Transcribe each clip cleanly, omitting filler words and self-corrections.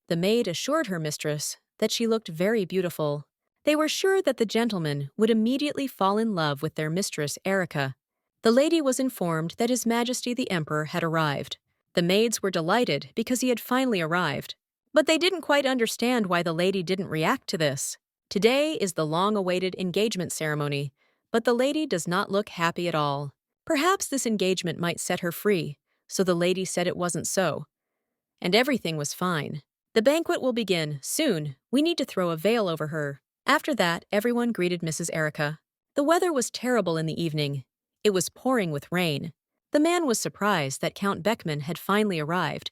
The maid assured her mistress that she looked very beautiful. They were sure that the gentleman would immediately fall in love with their mistress Erica. The lady was informed that His Majesty the Emperor had arrived. The maids were delighted because he had finally arrived. But they didn't quite understand why the lady didn't react to this. Today is the long-awaited engagement ceremony, but the lady does not look happy at all. Perhaps this engagement might set her free, so the lady said it wasn't so. And everything was fine. The banquet will begin soon. We need to throw a veil over her. After that, everyone greeted Mrs. Erica. The weather was terrible in the evening. It was pouring with rain. The man was surprised that Count Beckman had finally arrived,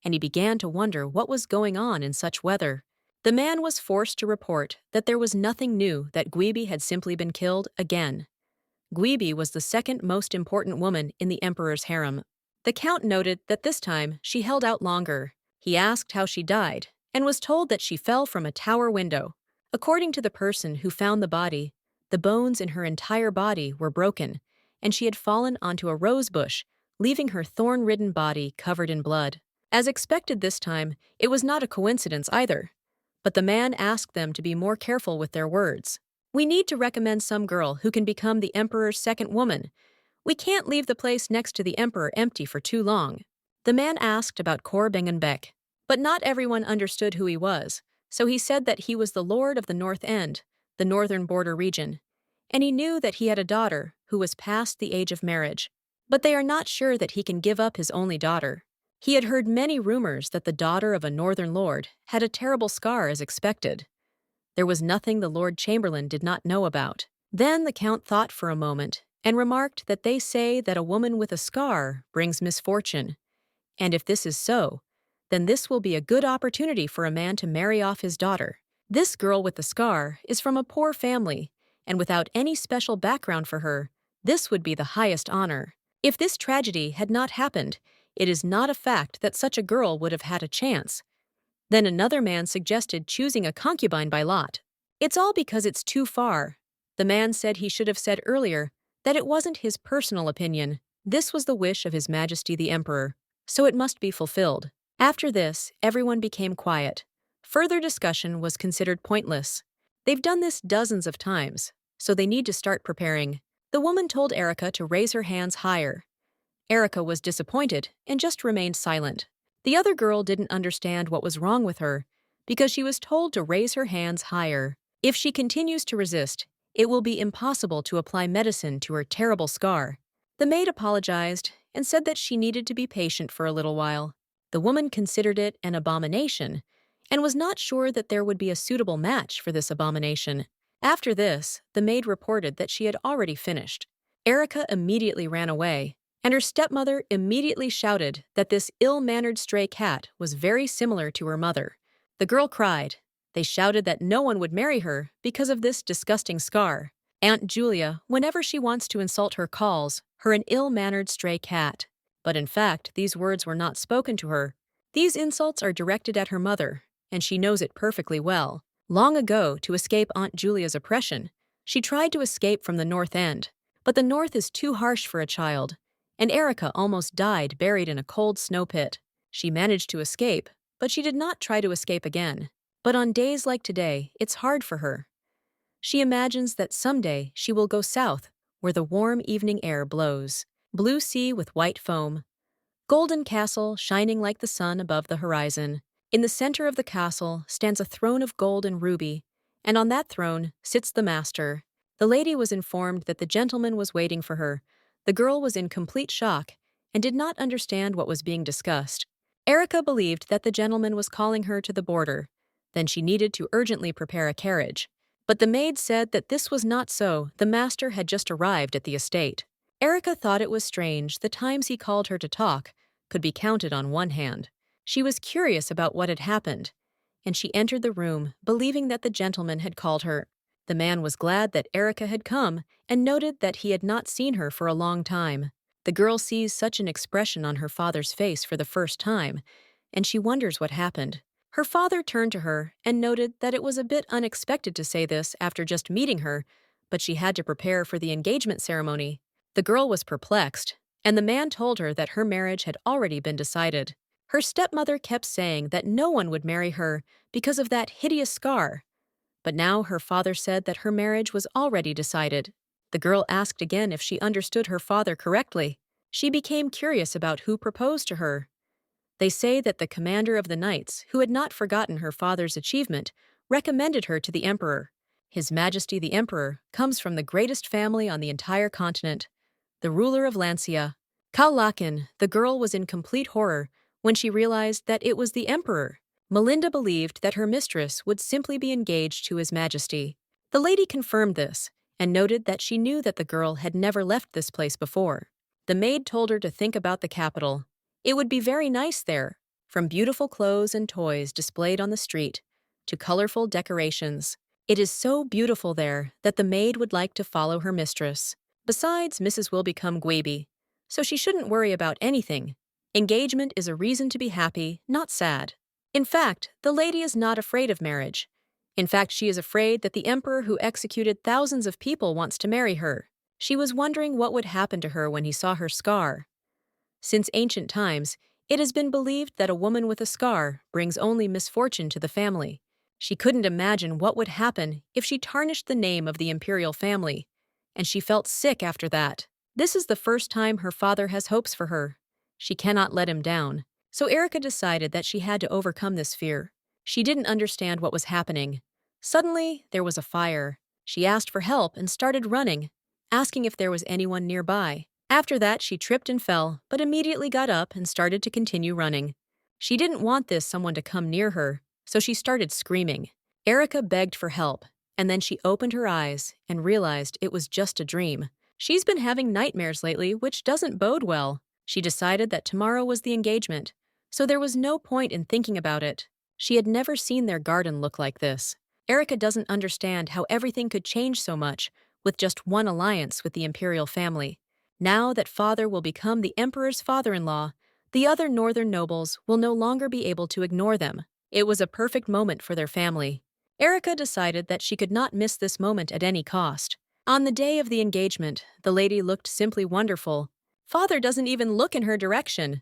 and he began to wonder what was going on in such weather. The man was forced to report that there was nothing new, that Guibi had simply been killed again. Guibi was the second most important woman in the emperor's harem. The count noted that this time she held out longer. He asked how she died, and was told that she fell from a tower window. According to the person who found the body, the bones in her entire body were broken, and she had fallen onto a rose bush, leaving her thorn-ridden body covered in blood. As expected this time, it was not a coincidence either. But the man asked them to be more careful with their words. We need to recommend some girl who can become the emperor's second woman. We can't leave the place next to the emperor empty for too long. The man asked about Bengenbeck, but not everyone understood who he was, so he said that he was the lord of the North End, the northern border region, and he knew that he had a daughter who was past the age of marriage, but they are not sure that he can give up his only daughter. He had heard many rumors that the daughter of a northern lord had a terrible scar as expected. There was nothing the Lord Chamberlain did not know about. Then the Count thought for a moment and remarked that they say that a woman with a scar brings misfortune. And if this is so, then this will be a good opportunity for a man to marry off his daughter. This girl with the scar is from a poor family, and without any special background for her, this would be the highest honor. If this tragedy had not happened, it is not a fact that such a girl would have had a chance. Then another man suggested choosing a concubine by lot. It's all because it's too far. The man said he should have said earlier that it wasn't his personal opinion. This was the wish of His Majesty the Emperor, so it must be fulfilled. After this, everyone became quiet. Further discussion was considered pointless. They've done this dozens of times, so they need to start preparing. The woman told Erica to raise her hands higher. Erica was disappointed and just remained silent. The other girl didn't understand what was wrong with her, because she was told to raise her hands higher. If she continues to resist, it will be impossible to apply medicine to her terrible scar. The maid apologized and said that she needed to be patient for a little while. The woman considered it an abomination and was not sure that there would be a suitable match for this abomination. After this, the maid reported that she had already finished. Erica immediately ran away, and her stepmother immediately shouted that this ill-mannered stray cat was very similar to her mother. The girl cried. They shouted that no one would marry her because of this disgusting scar. Aunt Julia, whenever she wants to insult her, calls her an ill-mannered stray cat. But in fact, these words were not spoken to her. These insults are directed at her mother, and she knows it perfectly well. Long ago, to escape Aunt Julia's oppression, she tried to escape from the North End, but the North is too harsh for a child, and Erica almost died buried in a cold snow pit. She managed to escape, but she did not try to escape again. But on days like today, it's hard for her. She imagines that someday she will go south, where the warm evening air blows. Blue sea with white foam. Golden castle shining like the sun above the horizon. In the center of the castle stands a throne of gold and ruby, and on that throne sits the master. The lady was informed that the gentleman was waiting for her. The girl was in complete shock and did not understand what was being discussed. Erica believed that the gentleman was calling her to the border. Then she needed to urgently prepare a carriage. But the maid said that this was not so. The master had just arrived at the estate. Erica thought it was strange. The times he called her to talk could be counted on one hand. She was curious about what had happened, and she entered the room, believing that the gentleman had called her. The man was glad that Erica had come and noted that he had not seen her for a long time. The girl sees such an expression on her father's face for the first time, and she wonders what happened. Her father turned to her and noted that it was a bit unexpected to say this after just meeting her, but she had to prepare for the engagement ceremony. The girl was perplexed, and the man told her that her marriage had already been decided. Her stepmother kept saying that no one would marry her because of that hideous scar, but now her father said that her marriage was already decided. The girl asked again if she understood her father correctly. She became curious about who proposed to her. They say that the commander of the knights, who had not forgotten her father's achievement, recommended her to the emperor. His Majesty the Emperor comes from the greatest family on the entire continent, the ruler of Lancia. Kaulakin, the girl was in complete horror when she realized that it was the emperor. Melinda believed that her mistress would simply be engaged to His Majesty. The lady confirmed this and noted that she knew that the girl had never left this place before. The maid told her to think about the capital. It would be very nice there, from beautiful clothes and toys displayed on the street to colorful decorations. It is so beautiful there that the maid would like to follow her mistress. Besides, Mrs. will become Gwaby, so she shouldn't worry about anything. Engagement is a reason to be happy, not sad. In fact, the lady is not afraid of marriage. In fact, she is afraid that the emperor who executed thousands of people wants to marry her. She was wondering what would happen to her when he saw her scar. Since ancient times, it has been believed that a woman with a scar brings only misfortune to the family. She couldn't imagine what would happen if she tarnished the name of the imperial family, and she felt sick after that. This is the first time her father has hopes for her. She cannot let him down. So Erica decided that she had to overcome this fear. She didn't understand what was happening. Suddenly, there was a fire. She asked for help and started running, asking if there was anyone nearby. After that, she tripped and fell, but immediately got up and started to continue running. She didn't want someone to come near her, so she started screaming. Erica begged for help, and then she opened her eyes and realized it was just a dream. She's been having nightmares lately, which doesn't bode well. She decided that tomorrow was the engagement, so there was no point in thinking about it. She had never seen their garden look like this. Erica doesn't understand how everything could change so much with just one alliance with the imperial family. Now that father will become the emperor's father-in-law, the other northern nobles will no longer be able to ignore them. It was a perfect moment for their family. Erica decided that she could not miss this moment at any cost. On the day of the engagement, the lady looked simply wonderful. Father doesn't even look in her direction.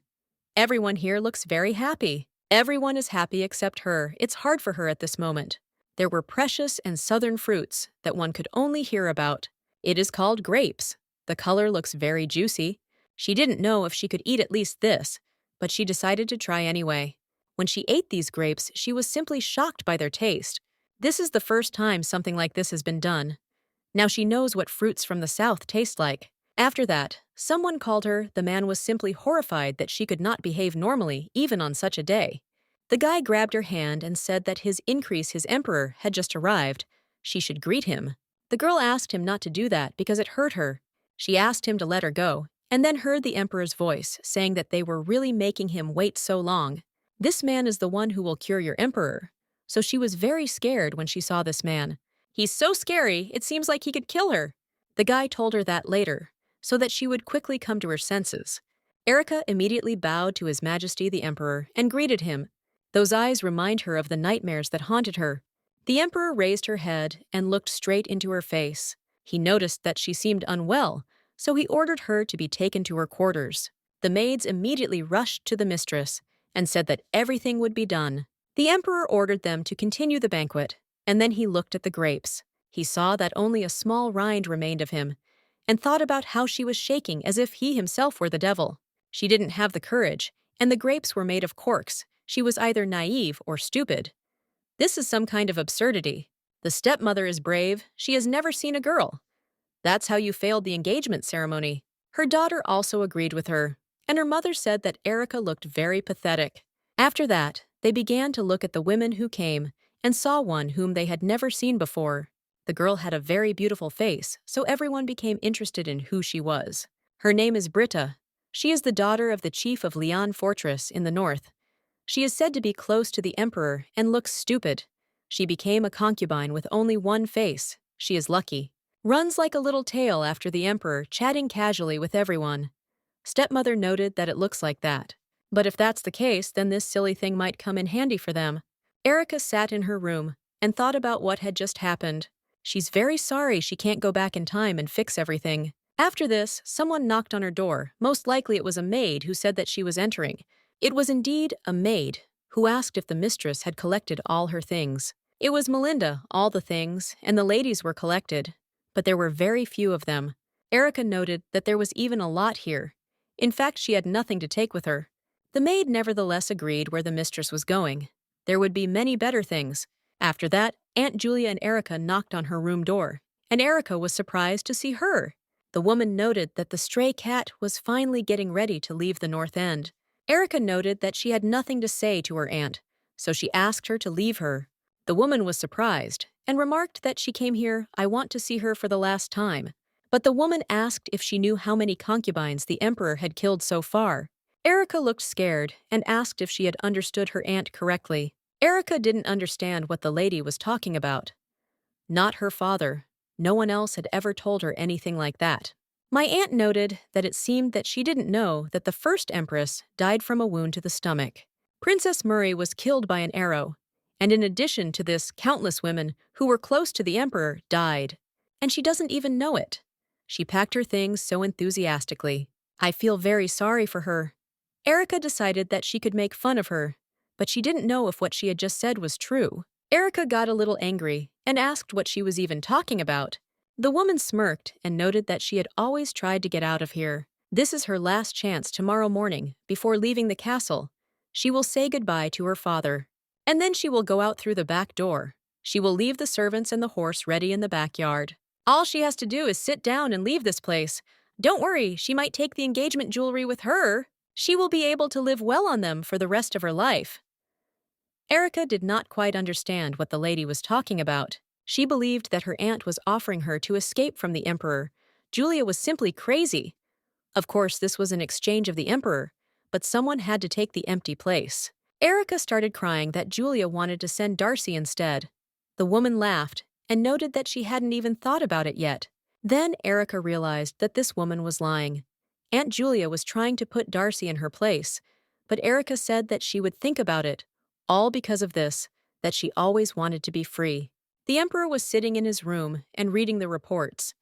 Everyone here looks very happy. Everyone is happy except her. It's hard for her at this moment. There were precious and southern fruits that one could only hear about. It is called grapes. The color looks very juicy. She didn't know if she could eat at least this, but she decided to try anyway. When she ate these grapes, she was simply shocked by their taste. This is the first time something like this has been done. Now she knows what fruits from the south taste like. After that, someone called her. The man was simply horrified that she could not behave normally even on such a day. The guy grabbed her hand and said that his emperor had just arrived. She should greet him. The girl asked him not to do that because it hurt her. She asked him to let her go, and then heard the emperor's voice saying that they were really making him wait so long. This man is the one who will cure your emperor. So she was very scared when she saw this man. He's so scary, it seems like he could kill her. The guy told her that later, so that she would quickly come to her senses. Erica immediately bowed to His Majesty the Emperor and greeted him. Those eyes remind her of the nightmares that haunted her. The Emperor raised her head and looked straight into her face. He noticed that she seemed unwell, so he ordered her to be taken to her quarters. The maids immediately rushed to the mistress and said that everything would be done. The Emperor ordered them to continue the banquet, and then he looked at the grapes. He saw that only a small rind remained of him, and thought about how she was shaking as if he himself were the devil. She didn't have the courage, and the grapes were made of corks. She was either naive or stupid. This is some kind of absurdity. The stepmother is brave. She has never seen a girl. That's how you failed the engagement ceremony. Her daughter also agreed with her, and her mother said that Erica looked very pathetic. After that, they began to look at the women who came and saw one whom they had never seen before. The girl had a very beautiful face, so everyone became interested in who she was. Her name is Britta. She is the daughter of the chief of Leon Fortress in the north. She is said to be close to the emperor and looks stupid. She became a concubine with only one face. She is lucky. Runs like a little tail after the emperor, chatting casually with everyone. Stepmother noted that it looks like that. But if that's the case, then this silly thing might come in handy for them. Erica sat in her room and thought about what had just happened. She's very sorry she can't go back in time and fix everything. After this, someone knocked on her door. Most likely it was a maid who said that she was entering. It was indeed a maid, who asked if the mistress had collected all her things. It was Melinda, all the things, and the ladies were collected, but there were very few of them. Erica noted that there was even a lot here. In fact, she had nothing to take with her. The maid nevertheless agreed where the mistress was going. There would be many better things. After that, Aunt Julia and Erica knocked on her room door, and Erica was surprised to see her. The woman noted that the stray cat was finally getting ready to leave the North End. Erica noted that she had nothing to say to her aunt, so she asked her to leave her. The woman was surprised and remarked that she came here, I want to see her for the last time. But the woman asked if she knew how many concubines the emperor had killed so far. Erica looked scared and asked if she had understood her aunt correctly. Erica didn't understand what the lady was talking about. Not her father. No one else had ever told her anything like that. My aunt noted that it seemed that she didn't know that the first empress died from a wound to the stomach. Princess Murray was killed by an arrow, and in addition to this, countless women who were close to the emperor died. And she doesn't even know it. She packed her things so enthusiastically. I feel very sorry for her. Erica decided that she could make fun of her, but she didn't know if what she had just said was true. Erica got a little angry and asked what she was even talking about. The woman smirked and noted that she had always tried to get out of here. This is her last chance tomorrow morning before leaving the castle. She will say goodbye to her father, and then she will go out through the back door. She will leave the servants and the horse ready in the backyard. All she has to do is sit down and leave this place. Don't worry, she might take the engagement jewelry with her. She will be able to live well on them for the rest of her life. Erica did not quite understand what the lady was talking about. She believed that her aunt was offering her to escape from the emperor. Julia was simply crazy. Of course, this was an exchange of the emperor, but someone had to take the empty place. Erica started crying that Julia wanted to send Darcy instead. The woman laughed and noted that she hadn't even thought about it yet. Then Erica realized that this woman was lying. Aunt Julia was trying to put Darcy in her place, but Erica said that she would think about it. All because of this, that she always wanted to be free. The emperor was sitting in his room and reading the reports.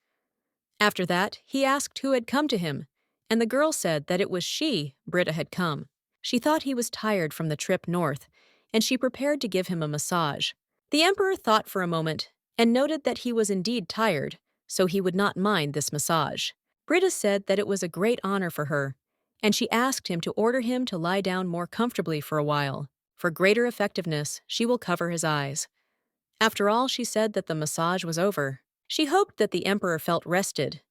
After that, he asked who had come to him, and the girl said that it was she, Britta, had come. She thought he was tired from the trip north, and she prepared to give him a massage. The emperor thought for a moment and noted that he was indeed tired, so he would not mind this massage. Britta said that it was a great honor for her, and she asked him to order him to lie down more comfortably for a while. For greater effectiveness, she will cover his eyes. After all, she said that the massage was over. She hoped that the emperor felt rested.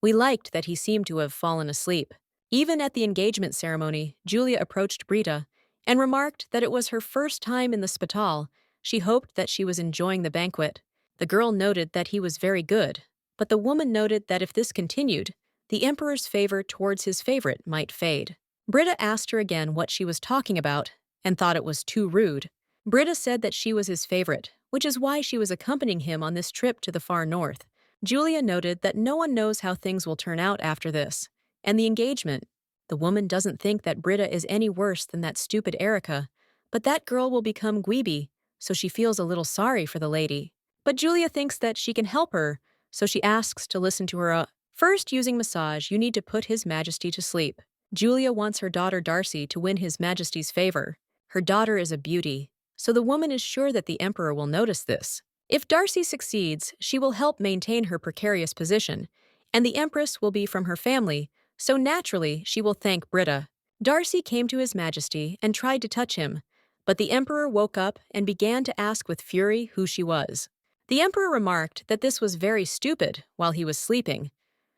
We liked that he seemed to have fallen asleep. Even at the engagement ceremony, Julia approached Britta and remarked that it was her first time in the spital. She hoped that she was enjoying the banquet. The girl noted that he was very good, but the woman noted that if this continued, the emperor's favor towards his favorite might fade. Britta asked her again what she was talking about, and thought it was too rude. Britta said that she was his favorite, which is why she was accompanying him on this trip to the far north. Julia noted that no one knows how things will turn out after this, and the engagement. The woman doesn't think that Britta is any worse than that stupid Erica, but that girl will become Gweeby, so she feels a little sorry for the lady. But Julia thinks that she can help her, so she asks to listen to her. First, using massage, you need to put His Majesty to sleep. Julia wants her daughter Darcy to win His Majesty's favor. Her daughter is a beauty, so the woman is sure that the emperor will notice this. If Darcy succeeds, she will help maintain her precarious position, and the empress will be from her family, so naturally she will thank Britta. Darcy came to His Majesty and tried to touch him, but the emperor woke up and began to ask with fury who she was. The emperor remarked that this was very stupid while he was sleeping.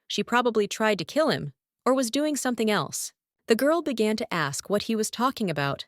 She probably tried to kill him, or was doing something else. The girl began to ask what he was talking about.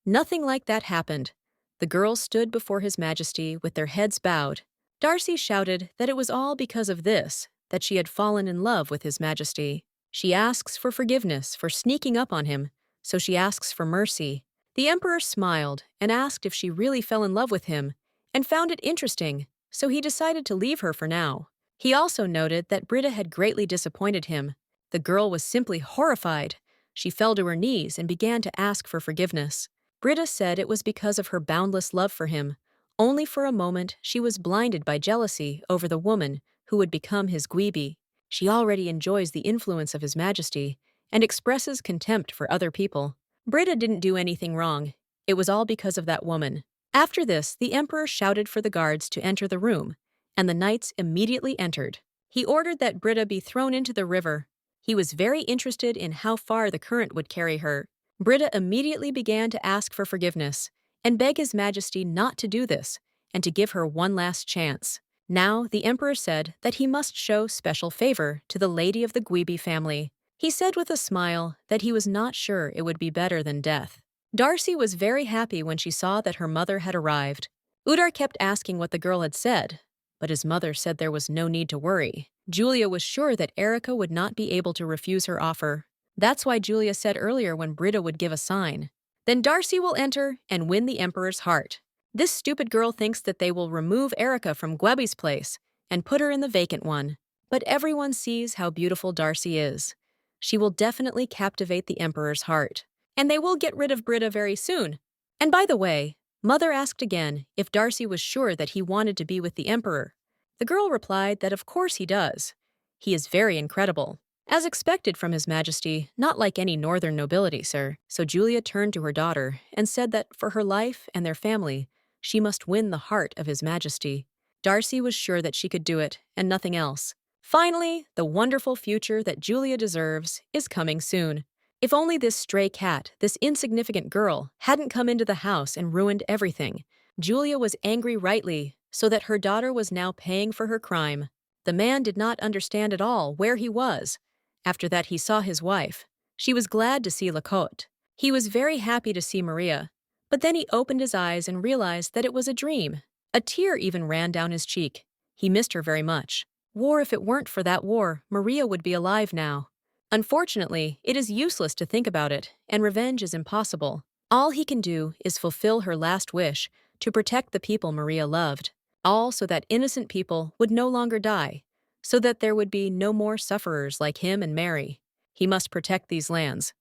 Nothing like that happened. The girls stood before His Majesty with their heads bowed. Darcy shouted that it was all because of this, that she had fallen in love with His Majesty. She asks for forgiveness for sneaking up on him, so she asks for mercy. The emperor smiled and asked if she really fell in love with him, and found it interesting, so he decided to leave her for now. He also noted that Britta had greatly disappointed him. The girl was simply horrified. She fell to her knees and began to ask for forgiveness. Britta said it was because of her boundless love for him. Only for a moment she was blinded by jealousy over the woman who would become his Gweeby. She already enjoys the influence of His Majesty and expresses contempt for other people. Britta didn't do anything wrong. It was all because of that woman. After this, the emperor shouted for the guards to enter the room, and the knights immediately entered. He ordered that Britta be thrown into the river. He was very interested in how far the current would carry her. Britta immediately began to ask for forgiveness and beg His Majesty not to do this and to give her one last chance. Now, the emperor said that he must show special favor to the lady of the Guibi family. He said with a smile that he was not sure it would be better than death. Darcy was very happy when she saw that her mother had arrived. Udar kept asking what the girl had said, but his mother said there was no need to worry. Julia was sure that Erica would not be able to refuse her offer. That's why Julia said earlier when Britta would give a sign. Then Darcy will enter and win the emperor's heart. This stupid girl thinks that they will remove Erica from Gwebi's place and put her in the vacant one. But everyone sees how beautiful Darcy is. She will definitely captivate the emperor's heart. And they will get rid of Britta very soon. And by the way, Mother asked again if Darcy was sure that he wanted to be with the emperor. The girl replied that of course he does. He is very incredible. As expected from His Majesty, not like any northern nobility, sir. So Julia turned to her daughter and said that for her life and their family, she must win the heart of His Majesty. Darcy was sure that she could do it, and nothing else. Finally, the wonderful future that Julia deserves is coming soon. If only this stray cat, this insignificant girl, hadn't come into the house and ruined everything. Julia was angry rightly, so that her daughter was now paying for her crime. The man did not understand at all where he was. After that he saw his wife. She was glad to see Lacote. He was very happy to see Maria. But then he opened his eyes and realized that it was a dream. A tear even ran down his cheek. He missed her very much. War, if it weren't for that war, Maria would be alive now. Unfortunately, it is useless to think about it, and revenge is impossible. All he can do is fulfill her last wish to protect the people Maria loved. All so that innocent people would no longer die, so that there would be no more sufferers like him and Mary. He must protect these lands.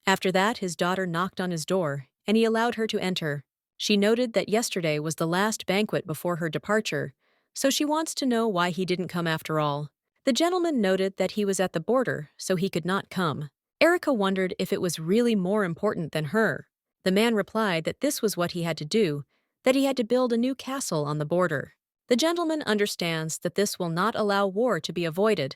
After that, his daughter knocked on his door, and he allowed her to enter. She noted that yesterday was the last banquet before her departure, so she wants to know why he didn't come after all. The gentleman noted that he was at the border, so he could not come. Erica wondered if it was really more important than her. The man replied that this was what he had to do, that he had to build a new castle on the border. The gentleman understands that this will not allow war to be avoided,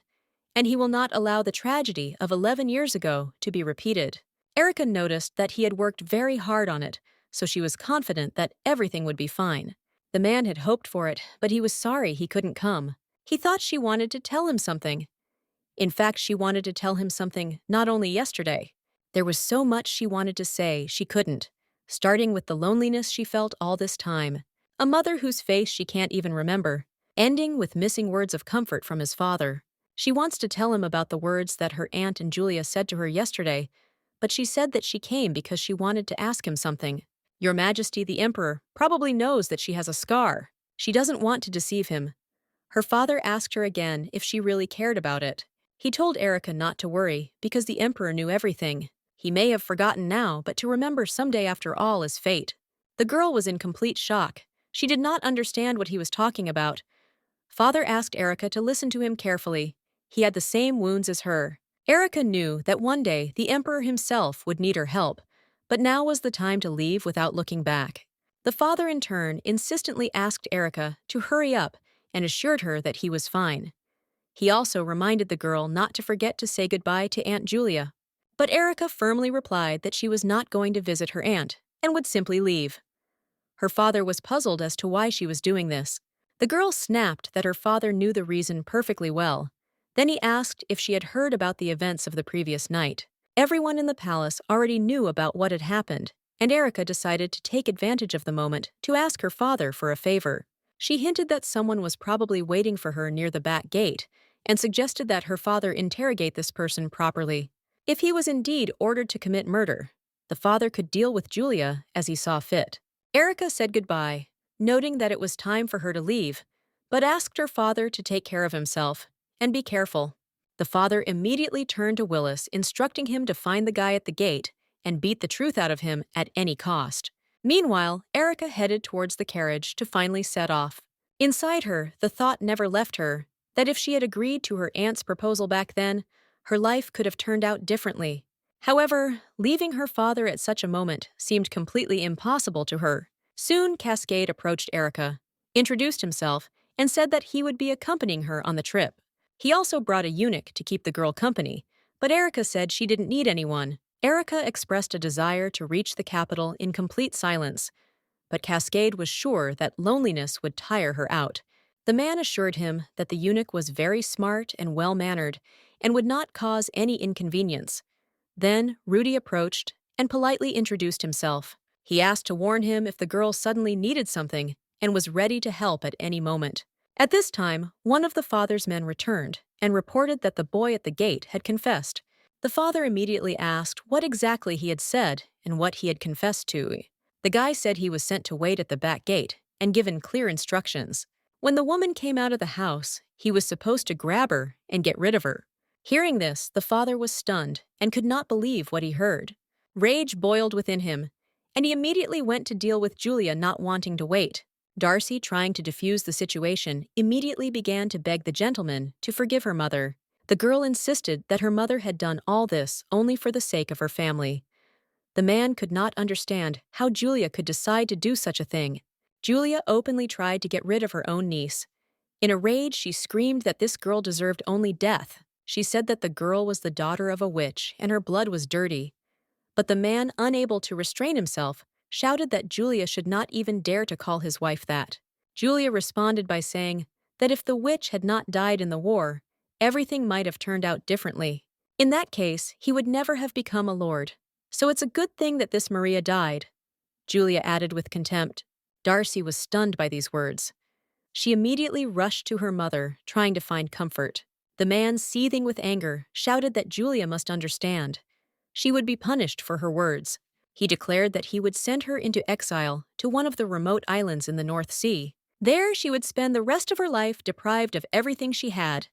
and he will not allow the tragedy of 11 years ago to be repeated. Erica noticed that he had worked very hard on it, so she was confident that everything would be fine. The man had hoped for it, but he was sorry he couldn't come. He thought she wanted to tell him something. In fact, she wanted to tell him something not only yesterday. There was so much she wanted to say she couldn't, starting with the loneliness she felt all this time, a mother whose face she can't even remember, ending with missing words of comfort from his father. She wants to tell him about the words that her aunt and Julia said to her yesterday, but she said that she came because she wanted to ask him something. Your Majesty the Emperor probably knows that she has a scar. She doesn't want to deceive him. Her father asked her again if she really cared about it. He told Erica not to worry because the Emperor knew everything. He may have forgotten now, but to remember someday after all is fate. The girl was in complete shock. She did not understand what he was talking about. Father asked Erica to listen to him carefully. He had the same wounds as her. Erica knew that one day the Emperor himself would need her help, but now was the time to leave without looking back. The father in turn insistently asked Erica to hurry up and assured her that he was fine. He also reminded the girl not to forget to say goodbye to Aunt Julia. But Erica firmly replied that she was not going to visit her aunt and would simply leave. Her father was puzzled as to why she was doing this. The girl snapped that her father knew the reason perfectly well. Then he asked if she had heard about the events of the previous night. Everyone in the palace already knew about what had happened, and Erica decided to take advantage of the moment to ask her father for a favor. She hinted that someone was probably waiting for her near the back gate and suggested that her father interrogate this person properly. If he was indeed ordered to commit murder, the father could deal with Julia as he saw fit. Erica said goodbye, noting that it was time for her to leave, but asked her father to take care of himself and be careful. The father immediately turned to Willis, instructing him to find the guy at the gate and beat the truth out of him at any cost. Meanwhile, Erica headed towards the carriage to finally set off. Inside her, the thought never left her that if she had agreed to her aunt's proposal back then, her life could have turned out differently. However, leaving her father at such a moment seemed completely impossible to her. Soon, Cascade approached Erica, introduced himself, and said that he would be accompanying her on the trip. He also brought a eunuch to keep the girl company, but Erica said she didn't need anyone. Erica expressed a desire to reach the capital in complete silence, but Cascade was sure that loneliness would tire her out. The man assured him that the eunuch was very smart and well-mannered and would not cause any inconvenience. Then Rudy approached and politely introduced himself. He asked to warn him if the girl suddenly needed something and was ready to help at any moment. At this time, one of the father's men returned and reported that the boy at the gate had confessed. The father immediately asked what exactly he had said and what he had confessed to. The guy said he was sent to wait at the back gate and given clear instructions. When the woman came out of the house, he was supposed to grab her and get rid of her. Hearing this, the father was stunned and could not believe what he heard. Rage boiled within him, and he immediately went to deal with Julia not wanting to wait. Darcy, trying to defuse the situation, immediately began to beg the gentleman to forgive her mother. The girl insisted that her mother had done all this only for the sake of her family. The man could not understand how Julia could decide to do such a thing. Julia openly tried to get rid of her own niece. In a rage, she screamed that this girl deserved only death. She said that the girl was the daughter of a witch and her blood was dirty. But the man, unable to restrain himself, shouted that Julia should not even dare to call his wife that. Julia responded by saying that if the witch had not died in the war, everything might have turned out differently. In that case, he would never have become a lord. So it's a good thing that this Maria died, Julia added with contempt. Darcy was stunned by these words. She immediately rushed to her mother, trying to find comfort. The man, seething with anger, shouted that Julia must understand. She would be punished for her words. He declared that he would send her into exile to one of the remote islands in the North Sea. There she would spend the rest of her life deprived of everything she had,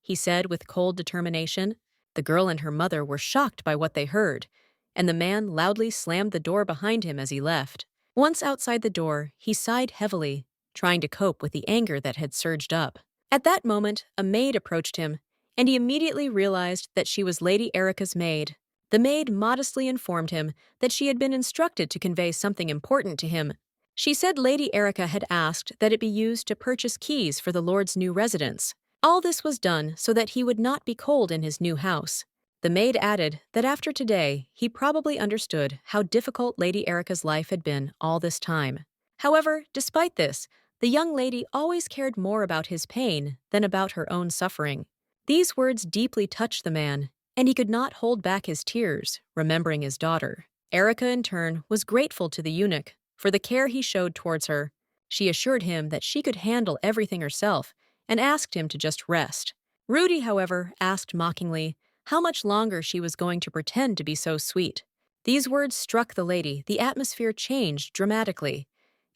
he said with cold determination. The girl and her mother were shocked by what they heard, and the man loudly slammed the door behind him as he left. Once outside the door, he sighed heavily, trying to cope with the anger that had surged up. At that moment, a maid approached him, and he immediately realized that she was Lady Erica's maid. The maid modestly informed him that she had been instructed to convey something important to him. She said Lady Erica had asked that it be used to purchase keys for the Lord's new residence. All this was done so that he would not be cold in his new house. The maid added that after today, he probably understood how difficult Lady Erica's life had been all this time. However, despite this, the young lady always cared more about his pain than about her own suffering. These words deeply touched the man, and he could not hold back his tears, remembering his daughter. Erica, in turn, was grateful to the eunuch for the care he showed towards her. She assured him that she could handle everything herself and asked him to just rest. Rudy, however, asked mockingly how much longer she was going to pretend to be so sweet. These words struck the lady. The atmosphere changed dramatically,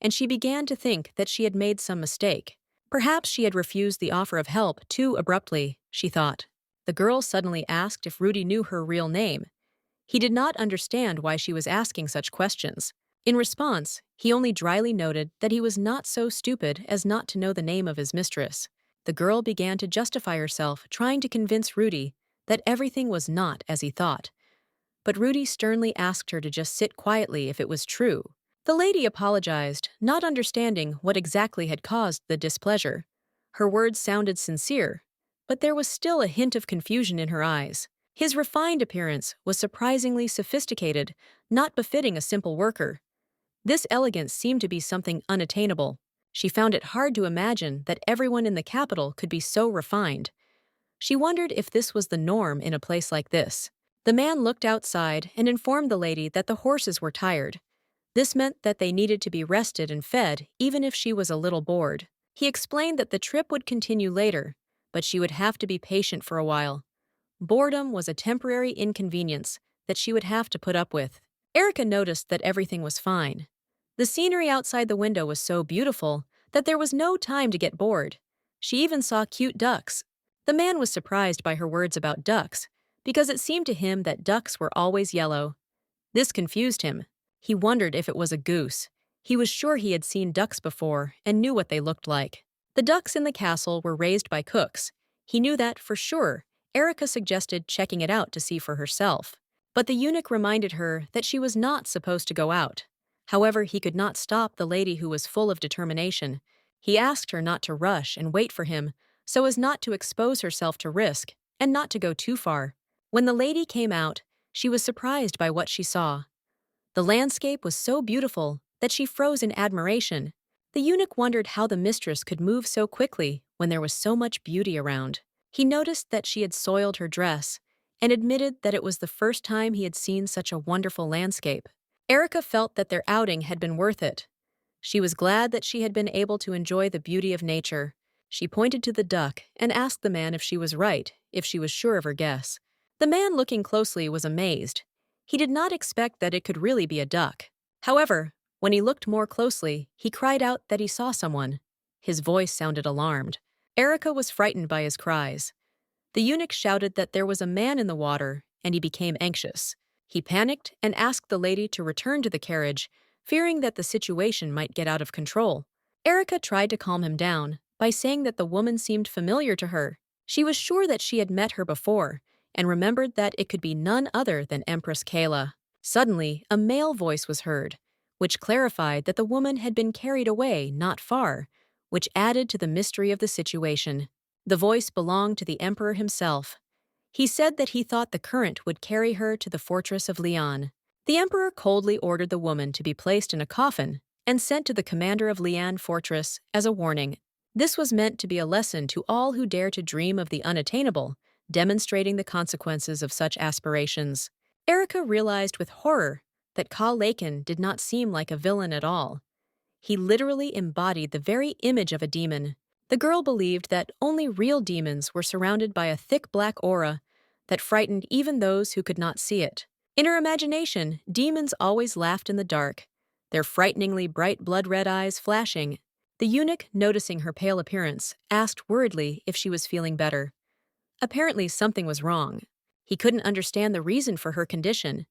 and she began to think that she had made some mistake. Perhaps she had refused the offer of help too abruptly, she thought. The girl suddenly asked if Rudy knew her real name. He did not understand why she was asking such questions. In response, he only dryly noted that he was not so stupid as not to know the name of his mistress. The girl began to justify herself, trying to convince Rudy that everything was not as he thought. But Rudy sternly asked her to just sit quietly if it was true. The lady apologized, not understanding what exactly had caused the displeasure. Her words sounded sincere, but there was still a hint of confusion in her eyes. His refined appearance was surprisingly sophisticated, not befitting a simple worker. This elegance seemed to be something unattainable. She found it hard to imagine that everyone in the capital could be so refined. She wondered if this was the norm in a place like this. The man looked outside and informed the lady that the horses were tired. This meant that they needed to be rested and fed, even if she was a little bored. He explained that the trip would continue later, but she would have to be patient for a while. Boredom was a temporary inconvenience that she would have to put up with. Erica noticed that everything was fine. The scenery outside the window was so beautiful that there was no time to get bored. She even saw cute ducks. The man was surprised by her words about ducks, because it seemed to him that ducks were always yellow. This confused him. He wondered if it was a goose. He was sure he had seen ducks before and knew what they looked like. The ducks in the castle were raised by cooks. He knew that for sure. Erica suggested checking it out to see for herself. But the eunuch reminded her that she was not supposed to go out. However, he could not stop the lady who was full of determination. He asked her not to rush and wait for him, so as not to expose herself to risk and not to go too far. When the lady came out, she was surprised by what she saw. The landscape was so beautiful that she froze in admiration. The eunuch wondered how the mistress could move so quickly when there was so much beauty around. He noticed that she had soiled her dress and admitted that it was the first time he had seen such a wonderful landscape. Erica felt that their outing had been worth it. She was glad that she had been able to enjoy the beauty of nature. She pointed to the duck and asked the man if she was right, if she was sure of her guess. The man, looking closely, was amazed. He did not expect that it could really be a duck. However, when he looked more closely, he cried out that he saw someone. His voice sounded alarmed. Erica was frightened by his cries. The eunuch shouted that there was a man in the water, and he became anxious. He panicked and asked the lady to return to the carriage, fearing that the situation might get out of control. Erica tried to calm him down by saying that the woman seemed familiar to her. She was sure that she had met her before, and remembered that it could be none other than Empress Kayla. Suddenly, a male voice was heard, which clarified that the woman had been carried away not far, which added to the mystery of the situation. The voice belonged to the emperor himself. He said that he thought the current would carry her to the fortress of Leon. The emperor coldly ordered the woman to be placed in a coffin and sent to the commander of Leon Fortress as a warning. This was meant to be a lesson to all who dare to dream of the unattainable, demonstrating the consequences of such aspirations. Erica realized with horror that Ka Laken did not seem like a villain at all. He literally embodied the very image of a demon. The girl believed that only real demons were surrounded by a thick black aura that frightened even those who could not see it. In her imagination, demons always laughed in the dark, their frighteningly bright blood-red eyes flashing. The eunuch, noticing her pale appearance, asked worriedly if she was feeling better. Apparently something was wrong. He couldn't understand the reason for her condition.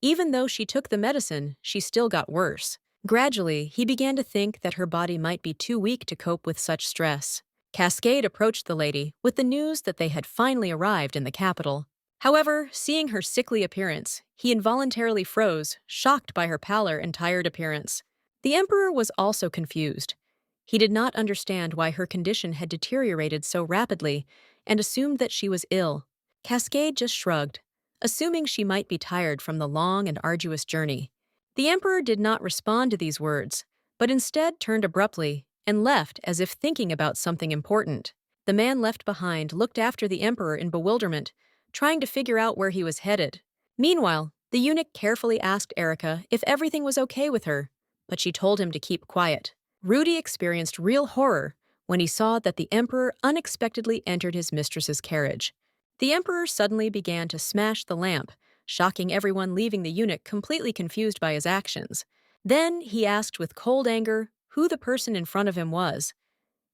Even though she took the medicine, she still got worse. Gradually, he began to think that her body might be too weak to cope with such stress. Cascade approached the lady with the news that they had finally arrived in the capital. However, seeing her sickly appearance, he involuntarily froze, shocked by her pallor and tired appearance. The emperor was also confused. He did not understand why her condition had deteriorated so rapidly and assumed that she was ill. Cascade just shrugged, assuming she might be tired from the long and arduous journey. The emperor did not respond to these words, but instead turned abruptly and left as if thinking about something important. The man left behind looked after the emperor in bewilderment, trying to figure out where he was headed. Meanwhile, the eunuch carefully asked Erica if everything was okay with her, but she told him to keep quiet. Rudy experienced real horror when he saw that the emperor unexpectedly entered his mistress's carriage. The emperor suddenly began to smash the lamp, shocking everyone, leaving the eunuch completely confused by his actions. Then he asked with cold anger who the person in front of him was.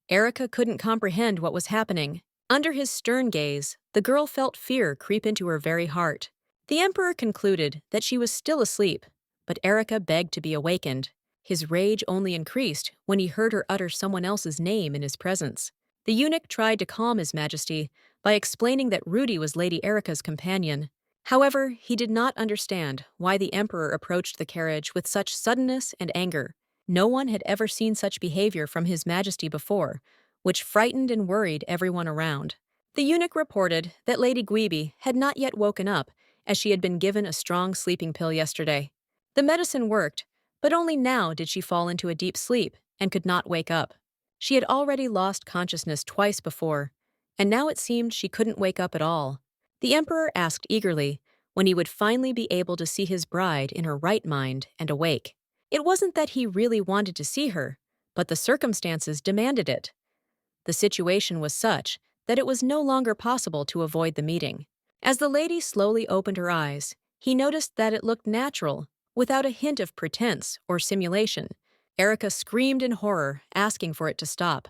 Erica couldn't comprehend what was happening. Under his stern gaze, the girl felt fear creep into her very heart. The emperor concluded that she was still asleep, but Erica begged to be awakened. His rage only increased when he heard her utter someone else's name in his presence. The eunuch tried to calm His Majesty by explaining that Rudy was Lady Erica's companion. However, he did not understand why the emperor approached the carriage with such suddenness and anger. No one had ever seen such behavior from His Majesty before, which frightened and worried everyone around. The eunuch reported that Lady Guibi had not yet woken up, as she had been given a strong sleeping pill yesterday. The medicine worked, but only now did she fall into a deep sleep and could not wake up. She had already lost consciousness twice before, and now it seemed she couldn't wake up at all. The emperor asked eagerly when he would finally be able to see his bride in her right mind and awake. It wasn't that he really wanted to see her, but the circumstances demanded it. The situation was such that it was no longer possible to avoid the meeting. As the lady slowly opened her eyes, he noticed that it looked natural, without a hint of pretense or simulation. Erica screamed in horror, asking for it to stop.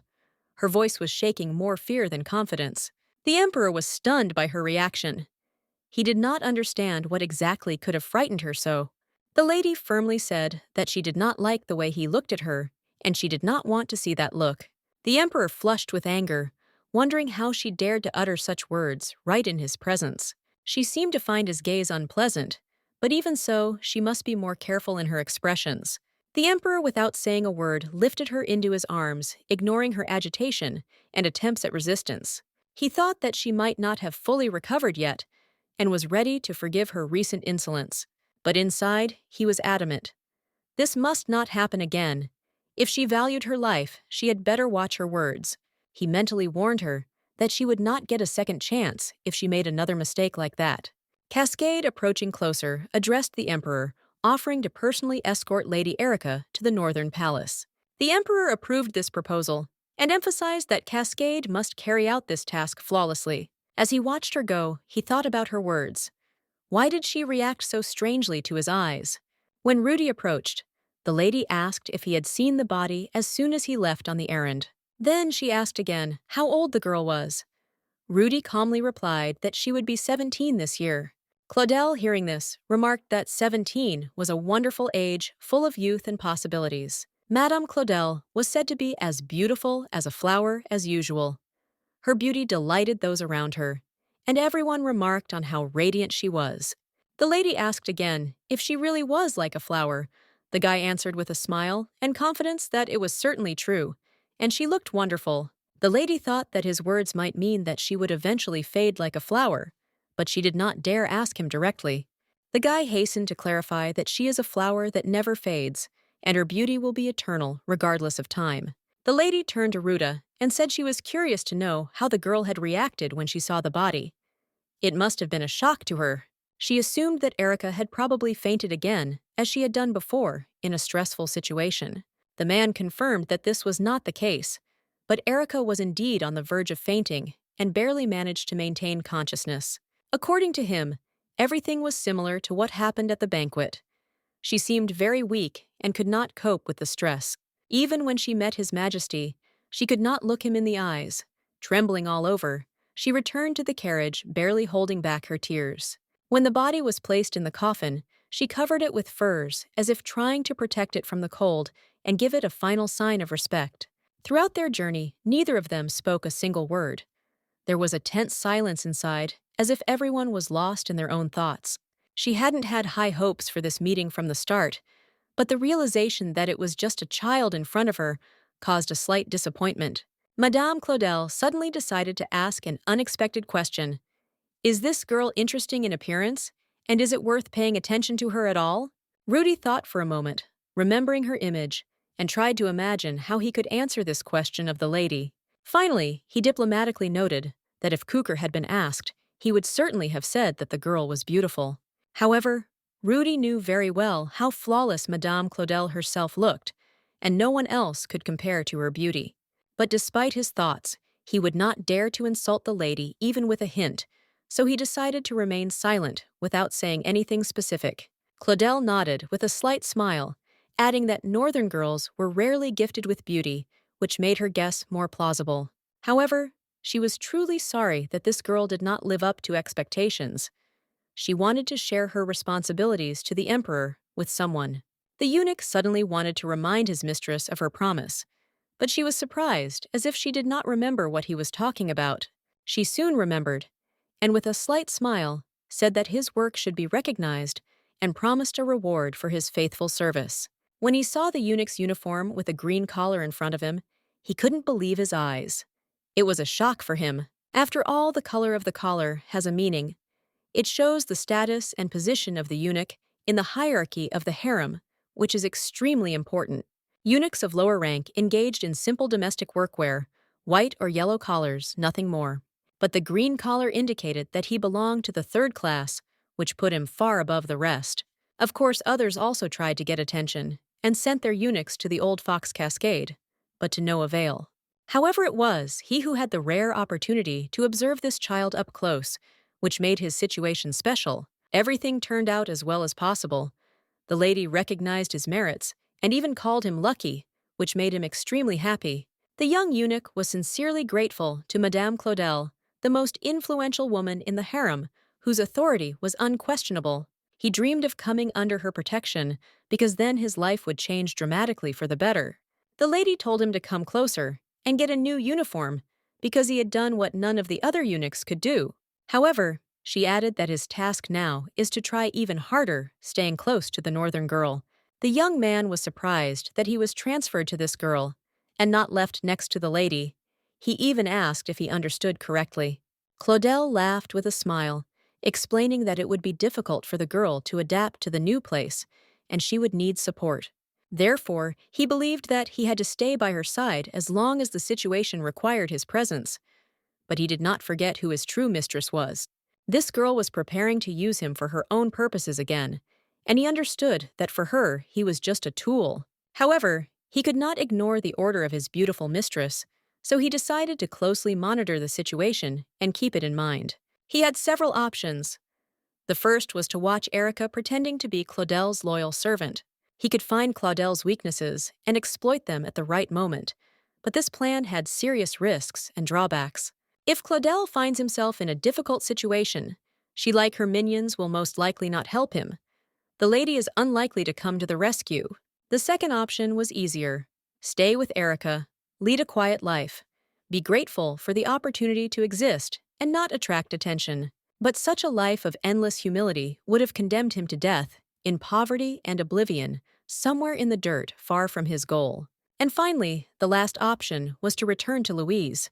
Her voice was shaking more fear than confidence. The emperor was stunned by her reaction. He did not understand what exactly could have frightened her so. The lady firmly said that she did not like the way he looked at her, and she did not want to see that look. The emperor flushed with anger, wondering how she dared to utter such words right in his presence. She seemed to find his gaze unpleasant, but even so, she must be more careful in her expressions. The emperor, without saying a word, lifted her into his arms, ignoring her agitation and attempts at resistance. He thought that she might not have fully recovered yet, and was ready to forgive her recent insolence. But inside, he was adamant. This must not happen again. If she valued her life, she had better watch her words. He mentally warned her that she would not get a second chance if she made another mistake like that. Cascade, approaching closer, addressed the emperor, offering to personally escort Lady Erica to the northern palace. The emperor approved this proposal and emphasized that Cascade must carry out this task flawlessly. As he watched her go, he thought about her words. Why did she react so strangely to his eyes? When Rudy approached, the lady asked if he had seen the body as soon as he left on the errand. Then she asked again how old the girl was. Rudy calmly replied that she would be 17 this year. Claudel, hearing this, remarked that 17 was a wonderful age full of youth and possibilities. Madame Claudel was said to be as beautiful as a flower as usual. Her beauty delighted those around her, and everyone remarked on how radiant she was. The lady asked again if she really was like a flower. The guy answered with a smile and confidence that it was certainly true, and she looked wonderful. The lady thought that his words might mean that she would eventually fade like a flower, but she did not dare ask him directly. The guy hastened to clarify that she is a flower that never fades, and her beauty will be eternal regardless of time. The lady turned to Ruda and said she was curious to know how the girl had reacted when she saw the body. It must have been a shock to her. She assumed that Erica had probably fainted again, as she had done before, in a stressful situation. The man confirmed that this was not the case, but Erica was indeed on the verge of fainting and barely managed to maintain consciousness. According to him, everything was similar to what happened at the banquet. She seemed very weak and could not cope with the stress. Even when she met His Majesty, she could not look him in the eyes. Trembling all over, she returned to the carriage, barely holding back her tears. When the body was placed in the coffin, she covered it with furs, as if trying to protect it from the cold and give it a final sign of respect. Throughout their journey, neither of them spoke a single word. There was a tense silence inside, as if everyone was lost in their own thoughts. She hadn't had high hopes for this meeting from the start, but the realization that it was just a child in front of her caused a slight disappointment. Madame Claudel suddenly decided to ask an unexpected question. Is this girl interesting in appearance, and is it worth paying attention to her at all? Rudy thought for a moment, remembering her image, and tried to imagine how he could answer this question of the lady. Finally, he diplomatically noted that if Cooker had been asked, he would certainly have said that the girl was beautiful. However, Rudy knew very well how flawless Madame Claudel herself looked, and no one else could compare to her beauty. But despite his thoughts, he would not dare to insult the lady even with a hint, so he decided to remain silent without saying anything specific. Claudel nodded with a slight smile, adding that northern girls were rarely gifted with beauty, which made her guess more plausible. However, she was truly sorry that this girl did not live up to expectations. She wanted to share her responsibilities to the emperor with someone. The eunuch suddenly wanted to remind his mistress of her promise, but she was surprised, as if she did not remember what he was talking about. She soon remembered, and with a slight smile, said that his work should be recognized and promised a reward for his faithful service. When he saw the eunuch's uniform with a green collar in front of him, he couldn't believe his eyes. It was a shock for him. After all, the color of the collar has a meaning. It shows the status and position of the eunuch in the hierarchy of the harem, which is extremely important. Eunuchs of lower rank engaged in simple domestic workwear, white or yellow collars, nothing more. But the green collar indicated that he belonged to the third class, which put him far above the rest. Of course, others also tried to get attention and sent their eunuchs to the old Fox Cascade, but to no avail. However it was, he who had the rare opportunity to observe this child up close, which made his situation special, everything turned out as well as possible. The lady recognized his merits and even called him lucky, which made him extremely happy. The young eunuch was sincerely grateful to Madame Claudel, the most influential woman in the harem, whose authority was unquestionable. He dreamed of coming under her protection, because then his life would change dramatically for the better. The lady told him to come closer and get a new uniform, because he had done what none of the other eunuchs could do. However, She added that his task now is to try even harder, staying close to the northern girl. The young man was surprised that he was transferred to this girl and not left next to the lady. He even asked if he understood correctly. Claudel laughed with a smile, explaining that it would be difficult for the girl to adapt to the new place, and she would need support. Therefore, he believed that he had to stay by her side as long as the situation required his presence. But he did not forget who his true mistress was. This girl was preparing to use him for her own purposes again, and he understood that for her he was just a tool. However, he could not ignore the order of his beautiful mistress, so he decided to closely monitor the situation and keep it in mind. He had several options. The first was to watch Erica pretending to be Claudel's loyal servant. He could find Claudel's weaknesses and exploit them at the right moment, but this plan had serious risks and drawbacks. If Claudel finds himself in a difficult situation, she, like her minions, will most likely not help him. The lady is unlikely to come to the rescue. The second option was easier. Stay with Erica, lead a quiet life, be grateful for the opportunity to exist and not attract attention. But such a life of endless humility would have condemned him to death, in poverty and oblivion, somewhere in the dirt far from his goal. And finally, the last option was to return to Louise.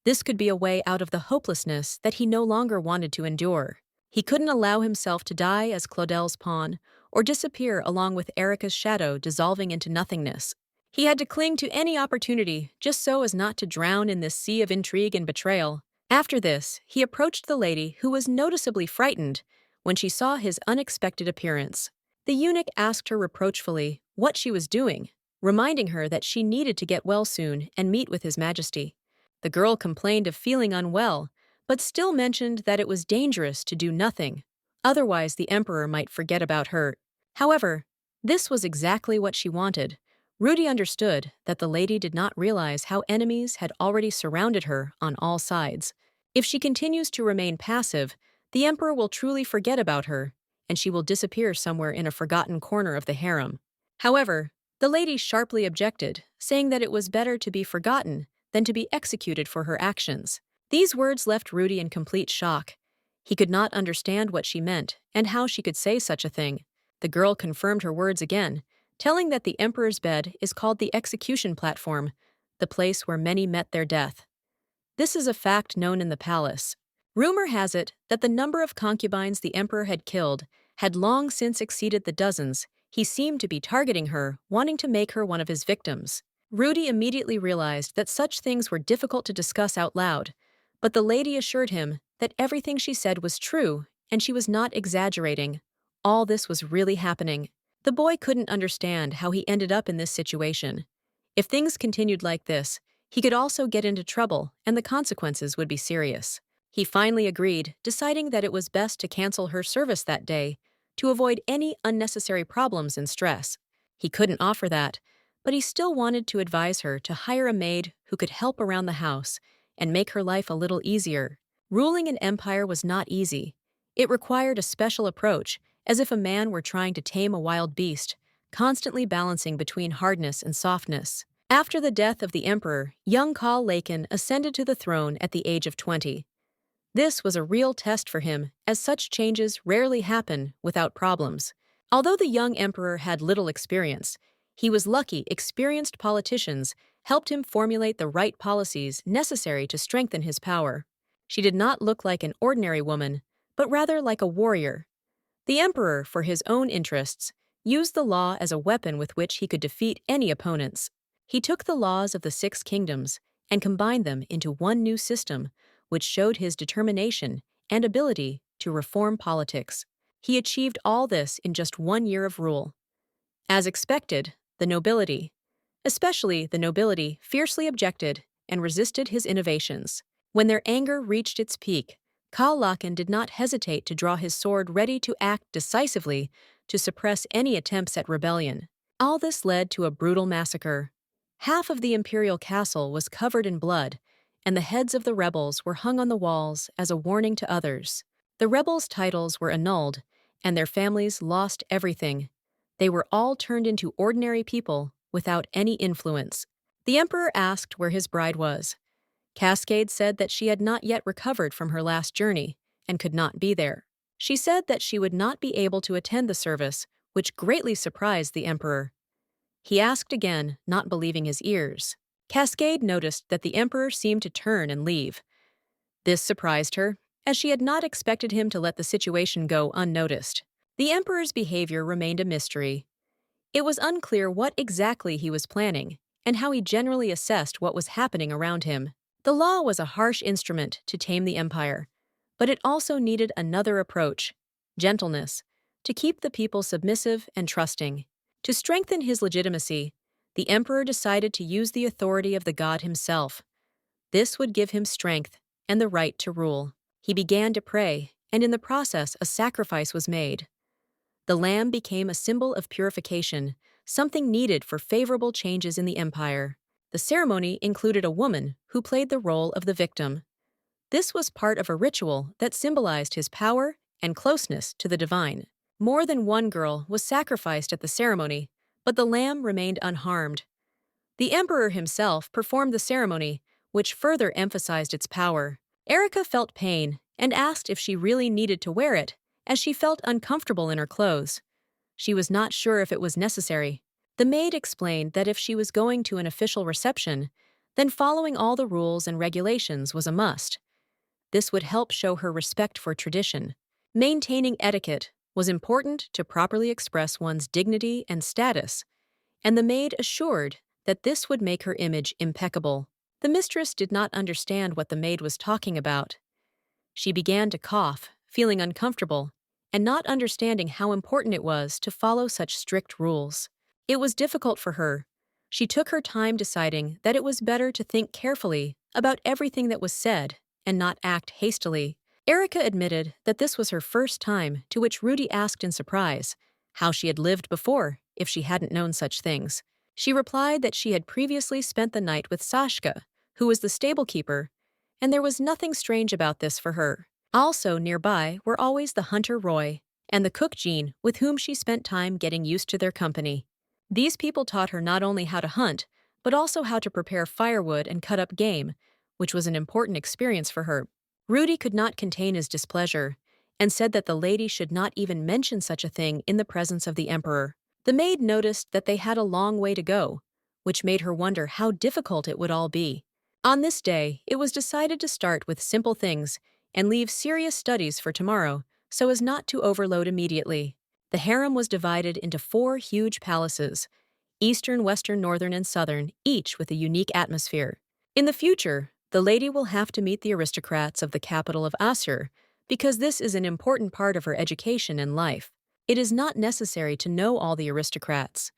This could be a way out of the hopelessness that he no longer wanted to endure. He couldn't allow himself to die as Claudel's pawn or disappear along with Erica's shadow dissolving into nothingness. He had to cling to any opportunity just so as not to drown in this sea of intrigue and betrayal. After this, he approached the lady, who was noticeably frightened when she saw his unexpected appearance. The eunuch asked her reproachfully what she was doing, reminding her that she needed to get well soon and meet with His Majesty. The girl complained of feeling unwell, but still mentioned that it was dangerous to do nothing, otherwise the emperor might forget about her. However, this was exactly what she wanted. Rudy understood that the lady did not realize how enemies had already surrounded her on all sides. If she continues to remain passive, the emperor will truly forget about her, and she will disappear somewhere in a forgotten corner of the harem. However, the lady sharply objected, saying that it was better to be forgotten than to be executed for her actions. These words left Rudy in complete shock. He could not understand what she meant and how she could say such a thing. The girl confirmed her words again, telling that the emperor's bed is called the execution platform, the place where many met their death. This is a fact known in the palace. Rumor has it that the number of concubines the emperor had killed had long since exceeded the dozens. He seemed to be targeting her, wanting to make her one of his victims. Rudy immediately realized that such things were difficult to discuss out loud, but the lady assured him that everything she said was true and she was not exaggerating. All this was really happening. The boy couldn't understand how he ended up in this situation. If things continued like this, he could also get into trouble and the consequences would be serious. He finally agreed, deciding that it was best to cancel her service that day to avoid any unnecessary problems and stress. He couldn't offer that, but he still wanted to advise her to hire a maid who could help around the house and make her life a little easier. Ruling an empire was not easy. It required a special approach, as if a man were trying to tame a wild beast, constantly balancing between hardness and softness. After the death of the emperor, young Khal Laken ascended to the throne at the age of 20. This was a real test for him, as such changes rarely happen without problems. Although the young emperor had little experience, he was lucky experienced politicians helped him formulate the right policies necessary to strengthen his power. She did not look like an ordinary woman, but rather like a warrior. The emperor, for his own interests, used the law as a weapon with which he could defeat any opponents. He took the laws of the 6 kingdoms and combined them into one new system, which showed his determination and ability to reform politics. He achieved all this in just 1 year of rule. As expected, the nobility, especially the nobility, fiercely objected and resisted his innovations. When their anger reached its peak, Khal Laken did not hesitate to draw his sword, ready to act decisively to suppress any attempts at rebellion. All this led to a brutal massacre. Half of the imperial castle was covered in blood, and the heads of the rebels were hung on the walls as a warning to others. The rebels' titles were annulled, and their families lost everything. They were all turned into ordinary people without any influence. The emperor asked where his bride was. Cascade said that she had not yet recovered from her last journey, and could not be there. She said that she would not be able to attend the service, which greatly surprised the emperor. He asked again, not believing his ears. Cascade noticed that the emperor seemed to turn and leave. This surprised her, as she had not expected him to let the situation go unnoticed. The emperor's behavior remained a mystery. It was unclear what exactly he was planning, and how he generally assessed what was happening around him. The law was a harsh instrument to tame the empire, but it also needed another approach, gentleness, to keep the people submissive and trusting. To strengthen his legitimacy, the emperor decided to use the authority of the god himself. This would give him strength and the right to rule. He began to pray, and in the process a sacrifice was made. The lamb became a symbol of purification, something needed for favorable changes in the empire. The ceremony included a woman who played the role of the victim. This was part of a ritual that symbolized his power and closeness to the divine. More than one girl was sacrificed at the ceremony, but the lamb remained unharmed. The emperor himself performed the ceremony, which further emphasized its power. Erica felt pain and asked if she really needed to wear it, as she felt uncomfortable in her clothes. She was not sure if it was necessary. The maid explained that if she was going to an official reception, then following all the rules and regulations was a must. This would help show her respect for tradition. Maintaining etiquette was important to properly express one's dignity and status, and the maid assured that this would make her image impeccable. The mistress did not understand what the maid was talking about. She began to cough, feeling uncomfortable, and not understanding how important it was to follow such strict rules. It was difficult for her. She took her time deciding that it was better to think carefully about everything that was said and not act hastily. Erica admitted that this was her first time, to which Rudy asked in surprise how she had lived before if she hadn't known such things. She replied that she had previously spent the night with Sashka, who was the stable keeper, and there was nothing strange about this for her. Also nearby were always the hunter Roy and the cook Jean, with whom she spent time getting used to their company. These people taught her not only how to hunt, but also how to prepare firewood and cut up game, which was an important experience for her. Rudy could not contain his displeasure and said that the lady should not even mention such a thing in the presence of the emperor. The maid noticed that they had a long way to go, which made her wonder how difficult it would all be. On this day, it was decided to start with simple things and leave serious studies for tomorrow so as not to overload immediately. The harem was divided into 4 huge palaces, eastern, western, northern, and southern, each with a unique atmosphere. In the future, the lady will have to meet the aristocrats of the capital of Assur, because this is an important part of her education and life. It is not necessary to know all the aristocrats,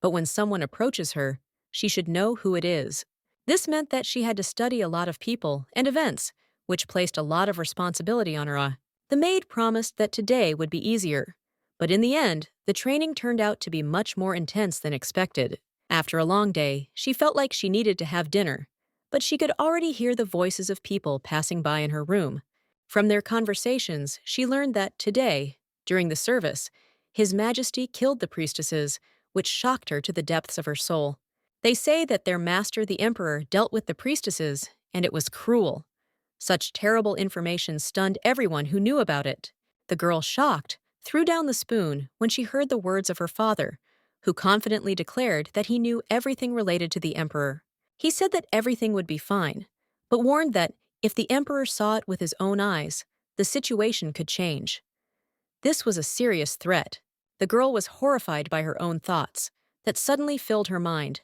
but when someone approaches her, she should know who it is. This meant that she had to study a lot of people and events, which placed a lot of responsibility on her. The maid promised that today would be easier, but in the end, the training turned out to be much more intense than expected. After a long day, she felt like she needed to have dinner, but she could already hear the voices of people passing by in her room. From their conversations, she learned that today, during the service, His Majesty killed the priestesses, which shocked her to the depths of her soul. They say that their master, the emperor, dealt with the priestesses, and it was cruel. Such terrible information stunned everyone who knew about it. The girl, shocked, threw down the spoon when she heard the words of her father, who confidently declared that he knew everything related to the emperor. He said that everything would be fine, but warned that if the emperor saw it with his own eyes, the situation could change. This was a serious threat. The girl was horrified by her own thoughts that suddenly filled her mind.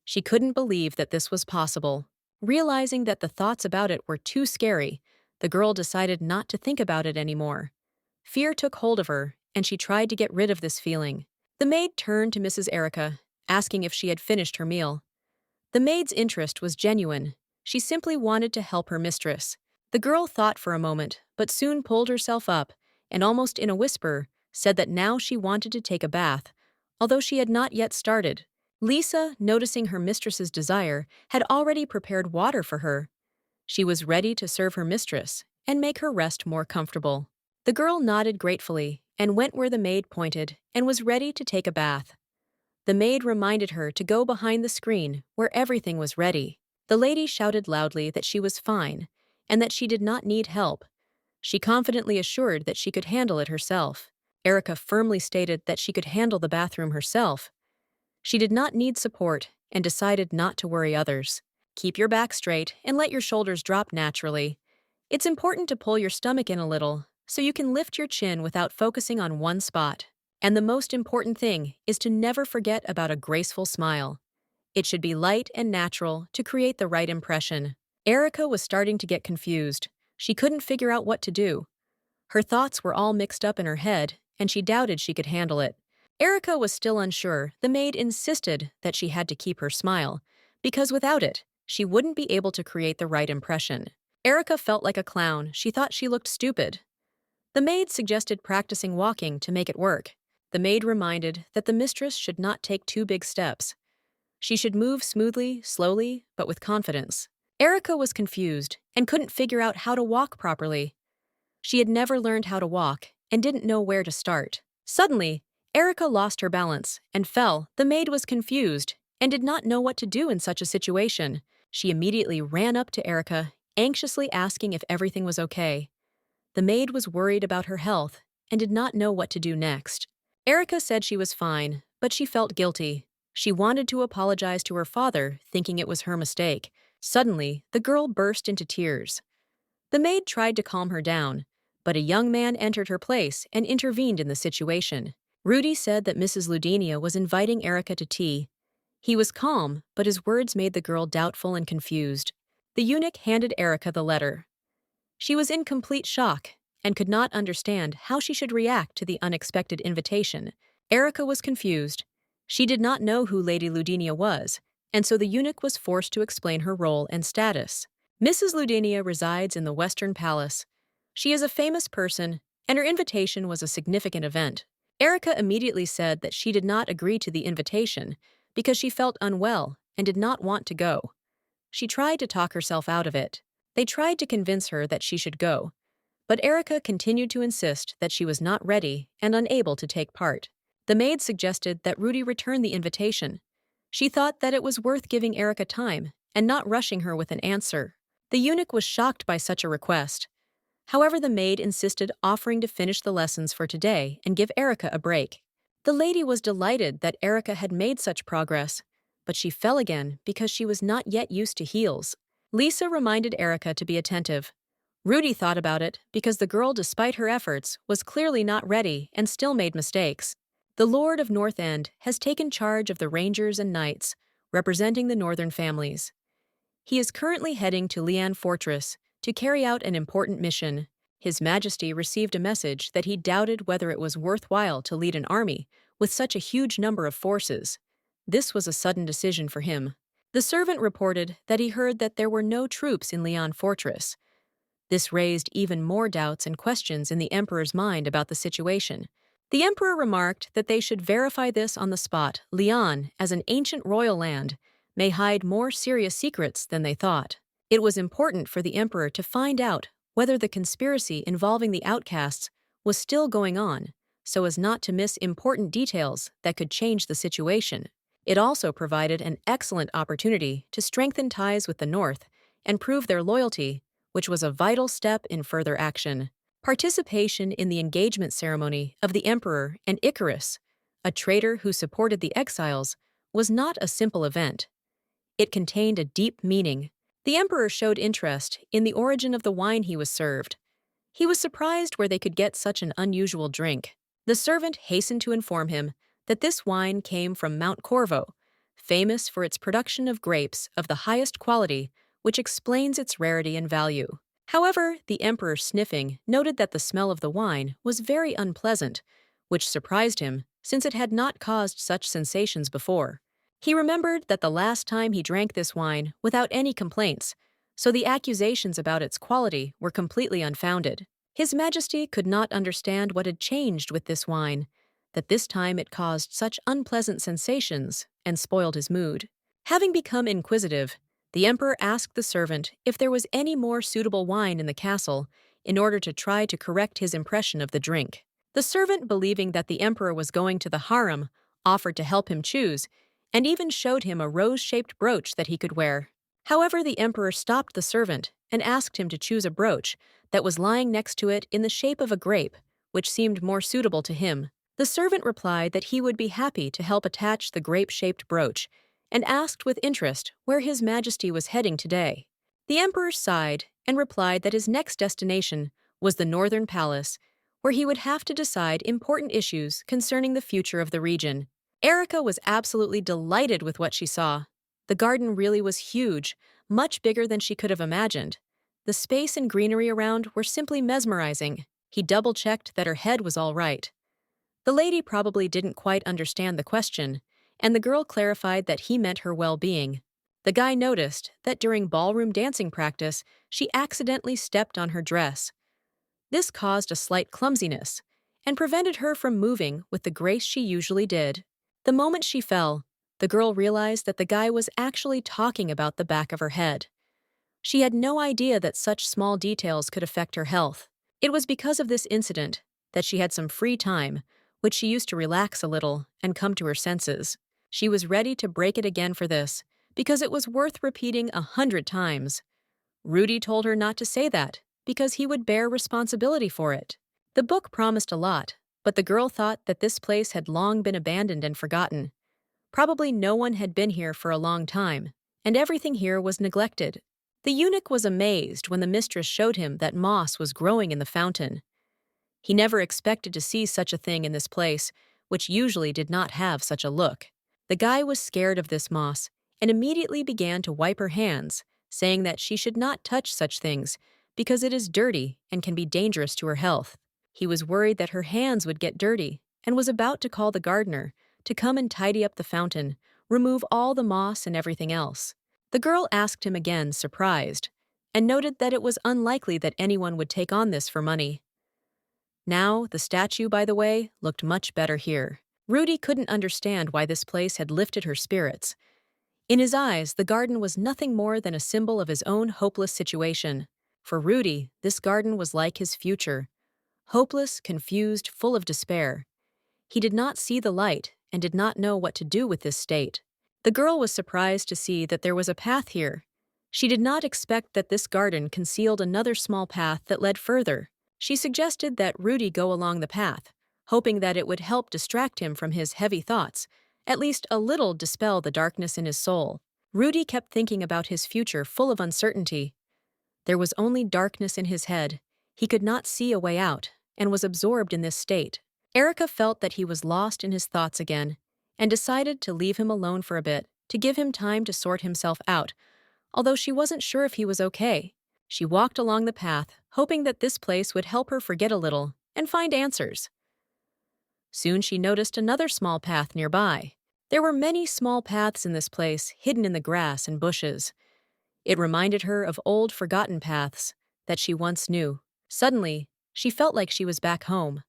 She couldn't believe that this was possible. Realizing that the thoughts about it were too scary, the girl decided not to think about it anymore. Fear took hold of her, and she tried to get rid of this feeling. The maid turned to Mrs. Erica, asking if she had finished her meal. The maid's interest was genuine. She simply wanted to help her mistress. The girl thought for a moment, but soon pulled herself up, and almost in a whisper, said that now she wanted to take a bath, although she had not yet started. Lisa, noticing her mistress's desire, had already prepared water for her. She was ready to serve her mistress and make her rest more comfortable. The girl nodded gratefully and went where the maid pointed and was ready to take a bath. The maid reminded her to go behind the screen where everything was ready. The lady shouted loudly that she was fine and that she did not need help. She confidently assured that she could handle it herself. Erica firmly stated that she could handle the bathroom herself. She did not need support and decided not to worry others. Keep your back straight and let your shoulders drop naturally. It's important to pull your stomach in a little so you can lift your chin without focusing on one spot. And the most important thing is to never forget about a graceful smile. It should be light and natural to create the right impression. Erica was starting to get confused. She couldn't figure out what to do. Her thoughts were all mixed up in her head, and she doubted she could handle it. Erica was still unsure. The maid insisted that she had to keep her smile, because without it, she wouldn't be able to create the right impression. Erica felt like a clown. She thought she looked stupid. The maid suggested practicing walking to make it work. The maid reminded that the mistress should not take too big steps. She should move smoothly, slowly, but with confidence. Erica was confused and couldn't figure out how to walk properly. She had never learned how to walk and didn't know where to start. Suddenly, Erica lost her balance and fell. The maid was confused and did not know what to do in such a situation. She immediately ran up to Erica, anxiously asking if everything was okay. The maid was worried about her health and did not know what to do next. Erica said she was fine, but she felt guilty. She wanted to apologize to her father, thinking it was her mistake. Suddenly, the girl burst into tears. The maid tried to calm her down, but a young man entered her place and intervened in the situation. Rudy said that Mrs. Ludenia was inviting Erica to tea. He was calm, but his words made the girl doubtful and confused. The eunuch handed Erica the letter. She was in complete shock and could not understand how she should react to the unexpected invitation. Erica was confused. She did not know who Lady Ludenia was, and so the eunuch was forced to explain her role and status. Mrs. Ludenia resides in the Western Palace. She is a famous person, and her invitation was a significant event. Erica immediately said that she did not agree to the invitation because she felt unwell and did not want to go. She tried to talk herself out of it. They tried to convince her that she should go, but Erica continued to insist that she was not ready and unable to take part. The maid suggested that Rudy return the invitation. She thought that it was worth giving Erica time and not rushing her with an answer. The eunuch was shocked by such a request. However, the maid insisted offering to finish the lessons for today and give Erica a break. The lady was delighted that Erica had made such progress, but she fell again because she was not yet used to heels. Lisa reminded Erica to be attentive. Rudy thought about it because the girl, despite her efforts, was clearly not ready and still made mistakes. The Lord of North End has taken charge of the Rangers and Knights, representing the northern families. He is currently heading to Lian Fortress to carry out an important mission. His Majesty received a message that he doubted whether it was worthwhile to lead an army with such a huge number of forces. This was a sudden decision for him. The servant reported that he heard that there were no troops in Lian Fortress. This raised even more doubts and questions in the Emperor's mind about the situation. The Emperor remarked that they should verify this on the spot. Lian, as an ancient royal land, may hide more serious secrets than they thought. It was important for the Emperor to find out whether the conspiracy involving the outcasts was still going on, so as not to miss important details that could change the situation. It also provided an excellent opportunity to strengthen ties with the North and prove their loyalty, which was a vital step in further action. Participation in the engagement ceremony of the Emperor and Icarus, a traitor who supported the exiles, was not a simple event. It contained a deep meaning. The Emperor showed interest in the origin of the wine he was served. He was surprised where they could get such an unusual drink. The servant hastened to inform him that this wine came from Mount Corvo, famous for its production of grapes of the highest quality, which explains its rarity and value. However, the Emperor, sniffing, noted that the smell of the wine was very unpleasant, which surprised him since it had not caused such sensations before. He remembered that the last time he drank this wine without any complaints, so the accusations about its quality were completely unfounded. His Majesty could not understand what had changed with this wine, that this time it caused such unpleasant sensations and spoiled his mood. Having become inquisitive, the Emperor asked the servant if there was any more suitable wine in the castle in order to try to correct his impression of the drink. The servant, believing that the Emperor was going to the harem, offered to help him choose, and even showed him a rose-shaped brooch that he could wear. However, the Emperor stopped the servant and asked him to choose a brooch that was lying next to it in the shape of a grape, which seemed more suitable to him. The servant replied that he would be happy to help attach the grape-shaped brooch, and asked with interest where His Majesty was heading today. The emperor sighed and replied that his next destination was the Northern Palace, where he would have to decide important issues concerning the future of the region. Erica was absolutely delighted with what she saw. The garden really was huge, much bigger than she could have imagined. The space and greenery around were simply mesmerizing. He double-checked that her head was all right. The lady probably didn't quite understand the question, and the girl clarified that he meant her well-being. The guy noticed that during ballroom dancing practice, she accidentally stepped on her dress. This caused a slight clumsiness and prevented her from moving with the grace she usually did. The moment she fell, the girl realized that the guy was actually talking about the back of her head. She had no idea that such small details could affect her health. It was because of this incident that she had some free time, which she used to relax a little and come to her senses. She was ready to break it again for this, because it was worth repeating 100 times. Rudy told her not to say that, because he would bear responsibility for it. The book promised a lot, but the girl thought that this place had long been abandoned and forgotten. Probably no one had been here for a long time, and everything here was neglected. The eunuch was amazed when the mistress showed him that moss was growing in the fountain. He never expected to see such a thing in this place, which usually did not have such a look. The guy was scared of this moss and immediately began to wipe her hands, saying that she should not touch such things because it is dirty and can be dangerous to her health. He was worried that her hands would get dirty and was about to call the gardener to come and tidy up the fountain, remove all the moss and everything else. The girl asked him again, surprised, and noted that it was unlikely that anyone would take on this for money. Now, the statue, by the way, looked much better here. Rudy couldn't understand why this place had lifted her spirits. In his eyes, the garden was nothing more than a symbol of his own hopeless situation. For Rudy, this garden was like his future. Hopeless, confused, full of despair. He did not see the light and did not know what to do with this state. The girl was surprised to see that there was a path here. She did not expect that this garden concealed another small path that led further. She suggested that Rudy go along the path, hoping that it would help distract him from his heavy thoughts, at least a little dispel the darkness in his soul. Rudy kept thinking about his future full of uncertainty. There was only darkness in his head. He could not see a way out and was absorbed in this state. Erica felt that he was lost in his thoughts again and decided to leave him alone for a bit to give him time to sort himself out, although she wasn't sure if he was okay. She walked along the path, hoping that this place would help her forget a little and find answers. Soon she noticed another small path nearby. There were many small paths in this place, hidden in the grass and bushes. It reminded her of old, forgotten paths that she once knew. Suddenly, she felt like she was back home.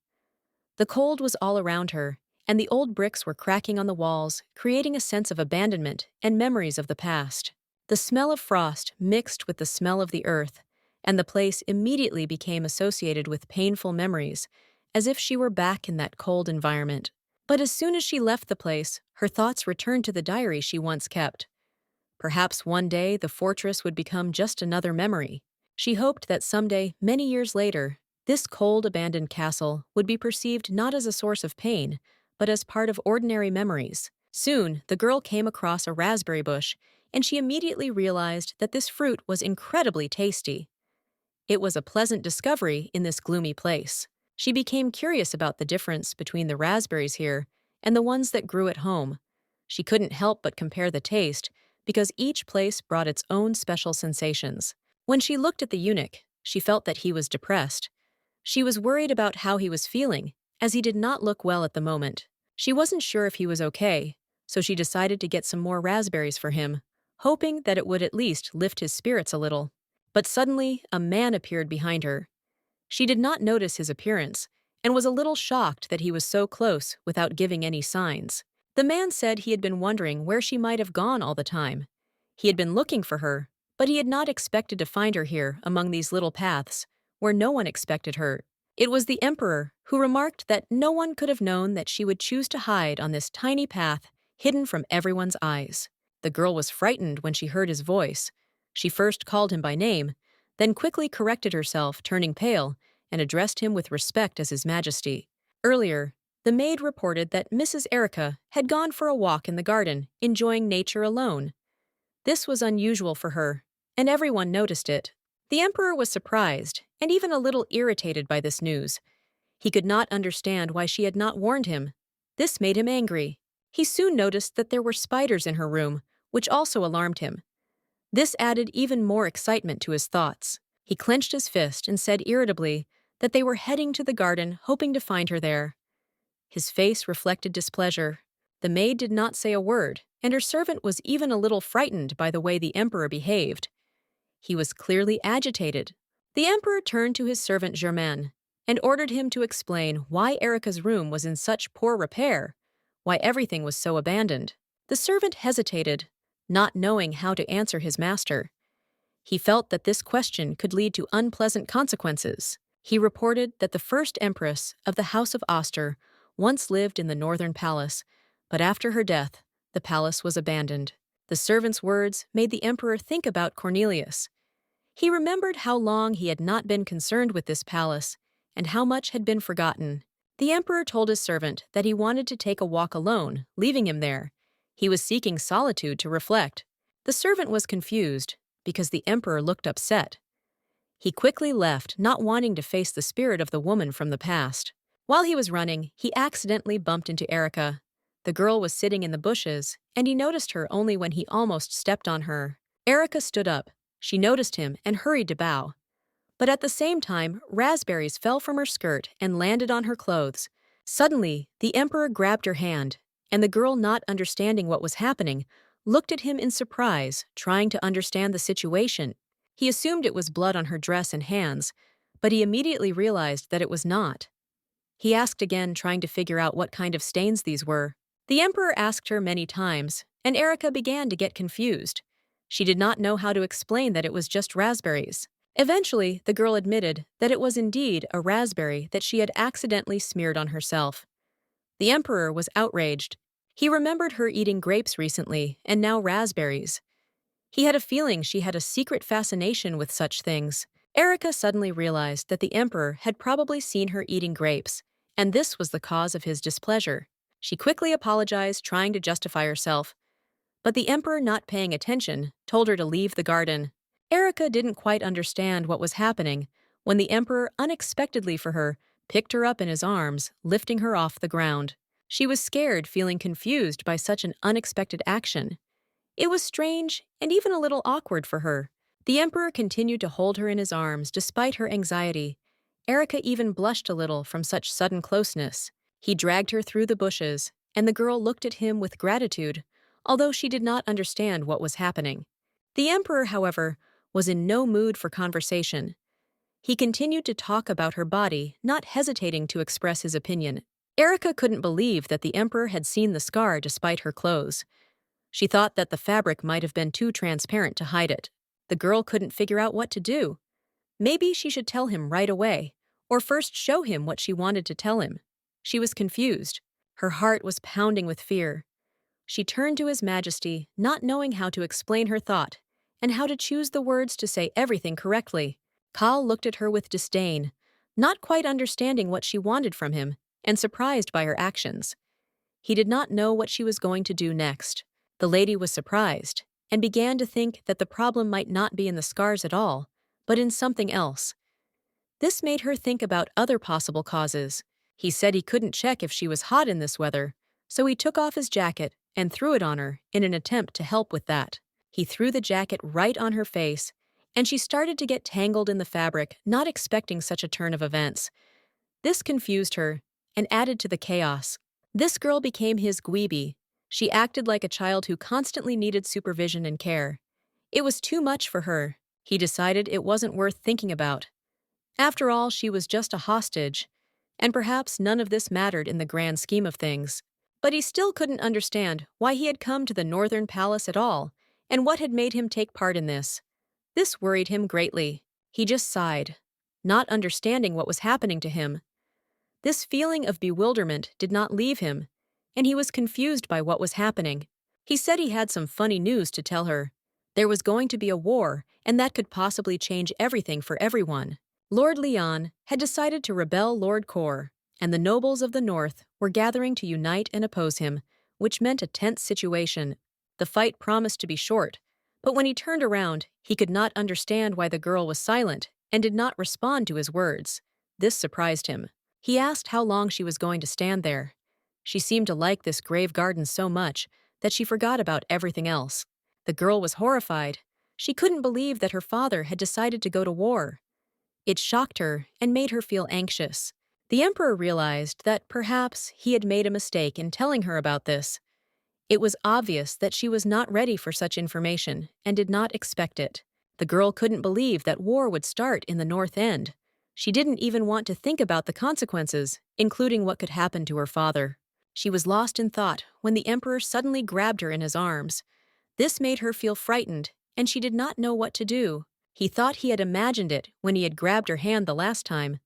The cold was all around her, and the old bricks were cracking on the walls, creating a sense of abandonment and memories of the past. The smell of frost mixed with the smell of the earth, and the place immediately became associated with painful memories, as if she were back in that cold environment. But as soon as she left the place, her thoughts returned to the diary she once kept. Perhaps one day the fortress would become just another memory. She hoped that someday, many years later, this cold, abandoned castle would be perceived not as a source of pain, but as part of ordinary memories. Soon, the girl came across a raspberry bush, and she immediately realized that this fruit was incredibly tasty. It was a pleasant discovery in this gloomy place. She became curious about the difference between the raspberries here and the ones that grew at home. She couldn't help but compare the taste, because each place brought its own special sensations. When she looked at the eunuch, she felt that he was depressed. She was worried about how he was feeling, as he did not look well at the moment. She wasn't sure if he was okay, so she decided to get some more raspberries for him, hoping that it would at least lift his spirits a little. But suddenly, a man appeared behind her. She did not notice his appearance, and was a little shocked that he was so close without giving any signs. The man said he had been wondering where she might have gone all the time. He had been looking for her, but he had not expected to find her here among these little paths, where no one expected her. It was the emperor who remarked that no one could have known that she would choose to hide on this tiny path, hidden from everyone's eyes. The girl was frightened when she heard his voice. She first called him by name, then quickly corrected herself, turning pale, and addressed him with respect as His Majesty. Earlier, the maid reported that Mrs. Erica had gone for a walk in the garden, enjoying nature alone. This was unusual for her, and everyone noticed it. The Emperor was surprised, and even a little irritated by this news. He could not understand why she had not warned him. This made him angry. He soon noticed that there were spiders in her room, which also alarmed him. This added even more excitement to his thoughts. He clenched his fist and said irritably that they were heading to the garden, hoping to find her there. His face reflected displeasure. The maid did not say a word, and her servant was even a little frightened by the way the Emperor behaved. He was clearly agitated. The Emperor turned to his servant Germain and ordered him to explain why Erica's room was in such poor repair, why everything was so abandoned. The servant hesitated, not knowing how to answer his master. He felt that this question could lead to unpleasant consequences. He reported that the first empress of the House of Oster once lived in the northern palace, but after her death, the palace was abandoned. The servant's words made the emperor think about Cornelius. He remembered how long he had not been concerned with this palace and how much had been forgotten. The emperor told his servant that he wanted to take a walk alone, leaving him there. He was seeking solitude to reflect. The servant was confused because the emperor looked upset. He quickly left, not wanting to face the spirit of the woman from the past. While he was running, he accidentally bumped into Erica. The girl was sitting in the bushes, and he noticed her only when he almost stepped on her. Erica stood up. She noticed him and hurried to bow. But at the same time, raspberries fell from her skirt and landed on her clothes. Suddenly, the emperor grabbed her hand, and the girl, not understanding what was happening, looked at him in surprise, trying to understand the situation. He assumed it was blood on her dress and hands, but he immediately realized that it was not. He asked again, trying to figure out what kind of stains these were. The emperor asked her many times, and Erica began to get confused. She did not know how to explain that it was just raspberries. Eventually, the girl admitted that it was indeed a raspberry that she had accidentally smeared on herself. The emperor was outraged. He remembered her eating grapes recently, and now raspberries. He had a feeling she had a secret fascination with such things. Erica suddenly realized that the emperor had probably seen her eating grapes, and this was the cause of his displeasure. She quickly apologized, trying to justify herself. But the emperor, not paying attention, told her to leave the garden. Erica didn't quite understand what was happening when the emperor, unexpectedly for her, picked her up in his arms, lifting her off the ground. She was scared, feeling confused by such an unexpected action. It was strange and even a little awkward for her. The emperor continued to hold her in his arms despite her anxiety. Erica even blushed a little from such sudden closeness. He dragged her through the bushes, and the girl looked at him with gratitude, although she did not understand what was happening. The emperor, however, was in no mood for conversation. He continued to talk about her body, not hesitating to express his opinion. Erica couldn't believe that the emperor had seen the scar despite her clothes. She thought that the fabric might have been too transparent to hide it. The girl couldn't figure out what to do. Maybe she should tell him right away, or first show him what she wanted to tell him. She was confused. Her heart was pounding with fear. She turned to His Majesty, not knowing how to explain her thought, and how to choose the words to say everything correctly. Clell looked at her with disdain, not quite understanding what she wanted from him, and surprised by her actions. He did not know what she was going to do next. The lady was surprised, and began to think that the problem might not be in the scars at all, but in something else. This made her think about other possible causes. He said he couldn't check if she was hot in this weather, so he took off his jacket and threw it on her in an attempt to help with that. He threw the jacket right on her face, and she started to get tangled in the fabric, not expecting such a turn of events. This confused her and added to the chaos. This girl became his Gweeby. She acted like a child who constantly needed supervision and care. It was too much for her. He decided it wasn't worth thinking about. After all, she was just a hostage, and perhaps none of this mattered in the grand scheme of things. But he still couldn't understand why he had come to the Northern Palace at all, and what had made him take part in this. This worried him greatly. He just sighed, not understanding what was happening to him. This feeling of bewilderment did not leave him, and he was confused by what was happening. He said he had some funny news to tell her, There was going to be a war, and that could possibly change everything for everyone. Lord Leon had decided to rebel Lord Kor, and the nobles of the north were gathering to unite and oppose him, which meant a tense situation. The fight promised to be short, but when he turned around, he could not understand why the girl was silent and did not respond to his words. This surprised him. He asked how long she was going to stand there. She seemed to like this grave garden so much that she forgot about everything else. The girl was horrified. She couldn't believe that her father had decided to go to war. It shocked her and made her feel anxious. The emperor realized that perhaps he had made a mistake in telling her about this. It was obvious that she was not ready for such information and did not expect it. The girl couldn't believe that war would start in the North End. She didn't even want to think about the consequences, including what could happen to her father. She was lost in thought when the emperor suddenly grabbed her in his arms. This made her feel frightened, and she did not know what to do. He thought he had imagined it when he had grabbed her hand the last time,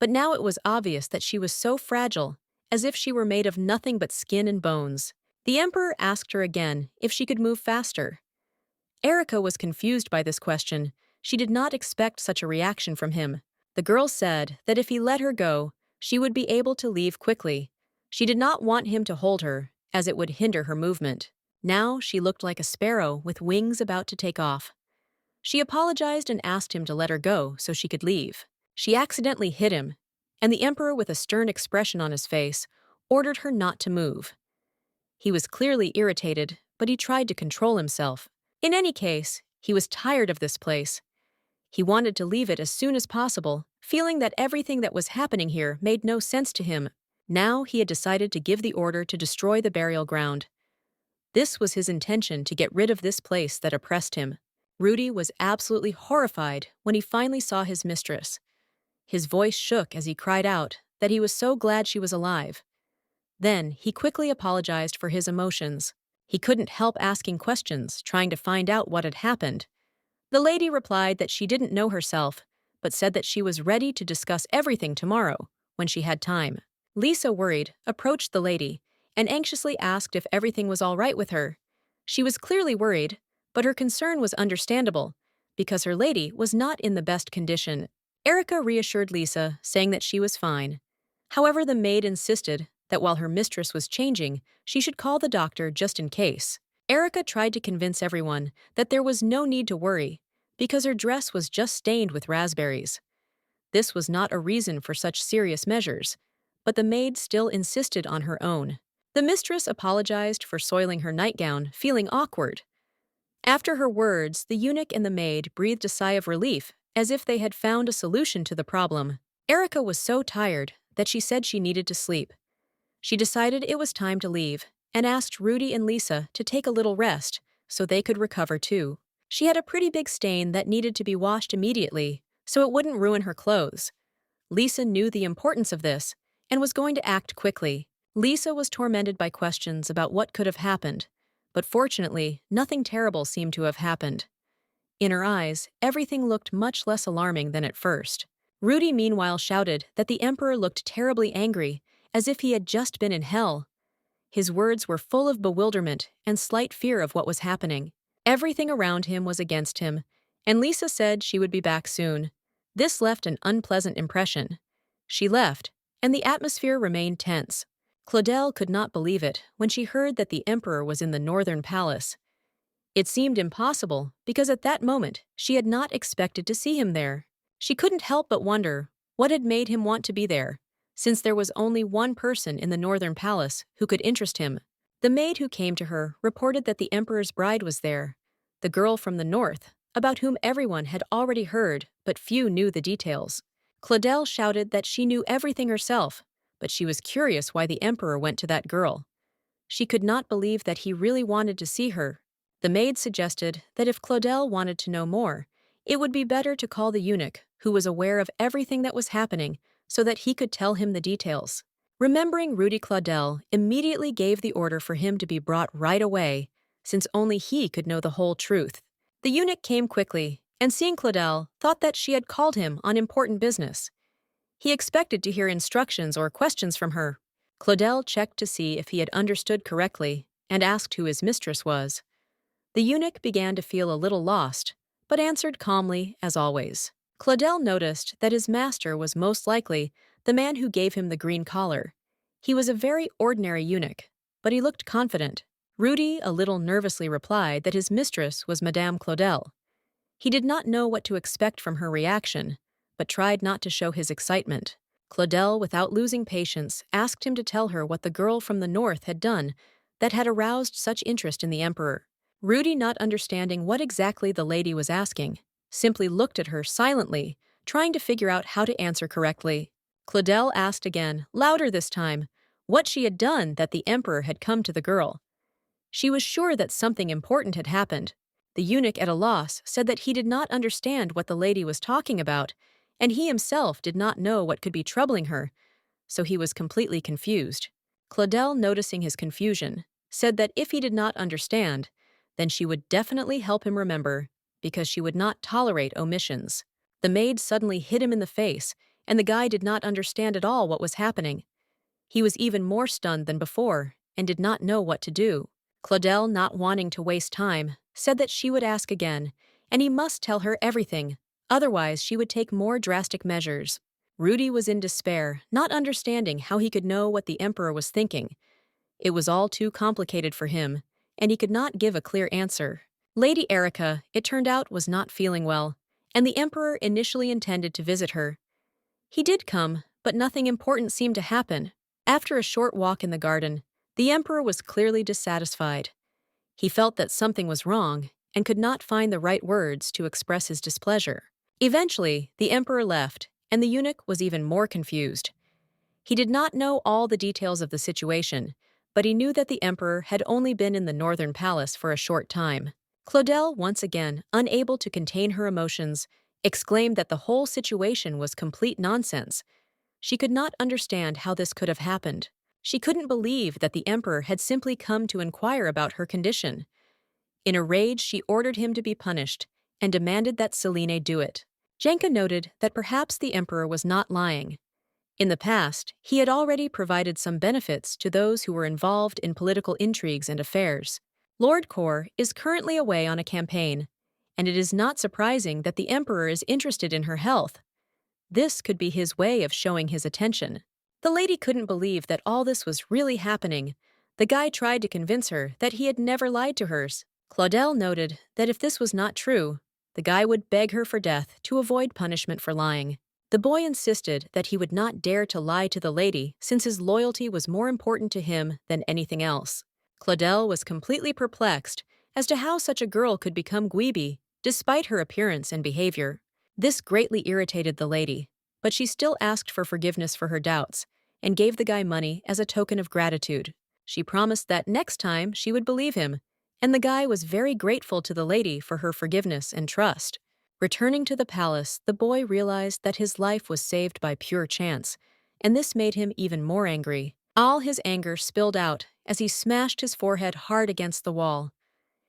but now it was obvious that she was so fragile, as if she were made of nothing but skin and bones. The emperor asked her again if she could move faster. Erica was confused by this question. She did not expect such a reaction from him. The girl said that if he let her go, she would be able to leave quickly. She did not want him to hold her, as it would hinder her movement. Now she looked like a sparrow with wings about to take off. She apologized and asked him to let her go so she could leave. She accidentally hit him, and the emperor, with a stern expression on his face, ordered her not to move. He was clearly irritated, but he tried to control himself. In any case, he was tired of this place. He wanted to leave it as soon as possible, feeling that everything that was happening here made no sense to him. Now he had decided to give the order to destroy the burial ground. This was his intention, to get rid of this place that oppressed him. Rudy was absolutely horrified when he finally saw his mistress. His voice shook as he cried out that he was so glad she was alive. Then he quickly apologized for his emotions. He couldn't help asking questions, trying to find out what had happened. The lady replied that she didn't know herself, but said that she was ready to discuss everything tomorrow, when she had time. Lisa, worried, approached the lady and anxiously asked if everything was all right with her. She was clearly worried, but her concern was understandable, because her lady was not in the best condition. Erica reassured Lisa, saying that she was fine. However, the maid insisted that while her mistress was changing, she should call the doctor just in case. Erica tried to convince everyone that there was no need to worry, because her dress was just stained with raspberries. This was not a reason for such serious measures, but the maid still insisted on her own. The mistress apologized for soiling her nightgown, feeling awkward. After her words, the eunuch and the maid breathed a sigh of relief, as if they had found a solution to the problem. Erica was so tired that she said she needed to sleep. She decided it was time to leave, and asked Rudy and Lisa to take a little rest so they could recover too. She had a pretty big stain that needed to be washed immediately, so it wouldn't ruin her clothes. Lisa knew the importance of this and was going to act quickly. Lisa was tormented by questions about what could have happened, but fortunately, nothing terrible seemed to have happened. In her eyes, everything looked much less alarming than at first. Rudy meanwhile shouted that the emperor looked terribly angry, as if he had just been in hell. His words were full of bewilderment and slight fear of what was happening. Everything around him was against him, and Lisa said she would be back soon. This left an unpleasant impression. She left, and the atmosphere remained tense. Claudel could not believe it when she heard that the emperor was in the northern palace. It seemed impossible because at that moment she had not expected to see him there. She couldn't help but wonder what had made him want to be there, since there was only one person in the northern palace who could interest him. The maid who came to her reported that the emperor's bride was there, the girl from the north, about whom everyone had already heard, but few knew the details. Claudel shouted that she knew everything herself, but she was curious why the emperor went to that girl. She could not believe that he really wanted to see her. The maid suggested that if Claudel wanted to know more, it would be better to call the eunuch, who was aware of everything that was happening, so that he could tell him the details. Remembering Rudy, Claudel immediately gave the order for him to be brought right away, since only he could know the whole truth. The eunuch came quickly, and seeing Claudel, thought that she had called him on important business. He expected to hear instructions or questions from her. Claudel checked to see if he had understood correctly and asked who his mistress was. The eunuch began to feel a little lost, but answered calmly as always. Claudel noticed that his master was most likely the man who gave him the green collar. He was a very ordinary eunuch, but he looked confident. Rudy a little nervously replied that his mistress was Madame Claudel. He did not know what to expect from her reaction, but tried not to show his excitement. Claudel, without losing patience, asked him to tell her what the girl from the north had done that had aroused such interest in the emperor. Rudy, not understanding what exactly the lady was asking, simply looked at her silently, trying to figure out how to answer correctly. Claudel asked again, louder this time, what she had done that the emperor had come to the girl. She was sure that something important had happened. The eunuch, at a loss, said that he did not understand what the lady was talking about, and he himself did not know what could be troubling her, so he was completely confused. Claudel, noticing his confusion, said that if he did not understand, then she would definitely help him remember, because she would not tolerate omissions. The maid suddenly hit him in the face, and the guy did not understand at all what was happening. He was even more stunned than before, and did not know what to do. Claudel, not wanting to waste time, said that she would ask again, and he must tell her everything, otherwise she would take more drastic measures. Rudy was in despair, not understanding how he could know what the emperor was thinking. It was all too complicated for him, and he could not give a clear answer. Lady Erica, it turned out, was not feeling well, and the emperor initially intended to visit her. He did come, but nothing important seemed to happen. After a short walk in the garden, the emperor was clearly dissatisfied. He felt that something was wrong and could not find the right words to express his displeasure. Eventually, the emperor left, and the eunuch was even more confused. He did not know all the details of the situation, but he knew that the emperor had only been in the northern palace for a short time. Claudel, once again unable to contain her emotions, exclaimed that the whole situation was complete nonsense. She could not understand how this could have happened. She couldn't believe that the emperor had simply come to inquire about her condition. In a rage, she ordered him to be punished and demanded that Selene do it. Jenka noted that perhaps the emperor was not lying. In the past, he had already provided some benefits to those who were involved in political intrigues and affairs. Lord Kor is currently away on a campaign, and it is not surprising that the emperor is interested in her health. This could be his way of showing his attention. The lady couldn't believe that all this was really happening. The guy tried to convince her that he had never lied to her. Claudel noted that if this was not true, the guy would beg her for death to avoid punishment for lying. The boy insisted that he would not dare to lie to the lady since his loyalty was more important to him than anything else. Claudel was completely perplexed as to how such a girl could become Gweeby, despite her appearance and behavior. This greatly irritated the lady, but she still asked for forgiveness for her doubts and gave the guy money as a token of gratitude. She promised that next time she would believe him, and the guy was very grateful to the lady for her forgiveness and trust. Returning to the palace, the boy realized that his life was saved by pure chance, and this made him even more angry. All his anger spilled out as he smashed his forehead hard against the wall.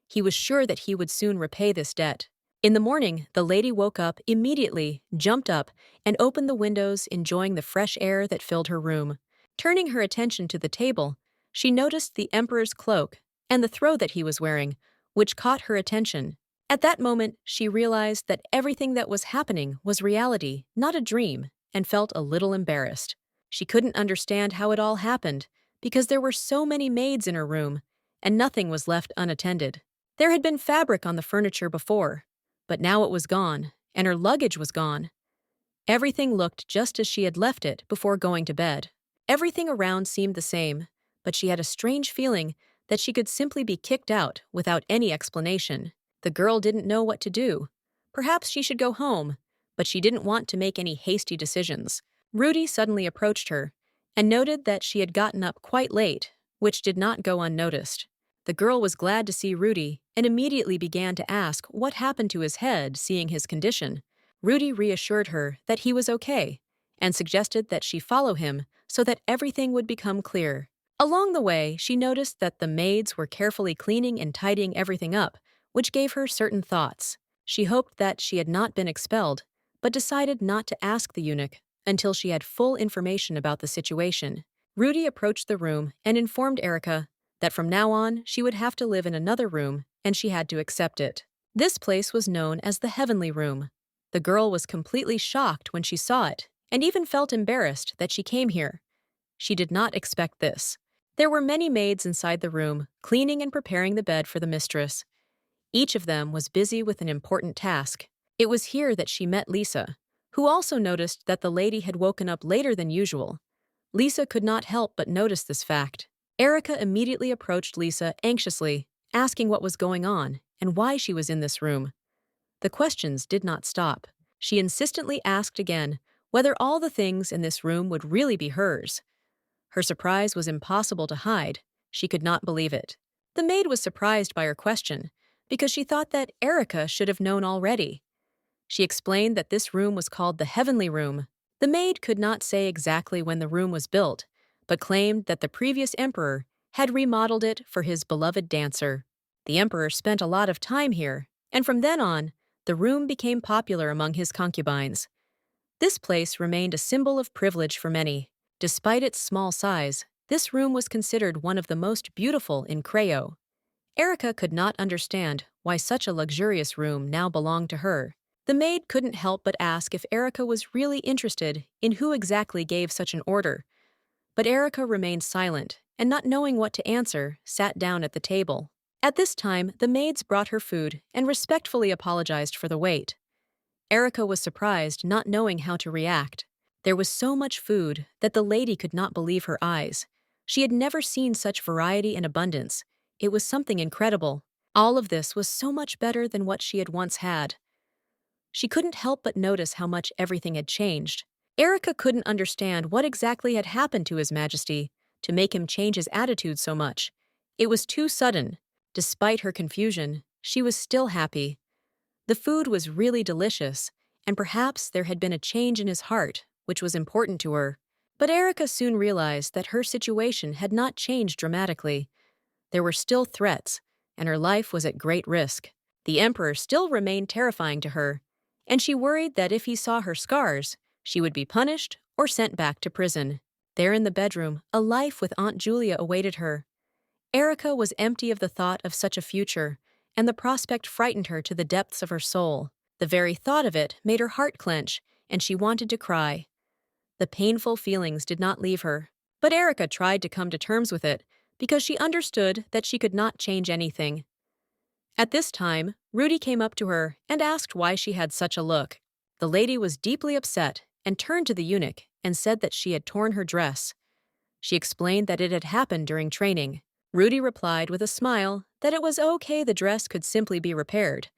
He was sure that he would soon repay this debt. In the morning, the lady woke up immediately, jumped up, and opened the windows, enjoying the fresh air that filled her room. Turning her attention to the table, she noticed the emperor's cloak and the throw that he was wearing, which caught her attention. At that moment, she realized that everything that was happening was reality, not a dream, and felt a little embarrassed. She couldn't understand how it all happened, because there were so many maids in her room, and nothing was left unattended. There had been fabric on the furniture before, but now it was gone, and her luggage was gone. Everything looked just as she had left it before going to bed. Everything around seemed the same, but she had a strange feeling that she could simply be kicked out without any explanation. The girl didn't know what to do. Perhaps she should go home, but she didn't want to make any hasty decisions. Rudy suddenly approached her and noted that she had gotten up quite late, which did not go unnoticed. The girl was glad to see Rudy and immediately began to ask what happened to his head, seeing his condition. Rudy reassured her that he was okay and suggested that she follow him so that everything would become clear. Along the way, she noticed that the maids were carefully cleaning and tidying everything up, which gave her certain thoughts. She hoped that she had not been expelled, but decided not to ask the eunuch until she had full information about the situation. Rudy approached the room and informed Erica that from now on she would have to live in another room and she had to accept it. This place was known as the Heavenly Room. The girl was completely shocked when she saw it, and even felt embarrassed that she came here. She did not expect this. There were many maids inside the room, cleaning and preparing the bed for the mistress. Each of them was busy with an important task. It was here that she met Lisa, who also noticed that the lady had woken up later than usual. Lisa could not help but notice this fact. Erica immediately approached Lisa anxiously, asking what was going on and why she was in this room. The questions did not stop. She insistently asked again whether all the things in this room would really be hers. Her surprise was impossible to hide. She could not believe it. The maid was surprised by her question, because she thought that Erica should have known already. She explained that this room was called the Heavenly Room. The maid could not say exactly when the room was built, but claimed that the previous emperor had remodeled it for his beloved dancer. The emperor spent a lot of time here, and from then on, the room became popular among his concubines. This place remained a symbol of privilege for many. Despite its small size, this room was considered one of the most beautiful in Creo. Erica could not understand why such a luxurious room now belonged to her. The maid couldn't help but ask if Erica was really interested in who exactly gave such an order. But Erica remained silent, and not knowing what to answer, sat down at the table. At this time, the maids brought her food and respectfully apologized for the wait. Erica was surprised, not knowing how to react. There was so much food that the lady could not believe her eyes. She had never seen such variety and abundance. It was something incredible. All of this was so much better than what she had once had. She couldn't help but notice how much everything had changed. Erica couldn't understand what exactly had happened to His Majesty to make him change his attitude so much. It was too sudden. Despite her confusion, she was still happy. The food was really delicious, and perhaps there had been a change in his heart, which was important to her. But Erica soon realized that her situation had not changed dramatically. There were still threats, and her life was at great risk. The emperor still remained terrifying to her, and she worried that if he saw her scars, she would be punished or sent back to prison. There in the bedroom, a life with Aunt Julia awaited her. Erica was empty of the thought of such a future, and the prospect frightened her to the depths of her soul. The very thought of it made her heart clench, and she wanted to cry. The painful feelings did not leave her, but Erica tried to come to terms with it because she understood that she could not change anything. At this time, Rudy came up to her and asked why she had such a look. The lady was deeply upset and turned to the eunuch and said that she had torn her dress. She explained that it had happened during training. Rudy replied with a smile that it was okay, the dress could simply be repaired.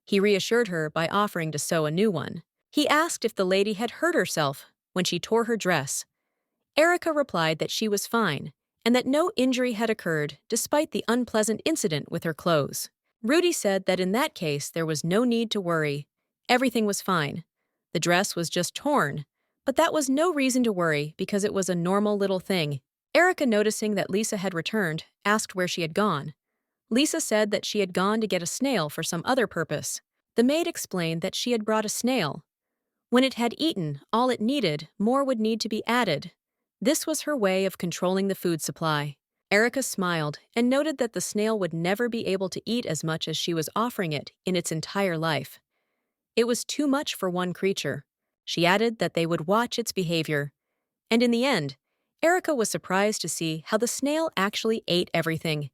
He reassured her by offering to sew a new one. He asked if the lady had hurt herself when she tore her dress. Erica replied that she was fine and that no injury had occurred despite the unpleasant incident with her clothes. Rudy said that in that case there was no need to worry. Everything was fine. The dress was just torn, but that was no reason to worry because it was a normal little thing. Erica, noticing that Lisa had returned, asked where she had gone. Lisa said that she had gone to get a snail for some other purpose. The maid explained that she had brought a snail. When it had eaten all it needed, more would need to be added. This was her way of controlling the food supply. Erica smiled and noted that the snail would never be able to eat as much as she was offering it in its entire life. It was too much for one creature. She added that they would watch its behavior. And in the end, Erica was surprised to see how the snail actually ate everything.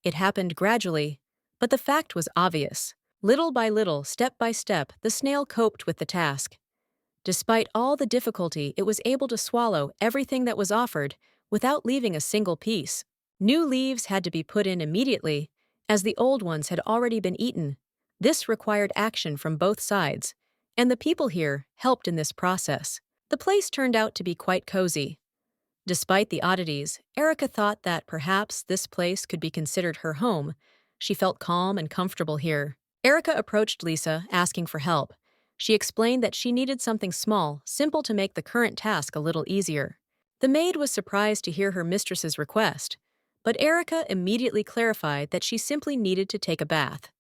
It happened gradually, but the fact was obvious. Little by little, step by step, the snail coped with the task. Despite all the difficulty, it was able to swallow everything that was offered without leaving a single piece. New leaves had to be put in immediately, as the old ones had already been eaten. This required action from both sides, and the people here helped in this process. The place turned out to be quite cozy. Despite the oddities, Erica thought that perhaps this place could be considered her home. She felt calm and comfortable here. Erica approached Lisa, asking for help. She explained that she needed something small, simple to make the current task a little easier. The maid was surprised to hear her mistress's request, but Erica immediately clarified that she simply needed to take a bath.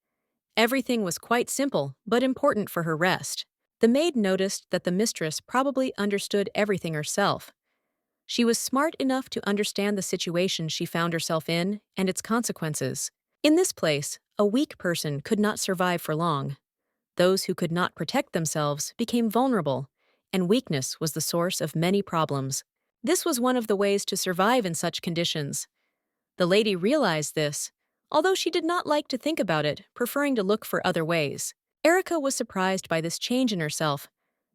Everything was quite simple, but important for her rest. The maid noticed that the mistress probably understood everything herself. She was smart enough to understand the situation she found herself in and its consequences. In this place, a weak person could not survive for long. Those who could not protect themselves became vulnerable, and weakness was the source of many problems. This was one of the ways to survive in such conditions. The lady realized this, although she did not like to think about it, preferring to look for other ways. Erica was surprised by this change in herself.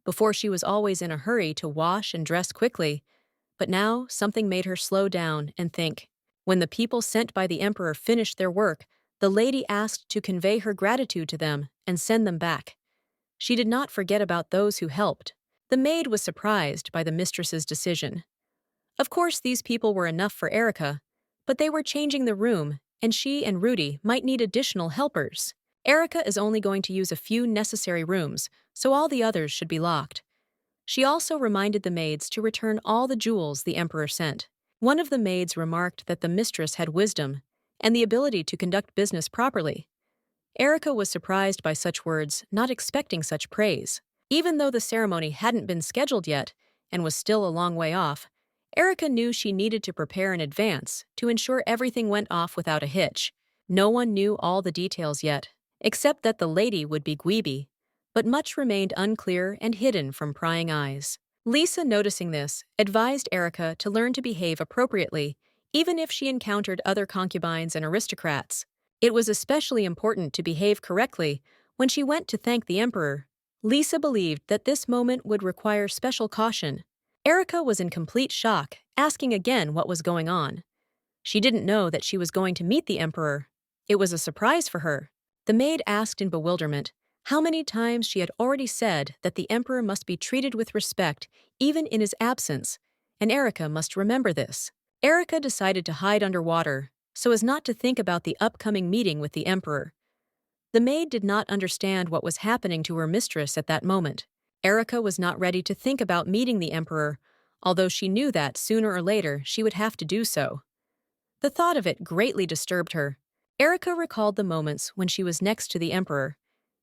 Before, she was always in a hurry to wash and dress quickly, but now something made her slow down and think. When the people sent by the emperor finished their work, the lady asked to convey her gratitude to them and send them back. She did not forget about those who helped. The maid was surprised by the mistress's decision. Of course, these people were enough for Erica, but they were changing the room, and she and Rudy might need additional helpers. Erica is only going to use a few necessary rooms, so all the others should be locked. She also reminded the maids to return all the jewels the emperor sent. One of the maids remarked that the mistress had wisdom and the ability to conduct business properly. Erica was surprised by such words, not expecting such praise. Even though the ceremony hadn't been scheduled yet and was still a long way off, Erica knew she needed to prepare in advance to ensure everything went off without a hitch. No one knew all the details yet, except that the lady would be Gweeby, but much remained unclear and hidden from prying eyes. Lisa, noticing this, advised Erica to learn to behave appropriately, even if she encountered other concubines and aristocrats. It was especially important to behave correctly when she went to thank the emperor. Lisa believed that this moment would require special caution. Erica was in complete shock, asking again what was going on. She didn't know that she was going to meet the emperor. It was a surprise for her. The maid asked in bewilderment how many times she had already said that the emperor must be treated with respect even in his absence, and Erica must remember this. Erica decided to hide underwater so as not to think about the upcoming meeting with the emperor. The maid did not understand what was happening to her mistress at that moment. Erica was not ready to think about meeting the emperor, although she knew that sooner or later she would have to do so. The thought of it greatly disturbed her. Erica recalled the moments when she was next to the emperor,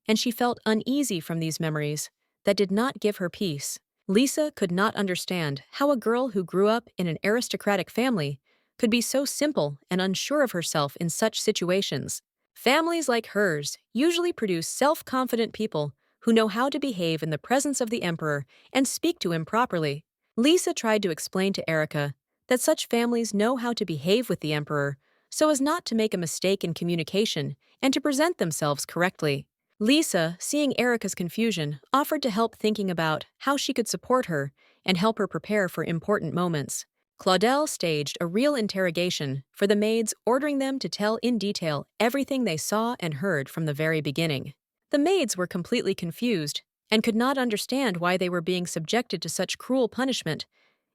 and she felt uneasy from these memories that did not give her peace. Lisa could not understand how a girl who grew up in an aristocratic family could be so simple and unsure of herself in such situations. Families like hers usually produce self-confident people who know how to behave in the presence of the emperor and speak to him properly. Lisa tried to explain to Erica that such families know how to behave with the emperor so as not to make a mistake in communication and to present themselves correctly. Lisa, seeing Erica's confusion, offered to help, thinking about how she could support her and help her prepare for important moments. Claudel staged a real interrogation for the maids, ordering them to tell in detail everything they saw and heard from the very beginning. The maids were completely confused and could not understand why they were being subjected to such cruel punishment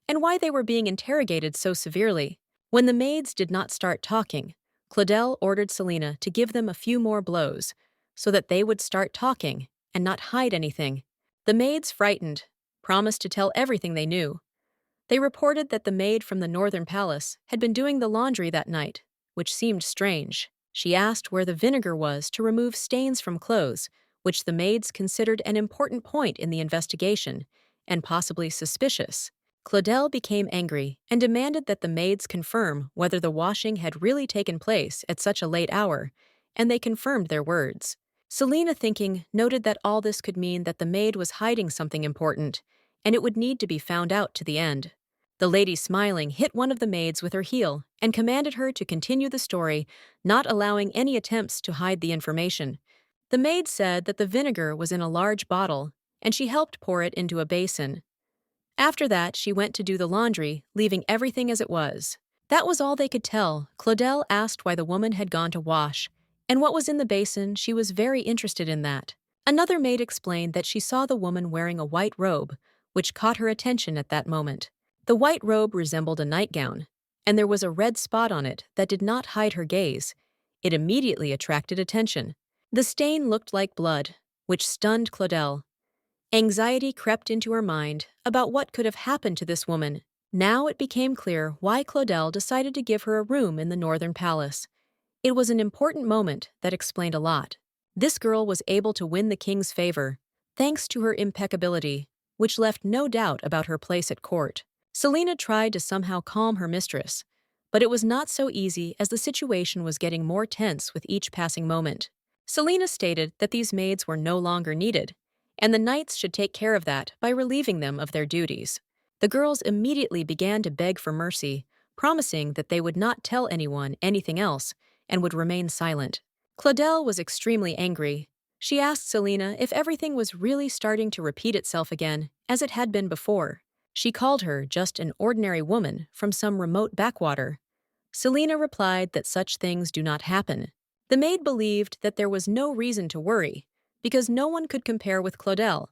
and why they were being interrogated so severely. When the maids did not start talking, Claudel ordered Selena to give them a few more blows so that they would start talking and not hide anything. The maids, frightened, promised to tell everything they knew. They reported that the maid from the northern palace had been doing the laundry that night, which seemed strange. She asked where the vinegar was to remove stains from clothes, which the maids considered an important point in the investigation and possibly suspicious. Claudel became angry and demanded that the maids confirm whether the washing had really taken place at such a late hour, and they confirmed their words. Selena, thinking, noted that all this could mean that the maid was hiding something important, and it would need to be found out to the end. The lady, smiling, hit one of the maids with her heel and commanded her to continue the story, not allowing any attempts to hide the information. The maid said that the vinegar was in a large bottle, and she helped pour it into a basin. After that, she went to do the laundry, leaving everything as it was. That was all they could tell. Claudel asked why the woman had gone to wash, and what was in the basin. She was very interested in that. Another maid explained that she saw the woman wearing a white robe, which caught her attention at that moment. The white robe resembled a nightgown, and there was a red spot on it that did not hide her gaze. It immediately attracted attention. The stain looked like blood, which stunned Claudel. Anxiety crept into her mind about what could have happened to this woman. Now it became clear why Claudel decided to give her a room in the northern palace. It was an important moment that explained a lot. This girl was able to win the king's favor, thanks to her impeccability, which left no doubt about her place at court. Selena tried to somehow calm her mistress, But it was not so easy as the situation was getting more tense with each passing moment. Selena stated that these maids were no longer needed, and the knights should take care of that by relieving them of their duties. The girls immediately began to beg for mercy, promising that they would not tell anyone anything else and would remain silent. Claudel was extremely angry. She asked Selena if everything was really starting to repeat itself again, as it had been before. She called her just an ordinary woman from some remote backwater. Selena replied that such things do not happen. The maid believed that there was no reason to worry, because no one could compare with Claudel,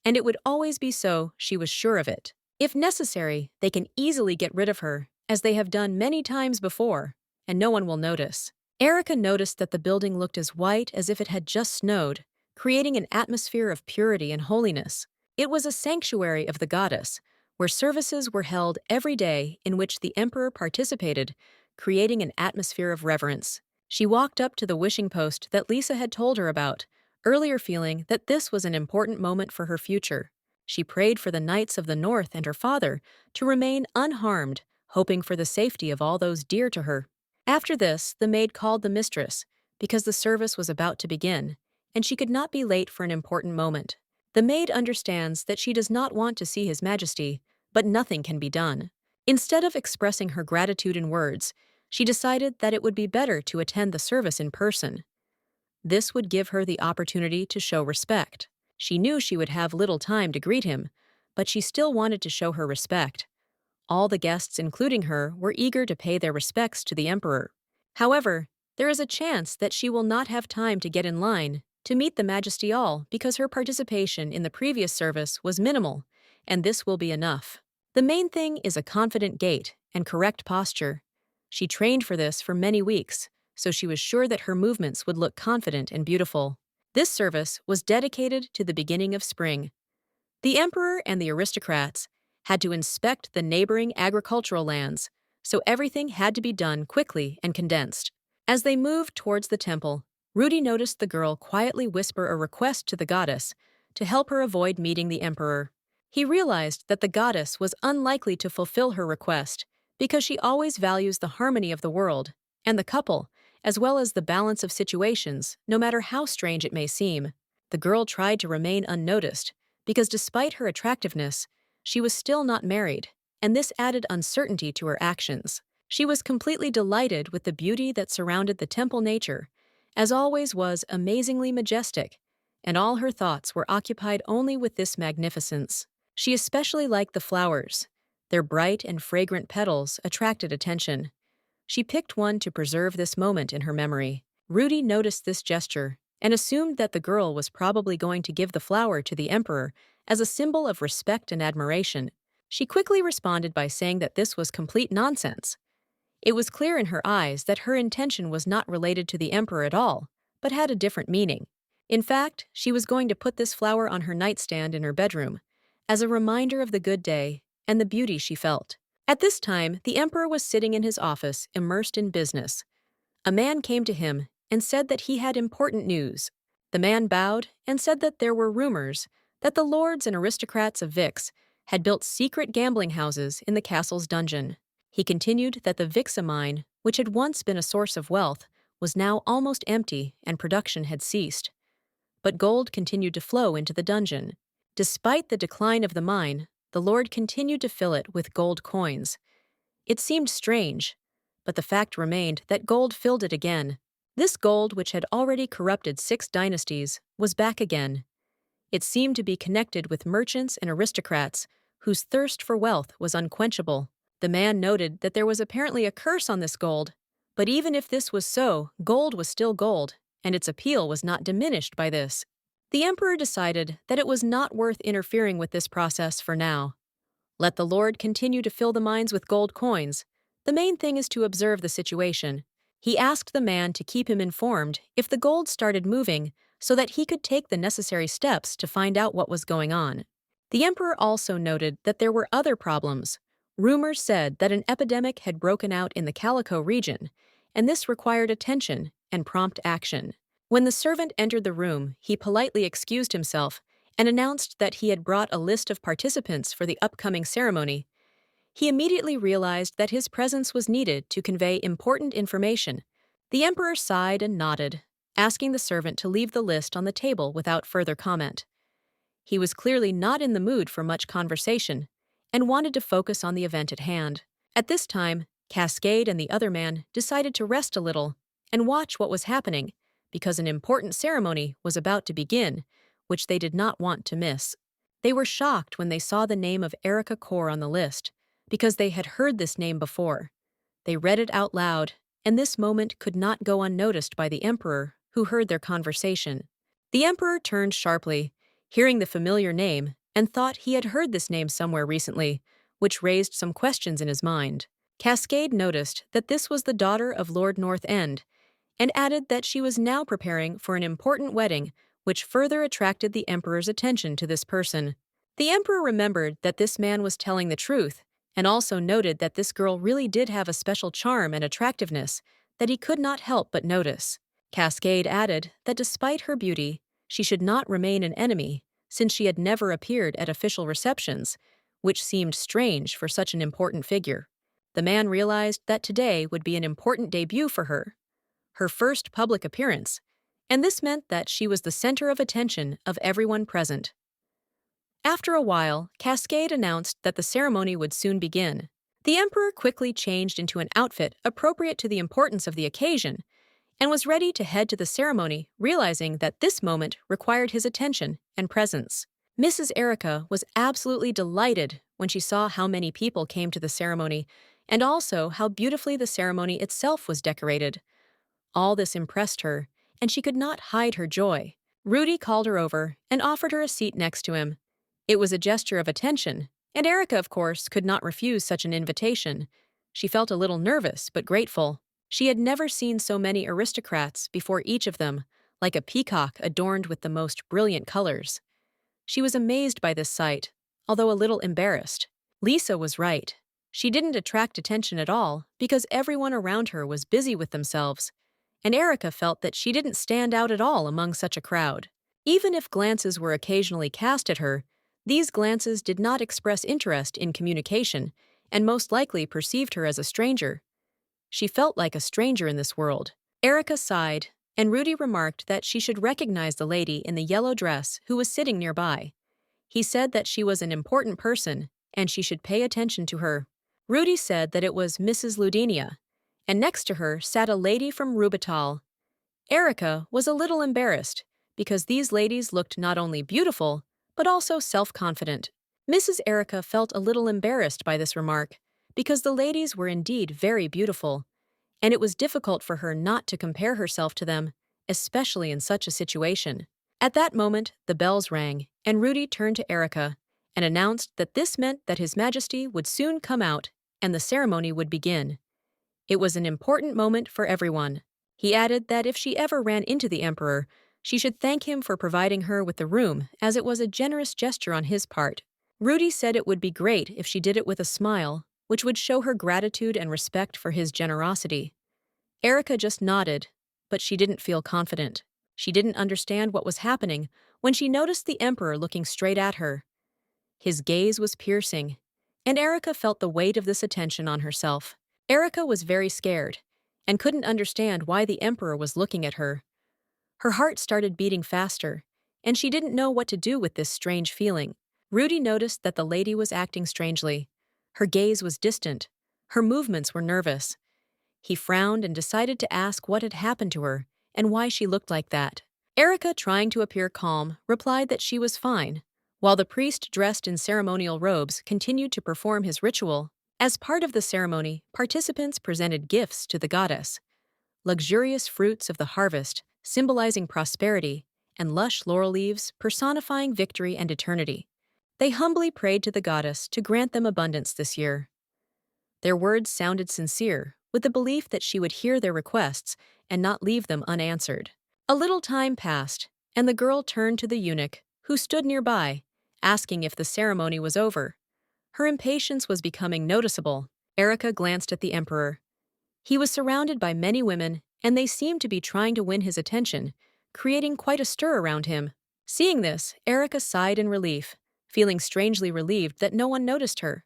and it would always be so, she was sure of it. If necessary, they can easily get rid of her, as they have done many times before, and no one will notice. Erica noticed that the building looked as white as if it had just snowed, creating an atmosphere of purity and holiness. It was a sanctuary of the goddess, where services were held every day in which the emperor participated, creating an atmosphere of reverence. She walked up to the wishing post that Lisa had told her about, earlier feeling that this was an important moment for her future. She prayed for the knights of the north and her father to remain unharmed, hoping for the safety of all those dear to her. After this, the maid called the mistress, because the service was about to begin, and she could not be late for an important moment. The maid understands that she does not want to see His Majesty, but nothing can be done. Instead of expressing her gratitude in words, she decided that it would be better to attend the service in person. This would give her the opportunity to show respect. She knew she would have little time to greet him, but she still wanted to show her respect. All the guests, including her, were eager to pay their respects to the emperor. However, there is a chance that she will not have time to get in line to meet the Majesty all because her participation in the previous service was minimal, and this will be enough. The main thing is a confident gait and correct posture. She trained for this for many weeks, so she was sure that her movements would look confident and beautiful. This service was dedicated to the beginning of spring. The emperor and the aristocrats had to inspect the neighboring agricultural lands, so everything had to be done quickly and condensed. As they moved towards the temple, Rudy noticed the girl quietly whisper a request to the goddess to help her avoid meeting the emperor. He realized that the goddess was unlikely to fulfill her request because she always values the harmony of the world and the couple, as well as the balance of situations, no matter how strange it may seem. The girl tried to remain unnoticed because despite her attractiveness, she was still not married, and this added uncertainty to her actions. She was completely delighted with the beauty that surrounded the temple nature, as always was amazingly majestic, and all her thoughts were occupied only with this magnificence. She especially liked the flowers. Their bright and fragrant petals attracted attention. She picked one to preserve this moment in her memory. Rudy noticed this gesture and assumed that the girl was probably going to give the flower to the emperor as a symbol of respect and admiration. She quickly responded by saying that this was complete nonsense. It was clear in her eyes that her intention was not related to the emperor at all, but had a different meaning. In fact, she was going to put this flower on her nightstand in her bedroom, as a reminder of the good day and the beauty she felt. At this time, the emperor was sitting in his office, immersed in business. A man came to him and said that he had important news. The man bowed and said that there were rumors that the lords and aristocrats of Vix had built secret gambling houses in the castle's dungeon. He continued that the Vixa mine, which had once been a source of wealth, was now almost empty and production had ceased. But gold continued to flow into the dungeon. Despite the decline of the mine, the lord continued to fill it with gold coins. It seemed strange, but the fact remained that gold filled it again. This gold, which had already corrupted 6 dynasties, was back again. It seemed to be connected with merchants and aristocrats whose thirst for wealth was unquenchable. The man noted that there was apparently a curse on this gold, but even if this was so, gold was still gold, and its appeal was not diminished by this. The emperor decided that it was not worth interfering with this process for now. Let the lord continue to fill the mines with gold coins. The main thing is to observe the situation. He asked the man to keep him informed if the gold started moving so that he could take the necessary steps to find out what was going on. The emperor also noted that there were other problems. Rumors said that an epidemic had broken out in the Calico region, and this required attention and prompt action. When the servant entered the room, he politely excused himself and announced that he had brought a list of participants for the upcoming ceremony. He immediately realized that his presence was needed to convey important information. The emperor sighed and nodded, asking the servant to leave the list on the table without further comment. He was clearly not in the mood for much conversation and wanted to focus on the event at hand. At this time, Cascade and the other man decided to rest a little and watch what was happening because an important ceremony was about to begin, which they did not want to miss. They were shocked when they saw the name of Erica Core on the list because they had heard this name before. They read it out loud, and this moment could not go unnoticed by the emperor, who heard their conversation. The emperor turned sharply, hearing the familiar name, and thought he had heard this name somewhere recently, which raised some questions in his mind. Cascade noticed that this was the daughter of Lord North End, and added that she was now preparing for an important wedding, which further attracted the emperor's attention to this person. The emperor remembered that this man was telling the truth, and also noted that this girl really did have a special charm and attractiveness that he could not help but notice. Cascade added that despite her beauty, she should not remain an enemy, since she had never appeared at official receptions, which seemed strange for such an important figure. The man realized that today would be an important debut for her first public appearance, and this meant that she was the center of attention of everyone present. After a while, Cascade announced that the ceremony would soon begin. The emperor quickly changed into an outfit appropriate to the importance of the occasion and was ready to head to the ceremony, realizing that this moment required his attention and presence. Mrs. Erica was absolutely delighted when she saw how many people came to the ceremony and also how beautifully the ceremony itself was decorated. All this impressed her, and she could not hide her joy. Rudy called her over and offered her a seat next to him. It was a gesture of attention, and Erica, of course, could not refuse such an invitation. She felt a little nervous but grateful. She had never seen so many aristocrats before each of them, like a peacock adorned with the most brilliant colors. She was amazed by this sight, although a little embarrassed. Lisa was right. She didn't attract attention at all because everyone around her was busy with themselves, and Erica felt that she didn't stand out at all among such a crowd. Even if glances were occasionally cast at her, these glances did not express interest in communication and most likely perceived her as a stranger. She felt like a stranger in this world. Erica sighed, and Rudy remarked that she should recognize the lady in the yellow dress who was sitting nearby. He said that she was an important person and she should pay attention to her. Rudy said that it was Mrs. Ludenia, and next to her sat a lady from Rubital. Erica was a little embarrassed because these ladies looked not only beautiful, but also self-confident. Mrs. Erica felt a little embarrassed by this remark because the ladies were indeed very beautiful, and it was difficult for her not to compare herself to them, especially in such a situation. At that moment, the bells rang, and Rudy turned to Erica and announced that this meant that His Majesty would soon come out and the ceremony would begin. It was an important moment for everyone. He added that if she ever ran into the emperor, she should thank him for providing her with the room, as it was a generous gesture on his part. Rudy said it would be great if she did it with a smile, which would show her gratitude and respect for his generosity. Erica just nodded, but she didn't feel confident. She didn't understand what was happening when she noticed the emperor looking straight at her. His gaze was piercing, and Erica felt the weight of this attention on herself. Erica was very scared and couldn't understand why the emperor was looking at her. Her heart started beating faster, and she didn't know what to do with this strange feeling. Rudy noticed that the lady was acting strangely. Her gaze was distant. Her movements were nervous. He frowned and decided to ask what had happened to her and why she looked like that. Erica, trying to appear calm, replied that she was fine, while the priest dressed in ceremonial robes continued to perform his ritual. As part of the ceremony, participants presented gifts to the goddess: luxurious fruits of the harvest, symbolizing prosperity, and lush laurel leaves, personifying victory and eternity. They humbly prayed to the goddess to grant them abundance this year. Their words sounded sincere, with the belief that she would hear their requests and not leave them unanswered. A little time passed, and the girl turned to the eunuch, who stood nearby, asking if the ceremony was over. Her impatience was becoming noticeable. Erica glanced at the emperor. He was surrounded by many women, and they seemed to be trying to win his attention, creating quite a stir around him. Seeing this, Erica sighed in relief, feeling strangely relieved that no one noticed her.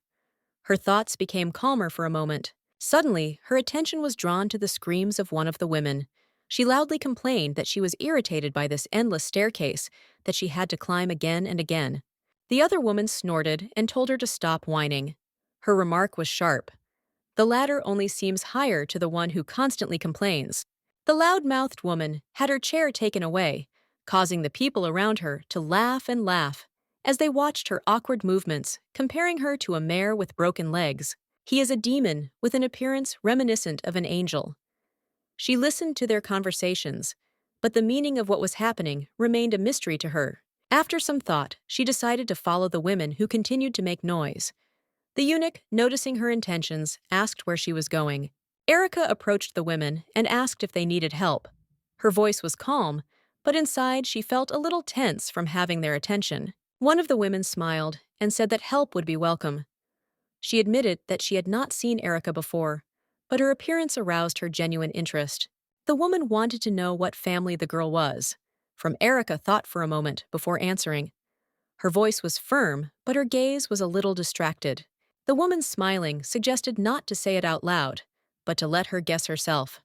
Her thoughts became calmer for a moment. Suddenly, her attention was drawn to the screams of one of the women. She loudly complained that she was irritated by this endless staircase that she had to climb again and again. The other woman snorted and told her to stop whining. Her remark was sharp. The ladder only seems higher to the one who constantly complains. The loud-mouthed woman had her chair taken away, causing the people around her to laugh and laugh as they watched her awkward movements, comparing her to a mare with broken legs. He is a demon with an appearance reminiscent of an angel. She listened to their conversations, but the meaning of what was happening remained a mystery to her. After some thought, she decided to follow the women who continued to make noise. The eunuch, noticing her intentions, asked where she was going. Erica approached the women and asked if they needed help. Her voice was calm, but inside she felt a little tense from having their attention. One of the women smiled and said that help would be welcome. She admitted that she had not seen Erica before, but her appearance aroused her genuine interest. The woman wanted to know what family the girl was. Erica thought for a moment before answering. Her voice was firm, but her gaze was a little distracted. The woman smiling suggested not to say it out loud, but to let her guess herself.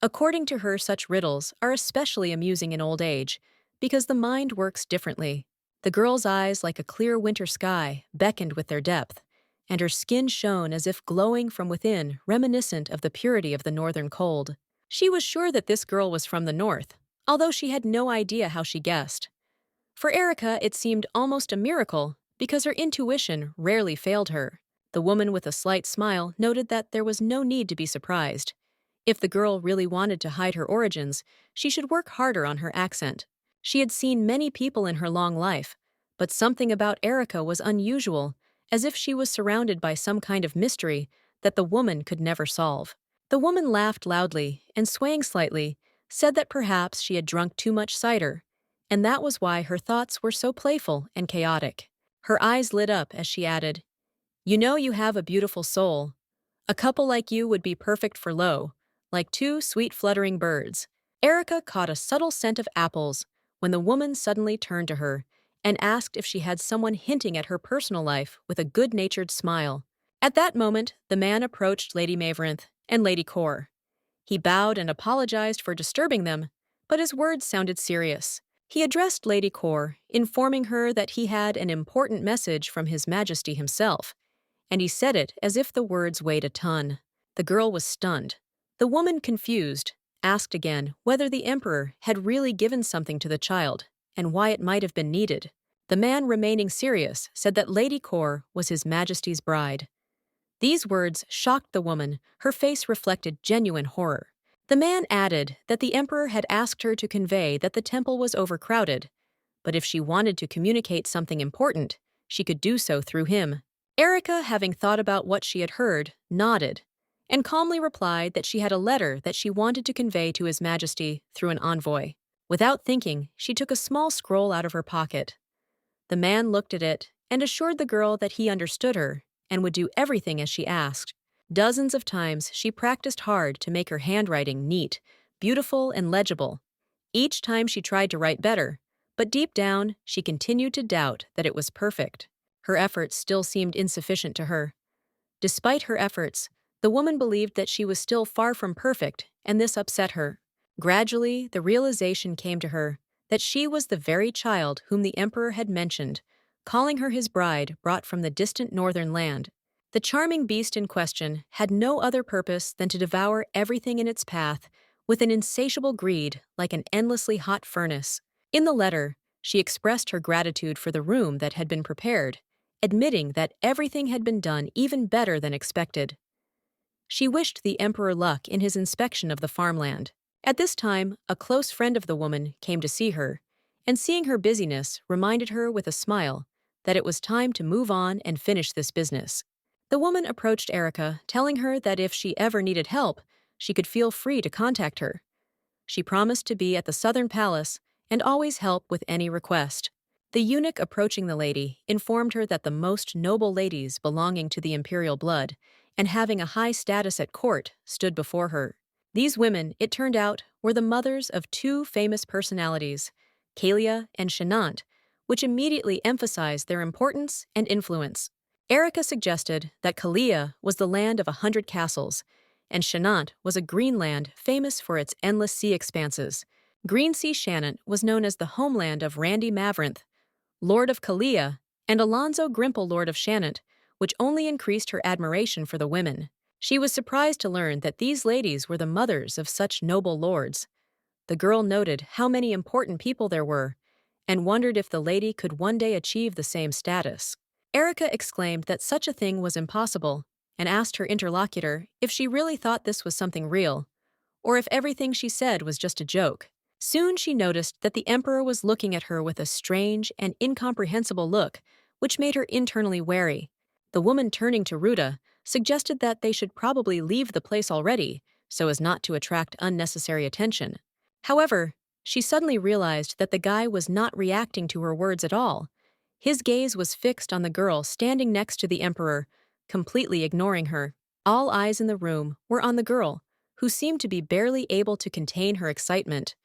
According to her, such riddles are especially amusing in old age, because the mind works differently. The girl's eyes, like a clear winter sky, beckoned with their depth, and her skin shone as if glowing from within, reminiscent of the purity of the northern cold. She was sure that this girl was from the north, although she had no idea how she guessed. For Erica, it seemed almost a miracle, because her intuition rarely failed her. The woman with a slight smile noted that there was no need to be surprised. If the girl really wanted to hide her origins, she should work harder on her accent. She had seen many people in her long life, but something about Erica was unusual, as if she was surrounded by some kind of mystery that the woman could never solve. The woman laughed loudly and, swaying slightly, said that perhaps she had drunk too much cider, and that was why her thoughts were so playful and chaotic. Her eyes lit up as she added, "You know you have a beautiful soul. A couple like you would be perfect for Lo, like two sweet fluttering birds." Erica caught a subtle scent of apples when the woman suddenly turned to her and asked if she had someone hinting at her personal life with a good-natured smile. At that moment, the man approached Lady Maverinth and Lady Cor. He bowed and apologized for disturbing them, but his words sounded serious. He addressed Lady Cor, informing her that he had an important message from His Majesty himself, and he said it as if the words weighed a ton. The girl was stunned. The woman, confused, asked again whether the Emperor had really given something to the child and why it might have been needed. The man, remaining serious, said that Lady Cor was His Majesty's bride. These words shocked the woman. Her face reflected genuine horror. The man added that the Emperor had asked her to convey that the temple was overcrowded, but if she wanted to communicate something important, she could do so through him. Erica, having thought about what she had heard, nodded, and calmly replied that she had a letter that she wanted to convey to His Majesty through an envoy. Without thinking, she took a small scroll out of her pocket. The man looked at it and assured the girl that he understood her and would do everything as she asked. Dozens of times she practiced hard to make her handwriting neat, beautiful, and legible. Each time she tried to write better, but deep down she continued to doubt that it was perfect. Her efforts still seemed insufficient to her. Despite her efforts, the woman believed that she was still far from perfect, and this upset her. Gradually, the realization came to her that she was the very child whom the Emperor had mentioned, calling her his bride brought from the distant northern land. The charming beast in question had no other purpose than to devour everything in its path with an insatiable greed like an endlessly hot furnace. In the letter, she expressed her gratitude for the room that had been prepared, admitting that everything had been done even better than expected. She wished the Emperor luck in his inspection of the farmland. At this time, a close friend of the woman came to see her, and seeing her busyness reminded her with a smile that it was time to move on and finish this business. The woman approached Erica, telling her that if she ever needed help, she could feel free to contact her. She promised to be at the Southern Palace and always help with any request. The eunuch, approaching the lady, informed her that the most noble ladies belonging to the imperial blood and having a high status at court stood before her. These women, it turned out, were the mothers of two famous personalities, Kalia and Shanant, which immediately emphasized their importance and influence. Erica suggested that Kalia was the land of 100 castles, and Shanant was a green land famous for its endless sea expanses. Green Sea Shanant was known as the homeland of Randy Mavrinth, Lord of Kalia, and Alonzo Grimple, Lord of Shanant, which only increased her admiration for the women. She was surprised to learn that these ladies were the mothers of such noble lords. The girl noted how many important people there were, and wondered if the lady could one day achieve the same status. Erica exclaimed that such a thing was impossible, and asked her interlocutor if she really thought this was something real, or if everything she said was just a joke. Soon she noticed that the emperor was looking at her with a strange and incomprehensible look, which made her internally wary. The woman, turning to Ruda, suggested that they should probably leave the place already, so as not to attract unnecessary attention. However, she suddenly realized that the guy was not reacting to her words at all. His gaze was fixed on the girl standing next to the emperor, completely ignoring her. All eyes in the room were on the girl, who seemed to be barely able to contain her excitement.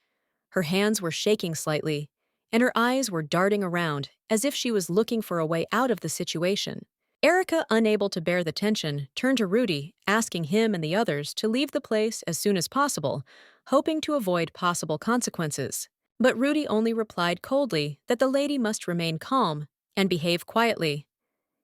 Her hands were shaking slightly, and her eyes were darting around as if she was looking for a way out of the situation. Erica, unable to bear the tension, turned to Rudy, asking him and the others to leave the place as soon as possible, hoping to avoid possible consequences. But Rudy only replied coldly that the lady must remain calm and behave quietly.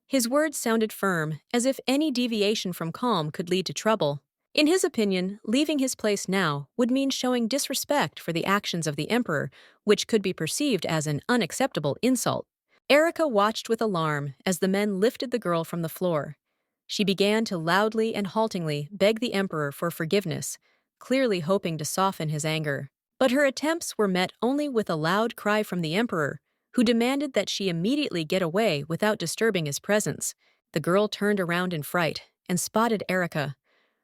His words sounded firm, as if any deviation from calm could lead to trouble. In his opinion, leaving his place now would mean showing disrespect for the actions of the emperor, which could be perceived as an unacceptable insult. Erica watched with alarm as the men lifted the girl from the floor. She began to loudly and haltingly beg the emperor for forgiveness, clearly hoping to soften his anger. But her attempts were met only with a loud cry from the emperor, who demanded that she immediately get away without disturbing his presence. The girl turned around in fright and spotted Erica,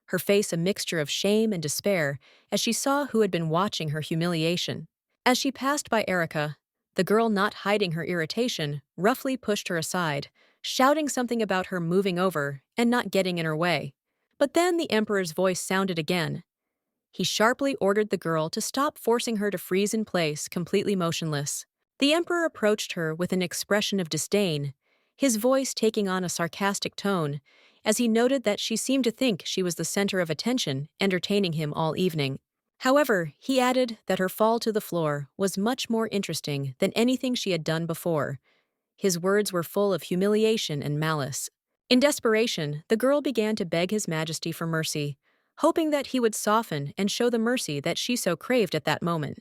her face a mixture of shame and despair as she saw who had been watching her humiliation. As she passed by Erica, the girl, not hiding her irritation, roughly pushed her aside, shouting something about her moving over and not getting in her way. But then the emperor's voice sounded again. He sharply ordered the girl to stop forcing her to freeze in place, completely motionless. The emperor approached her with an expression of disdain, his voice taking on a sarcastic tone, as he noted that she seemed to think she was the center of attention, entertaining him all evening. However, he added that her fall to the floor was much more interesting than anything she had done before. His words were full of humiliation and malice. In desperation, the girl began to beg His Majesty for mercy, hoping that he would soften and show the mercy that she so craved at that moment.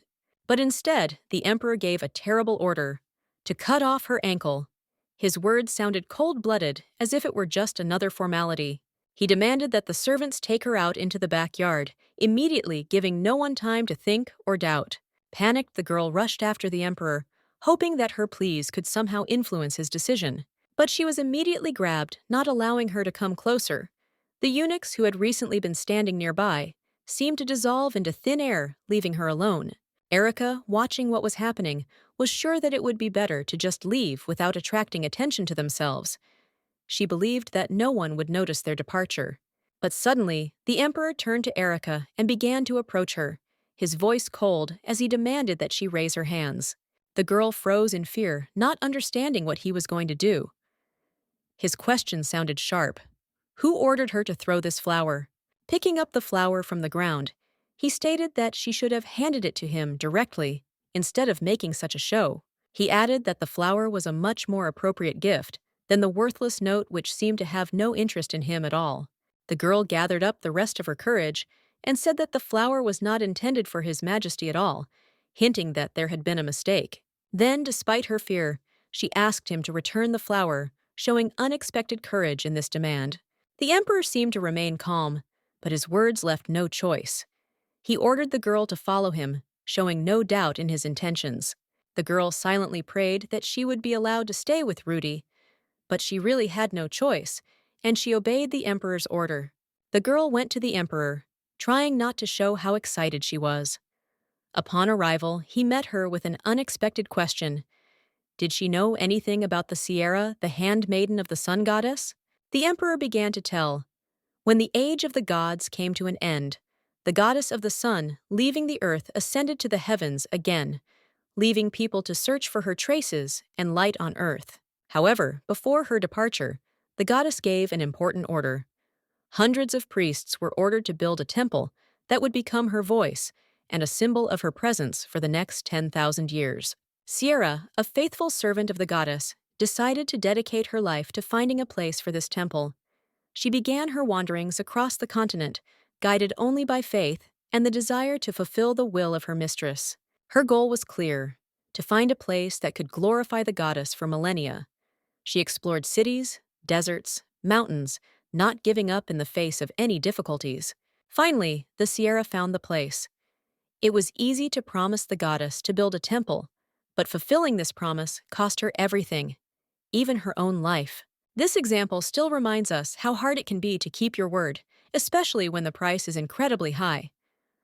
But instead, the emperor gave a terrible order: to cut off her ankle. His words sounded cold-blooded, as if it were just another formality. He demanded that the servants take her out into the backyard, immediately, giving no one time to think or doubt. Panicked, the girl rushed after the emperor, hoping that her pleas could somehow influence his decision. But she was immediately grabbed, not allowing her to come closer. The eunuchs, who had recently been standing nearby, seemed to dissolve into thin air, leaving her alone. Erica, watching what was happening, was sure that it would be better to just leave without attracting attention to themselves. She believed that no one would notice their departure. But suddenly, the emperor turned to Erica and began to approach her, his voice cold as he demanded that she raise her hands. The girl froze in fear, not understanding what he was going to do. His question sounded sharp. Who ordered her to throw this flower? Picking up the flower from the ground, he stated that she should have handed it to him directly, instead of making such a show. He added that the flower was a much more appropriate gift than the worthless note which seemed to have no interest in him at all. The girl gathered up the rest of her courage and said that the flower was not intended for His Majesty at all, hinting that there had been a mistake. Then, despite her fear, she asked him to return the flower, showing unexpected courage in this demand. The emperor seemed to remain calm, but his words left no choice. He ordered the girl to follow him, showing no doubt in his intentions. The girl silently prayed that she would be allowed to stay with Rudy, but she really had no choice, and she obeyed the emperor's order. The girl went to the emperor, trying not to show how excited she was. Upon arrival, he met her with an unexpected question. Did she know anything about the Sierra, the handmaiden of the sun goddess? The emperor began to tell. When the age of the gods came to an end, the goddess of the sun, leaving the earth, ascended to the heavens again, leaving people to search for her traces and light on earth. However, before her departure, the goddess gave an important order. Hundreds of priests were ordered to build a temple that would become her voice and a symbol of her presence for the next 10,000 years. Sierra, a faithful servant of the goddess, decided to dedicate her life to finding a place for this temple. She began her wanderings across the continent, guided only by faith and the desire to fulfill the will of her mistress. Her goal was clear: to find a place that could glorify the goddess for millennia. She explored cities, deserts, mountains, not giving up in the face of any difficulties. Finally, the Sierra found the place. It was easy to promise the goddess to build a temple, but fulfilling this promise cost her everything, even her own life. This example still reminds us how hard it can be to keep your word, especially when the price is incredibly high.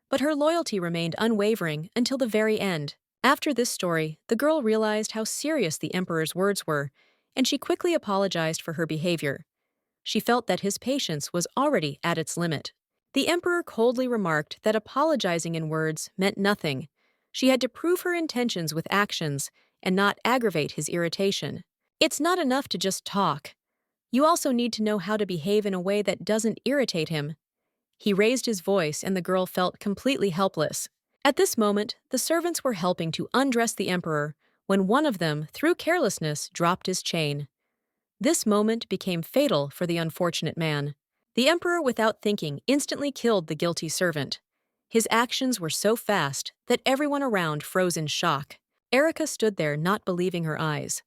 But her loyalty remained unwavering until the very end. After this story, the girl realized how serious the emperor's words were, and she quickly apologized for her behavior. She felt that his patience was already at its limit. The emperor coldly remarked that apologizing in words meant nothing. She had to prove her intentions with actions and not aggravate his irritation. It's not enough to just talk. You also need to know how to behave in a way that doesn't irritate him. He raised his voice and the girl felt completely helpless. At this moment, the servants were helping to undress the emperor when one of them, through carelessness, dropped his chain. This moment became fatal for the unfortunate man. The emperor, without thinking, instantly killed the guilty servant. His actions were so fast that everyone around froze in shock. Erica stood there, not believing her eyes.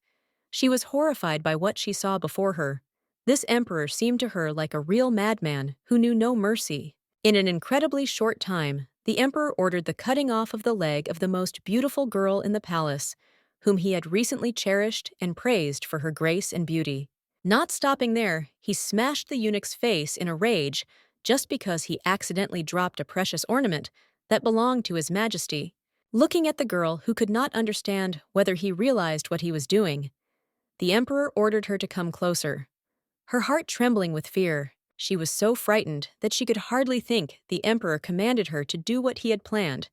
She was horrified by what she saw before her. This emperor seemed to her like a real madman who knew no mercy. In an incredibly short time, the emperor ordered the cutting off of the leg of the most beautiful girl in the palace, whom he had recently cherished and praised for her grace and beauty. Not stopping there, he smashed the eunuch's face in a rage just because he accidentally dropped a precious ornament that belonged to His Majesty. Looking at the girl, who could not understand whether he realized what he was doing, the emperor ordered her to come closer. Her heart trembling with fear, she was so frightened that she could hardly think the emperor commanded her to do what he had planned,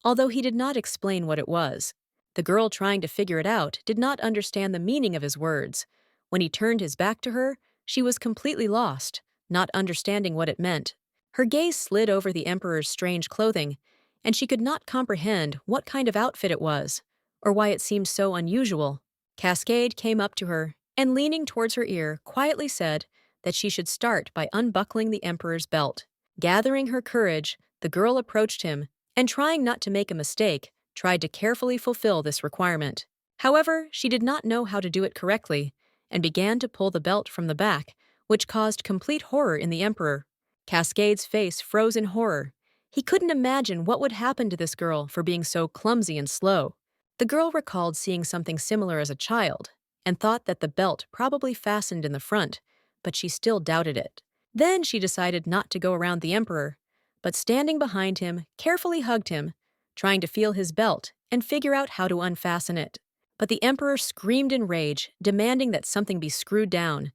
although he did not explain what it was. The girl, trying to figure it out, did not understand the meaning of his words. When he turned his back to her, she was completely lost, not understanding what it meant. Her gaze slid over the emperor's strange clothing, and she could not comprehend what kind of outfit it was, or why it seemed so unusual. Cascade came up to her, and leaning towards her ear, quietly said that she should start by unbuckling the emperor's belt. Gathering her courage, the girl approached him, and trying not to make a mistake, tried to carefully fulfill this requirement. However, she did not know how to do it correctly, and began to pull the belt from the back, which caused complete horror in the emperor. Cascade's face froze in horror. He couldn't imagine what would happen to this girl for being so clumsy and slow. The girl recalled seeing something similar as a child, and thought that the belt probably fastened in the front, but she still doubted it. Then she decided not to go around the emperor, but standing behind him, carefully hugged him, trying to feel his belt and figure out how to unfasten it. But the emperor screamed in rage, demanding that something be screwed down,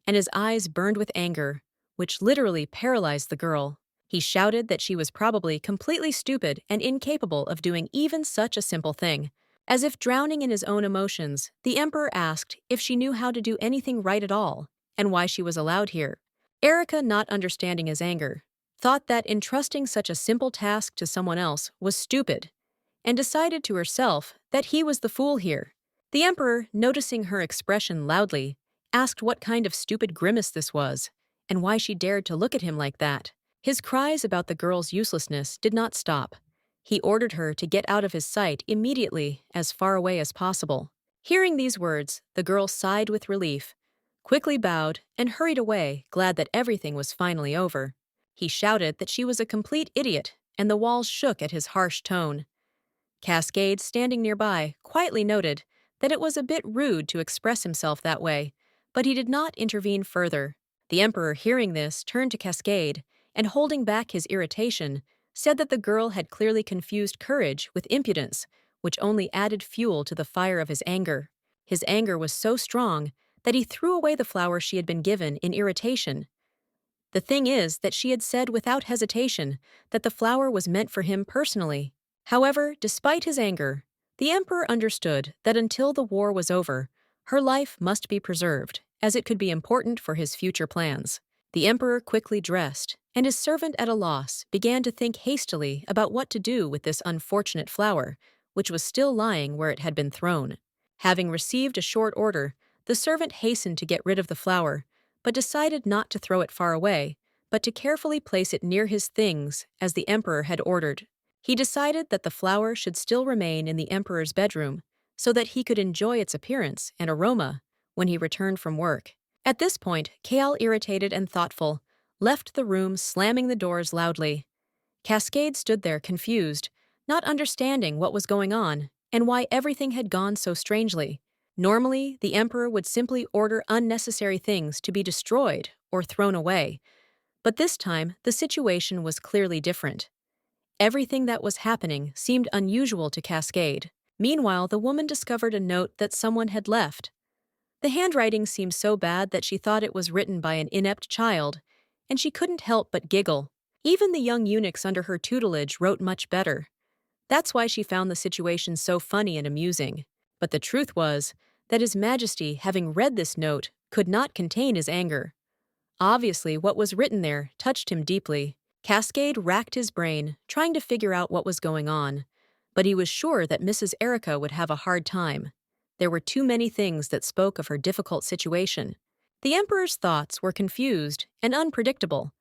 and his eyes burned with anger, which literally paralyzed the girl. He shouted that she was probably completely stupid and incapable of doing even such a simple thing. As if drowning in his own emotions, the emperor asked if she knew how to do anything right at all, and why she was allowed here. Erica, not understanding his anger, thought that entrusting such a simple task to someone else was stupid, and decided to herself that he was the fool here. The emperor, noticing her expression loudly, asked what kind of stupid grimace this was, and why she dared to look at him like that. His cries about the girl's uselessness did not stop. He ordered her to get out of his sight immediately, as far away as possible. Hearing these words, the girl sighed with relief, quickly bowed, and hurried away, glad that everything was finally over. He shouted that she was a complete idiot, and the walls shook at his harsh tone. Cascade, standing nearby, quietly noted that it was a bit rude to express himself that way, but he did not intervene further. The emperor, hearing this, turned to Cascade, and holding back his irritation, said that the girl had clearly confused courage with impudence, which only added fuel to the fire of his anger. His anger was so strong that he threw away the flower she had been given in irritation. The thing is that she had said without hesitation that the flower was meant for him personally. However, despite his anger, the emperor understood that until the war was over, her life must be preserved, as it could be important for his future plans. The emperor quickly dressed, and his servant at a loss began to think hastily about what to do with this unfortunate flower, which was still lying where it had been thrown. Having received a short order, the servant hastened to get rid of the flower, but decided not to throw it far away, but to carefully place it near his things as the emperor had ordered. He decided that the flower should still remain in the emperor's bedroom, so that he could enjoy its appearance and aroma when he returned from work. At this point, Clell, irritated and thoughtful, left the room, slamming the doors loudly. Cascade stood there confused, not understanding what was going on and why everything had gone so strangely. Normally, the emperor would simply order unnecessary things to be destroyed or thrown away, but this time the situation was clearly different. Everything that was happening seemed unusual to Cascade. Meanwhile, the woman discovered a note that someone had left. The handwriting seemed so bad that she thought it was written by an inept child, and she couldn't help but giggle. Even the young eunuchs under her tutelage wrote much better. That's why she found the situation so funny and amusing. But the truth was that His Majesty, having read this note, could not contain his anger. Obviously, what was written there touched him deeply. Cascade racked his brain, trying to figure out what was going on, but he was sure that Mrs. Erica would have a hard time. There were too many things that spoke of her difficult situation. The emperor's thoughts were confused and unpredictable,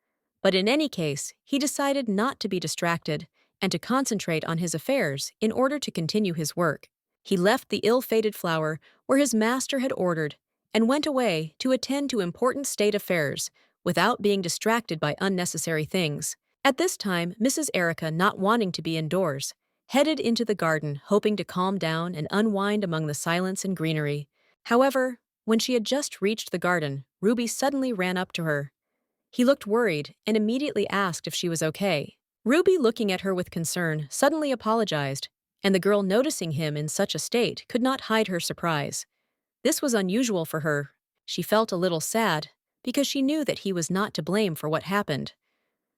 but in any case, he decided not to be distracted and to concentrate on his affairs in order to continue his work. He left the ill-fated flower where his master had ordered and went away to attend to important state affairs without being distracted by unnecessary things. At this time, Mrs. Erica, not wanting to be indoors, headed into the garden, hoping to calm down and unwind among the silence and greenery. However, when she had just reached the garden, Ruby suddenly ran up to her. He looked worried and immediately asked if she was okay. Ruby, looking at her with concern, suddenly apologized, and the girl, noticing him in such a state, could not hide her surprise. This was unusual for her. She felt a little sad, because she knew that he was not to blame for what happened.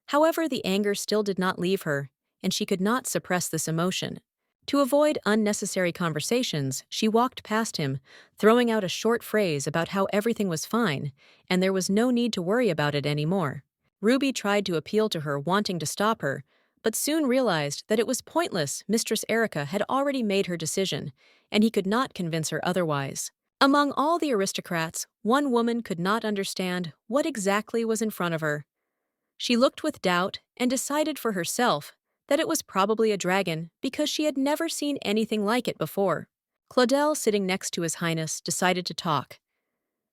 However, the anger still did not leave her, and she could not suppress this emotion. To avoid unnecessary conversations, she walked past him, throwing out a short phrase about how everything was fine, and there was no need to worry about it anymore. Ruby tried to appeal to her, wanting to stop her, but soon realized that it was pointless. Mistress Erica had already made her decision, and he could not convince her otherwise. Among all the aristocrats, one woman could not understand what exactly was in front of her. She looked with doubt and decided for herself that it was probably a dragon because she had never seen anything like it before. Claudel, sitting next to His Highness, decided to talk.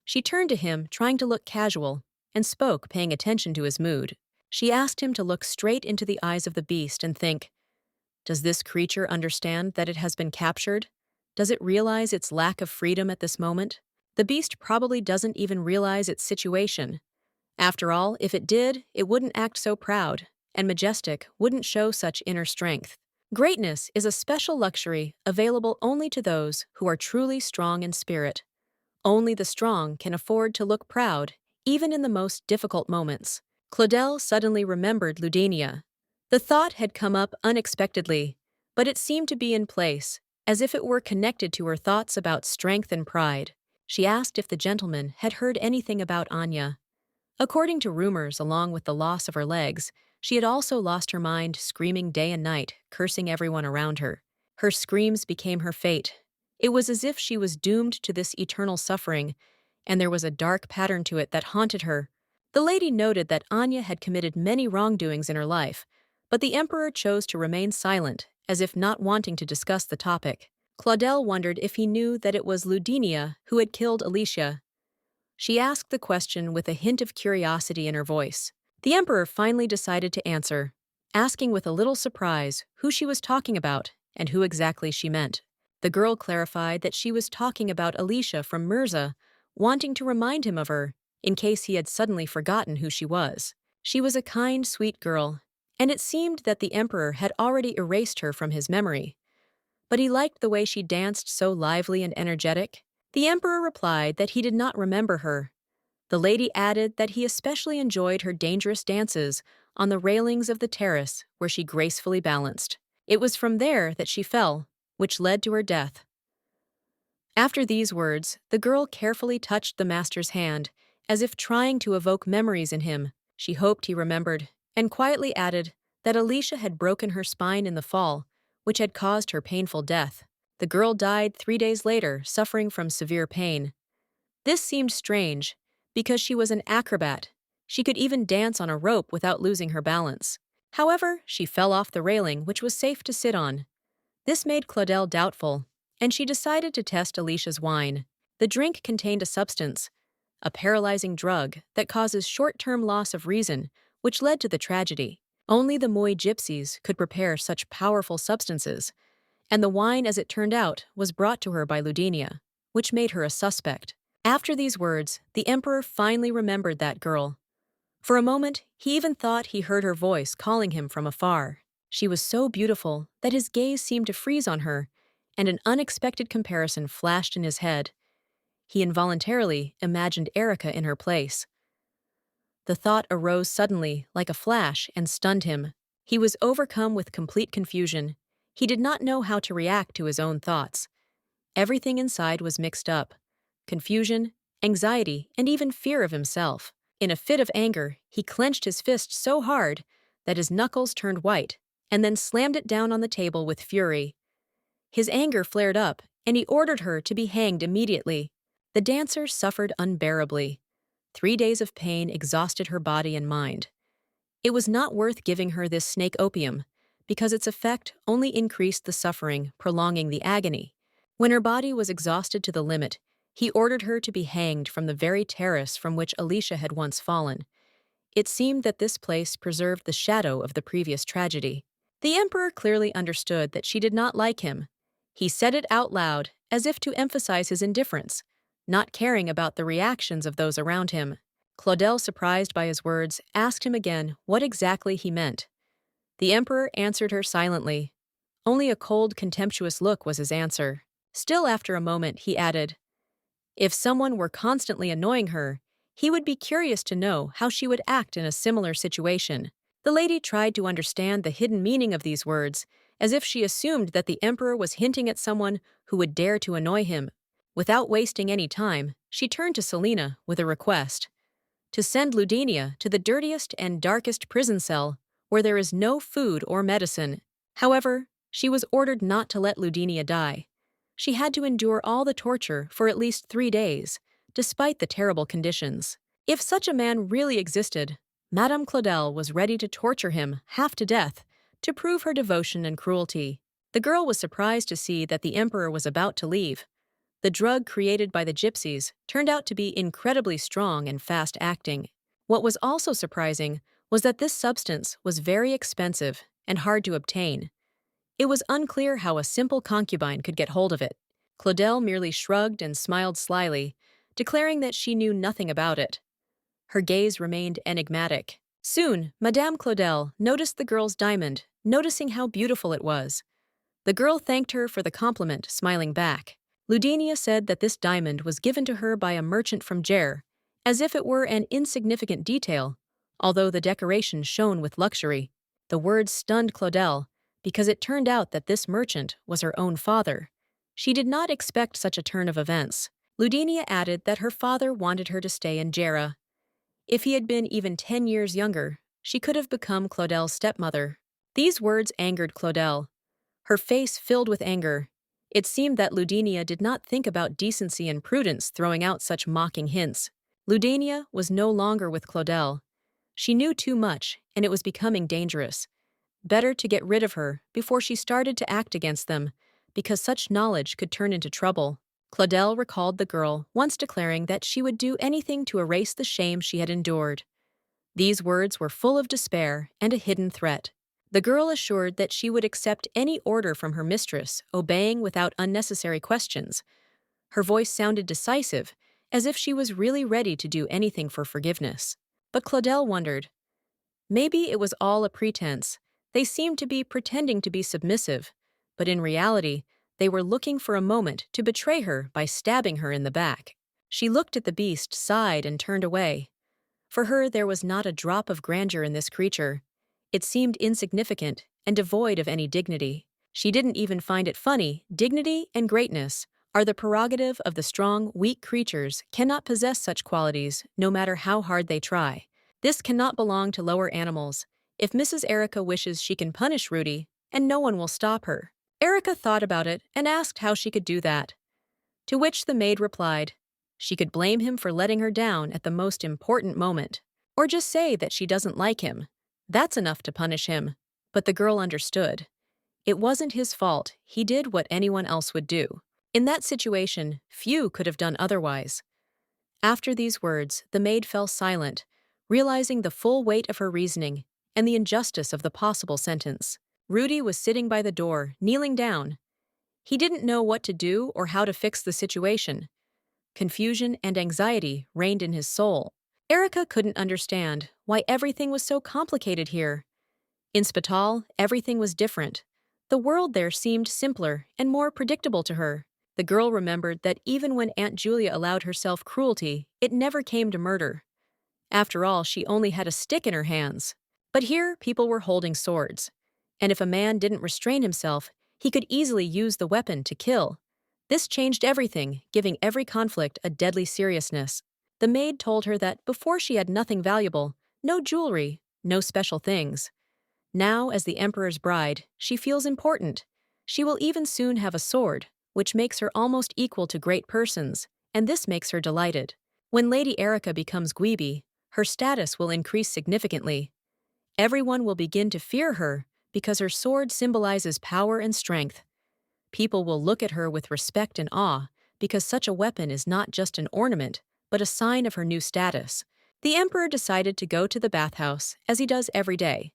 She turned to him, trying to look casual, and spoke, paying attention to his mood. She asked him to look straight into the eyes of the beast and think, does this creature understand that it has been captured? Does it realize its lack of freedom at this moment? The beast probably doesn't even realize its situation. After all, if it did, it wouldn't act so proud, and majestic, wouldn't show such inner strength. Greatness is a special luxury available only to those who are truly strong in spirit. Only the strong can afford to look proud, even in the most difficult moments. Claudel suddenly remembered Ludenia. The thought had come up unexpectedly, but it seemed to be in place, as if it were connected to her thoughts about strength and pride. She asked if the gentleman had heard anything about Anya. According to rumors, along with the loss of her legs, she had also lost her mind, screaming day and night, cursing everyone around her. Her screams became her fate. It was as if she was doomed to this eternal suffering, and there was a dark pattern to it that haunted her. The lady noted that Anya had committed many wrongdoings in her life, but the emperor chose to remain silent, as if not wanting to discuss the topic. Claudel wondered if he knew that it was Ludenia who had killed Alicia. She asked the question with a hint of curiosity in her voice. The emperor finally decided to answer, asking with a little surprise who she was talking about and who exactly she meant. The girl clarified that she was talking about Alicia from Mirza, wanting to remind him of her, in case he had suddenly forgotten who she was. She was a kind, sweet girl, and it seemed that the emperor had already erased her from his memory. But he liked the way she danced, so lively and energetic. The emperor replied that he did not remember her. The lady added that he especially enjoyed her dangerous dances on the railings of the terrace where she gracefully balanced. It was from there that she fell, which led to her death. After these words, the girl carefully touched the master's hand, as if trying to evoke memories in him. She hoped he remembered, and quietly added that Alicia had broken her spine in the fall, which had caused her painful death. The girl died 3 days later, suffering from severe pain. This seemed strange, because she was an acrobat. She could even dance on a rope without losing her balance. However, she fell off the railing, which was safe to sit on. This made Claudel doubtful, and she decided to test Alicia's wine. The drink contained a substance, a paralyzing drug that causes short-term loss of reason, which led to the tragedy. Only the Moi gypsies could prepare such powerful substances, and the wine, as it turned out, was brought to her by Ludenia, which made her a suspect. After these words, the emperor finally remembered that girl. For a moment, he even thought he heard her voice calling him from afar. She was so beautiful that his gaze seemed to freeze on her, and an unexpected comparison flashed in his head. He involuntarily imagined Erica in her place. The thought arose suddenly, like a flash, and stunned him. He was overcome with complete confusion. He did not know how to react to his own thoughts. Everything inside was mixed up: confusion, anxiety, and even fear of himself. In a fit of anger, he clenched his fist so hard that his knuckles turned white, and then slammed it down on the table with fury. His anger flared up, and he ordered her to be hanged immediately. The dancer suffered unbearably. 3 days of pain exhausted her body and mind. It was not worth giving her this snake opium, because its effect only increased the suffering, prolonging the agony. When her body was exhausted to the limit, he ordered her to be hanged from the very terrace from which Alicia had once fallen. It seemed that this place preserved the shadow of the previous tragedy. The emperor clearly understood that she did not like him. He said it out loud, as if to emphasize his indifference, not caring about the reactions of those around him. Claudel, surprised by his words, asked him again what exactly he meant. The emperor answered her silently. Only a cold, contemptuous look was his answer. Still, after a moment, he added, if someone were constantly annoying her, he would be curious to know how she would act in a similar situation. The lady tried to understand the hidden meaning of these words, as if she assumed that the emperor was hinting at someone who would dare to annoy him. Without wasting any time, she turned to Selena with a request: to send Ludenia to the dirtiest and darkest prison cell, where there is no food or medicine. However, she was ordered not to let Ludenia die. She had to endure all the torture for at least 3 days, despite the terrible conditions. If such a man really existed, Madame Claudel was ready to torture him half to death to prove her devotion and cruelty. The girl was surprised to see that the emperor was about to leave. The drug created by the gypsies turned out to be incredibly strong and fast-acting. What was also surprising was that this substance was very expensive and hard to obtain. It was unclear how a simple concubine could get hold of it. Claudel merely shrugged and smiled slyly, declaring that she knew nothing about it. Her gaze remained enigmatic. Soon, Madame Claudel noticed the girl's diamond, noticing how beautiful it was. The girl thanked her for the compliment, smiling back. Ludenia said that this diamond was given to her by a merchant from Jer, as if it were an insignificant detail, although the decoration shone with luxury. The words stunned Claudel, because it turned out that this merchant was her own father. She did not expect such a turn of events. Ludenia added that her father wanted her to stay in Jera. If he had been even 10 years younger, she could have become Claudel's stepmother. These words angered Claudel. Her face filled with anger. It seemed that Ludenia did not think about decency and prudence, throwing out such mocking hints. Ludenia was no longer with Claudel. She knew too much, and it was becoming dangerous. Better to get rid of her before she started to act against them, because such knowledge could turn into trouble. Claudel recalled the girl once declaring that she would do anything to erase the shame she had endured. These words were full of despair and a hidden threat. The girl assured that she would accept any order from her mistress, obeying without unnecessary questions. Her voice sounded decisive, as if she was really ready to do anything for forgiveness. But Claudel wondered. Maybe it was all a pretense. They seemed to be pretending to be submissive, but in reality, they were looking for a moment to betray her by stabbing her in the back. She looked at the beast, sighed, and turned away. For her, there was not a drop of grandeur in this creature. It seemed insignificant and devoid of any dignity. She didn't even find it funny. Dignity and greatness are the prerogative of the strong, weak creatures cannot possess such qualities no matter how hard they try. This cannot belong to lower animals. If Mrs. Erica wishes, she can punish Rudy, and no one will stop her. Erica thought about it and asked how she could do that. To which the maid replied, she could blame him for letting her down at the most important moment. Or just say that she doesn't like him. That's enough to punish him. But the girl understood. It wasn't his fault. He did what anyone else would do. In that situation, few could have done otherwise. After these words, the maid fell silent, realizing the full weight of her reasoning and the injustice of the possible sentence. Rudy was sitting by the door, kneeling down. He didn't know what to do or how to fix the situation. Confusion and anxiety reigned in his soul. Erica couldn't understand why everything was so complicated here. In Spital, everything was different. The world there seemed simpler and more predictable to her. The girl remembered that even when Aunt Julia allowed herself cruelty, it never came to murder. After all, she only had a stick in her hands. But here, people were holding swords. And if a man didn't restrain himself, he could easily use the weapon to kill. This changed everything, giving every conflict a deadly seriousness. The maid told her that before she had nothing valuable, no jewelry, no special things. Now, as the Emperor's bride, she feels important. She will even soon have a sword, which makes her almost equal to great persons, and this makes her delighted. When Lady Erica becomes Gweeby, her status will increase significantly. Everyone will begin to fear her because her sword symbolizes power and strength. People will look at her with respect and awe because such a weapon is not just an ornament, but a sign of her new status. The Emperor decided to go to the bathhouse, as he does every day.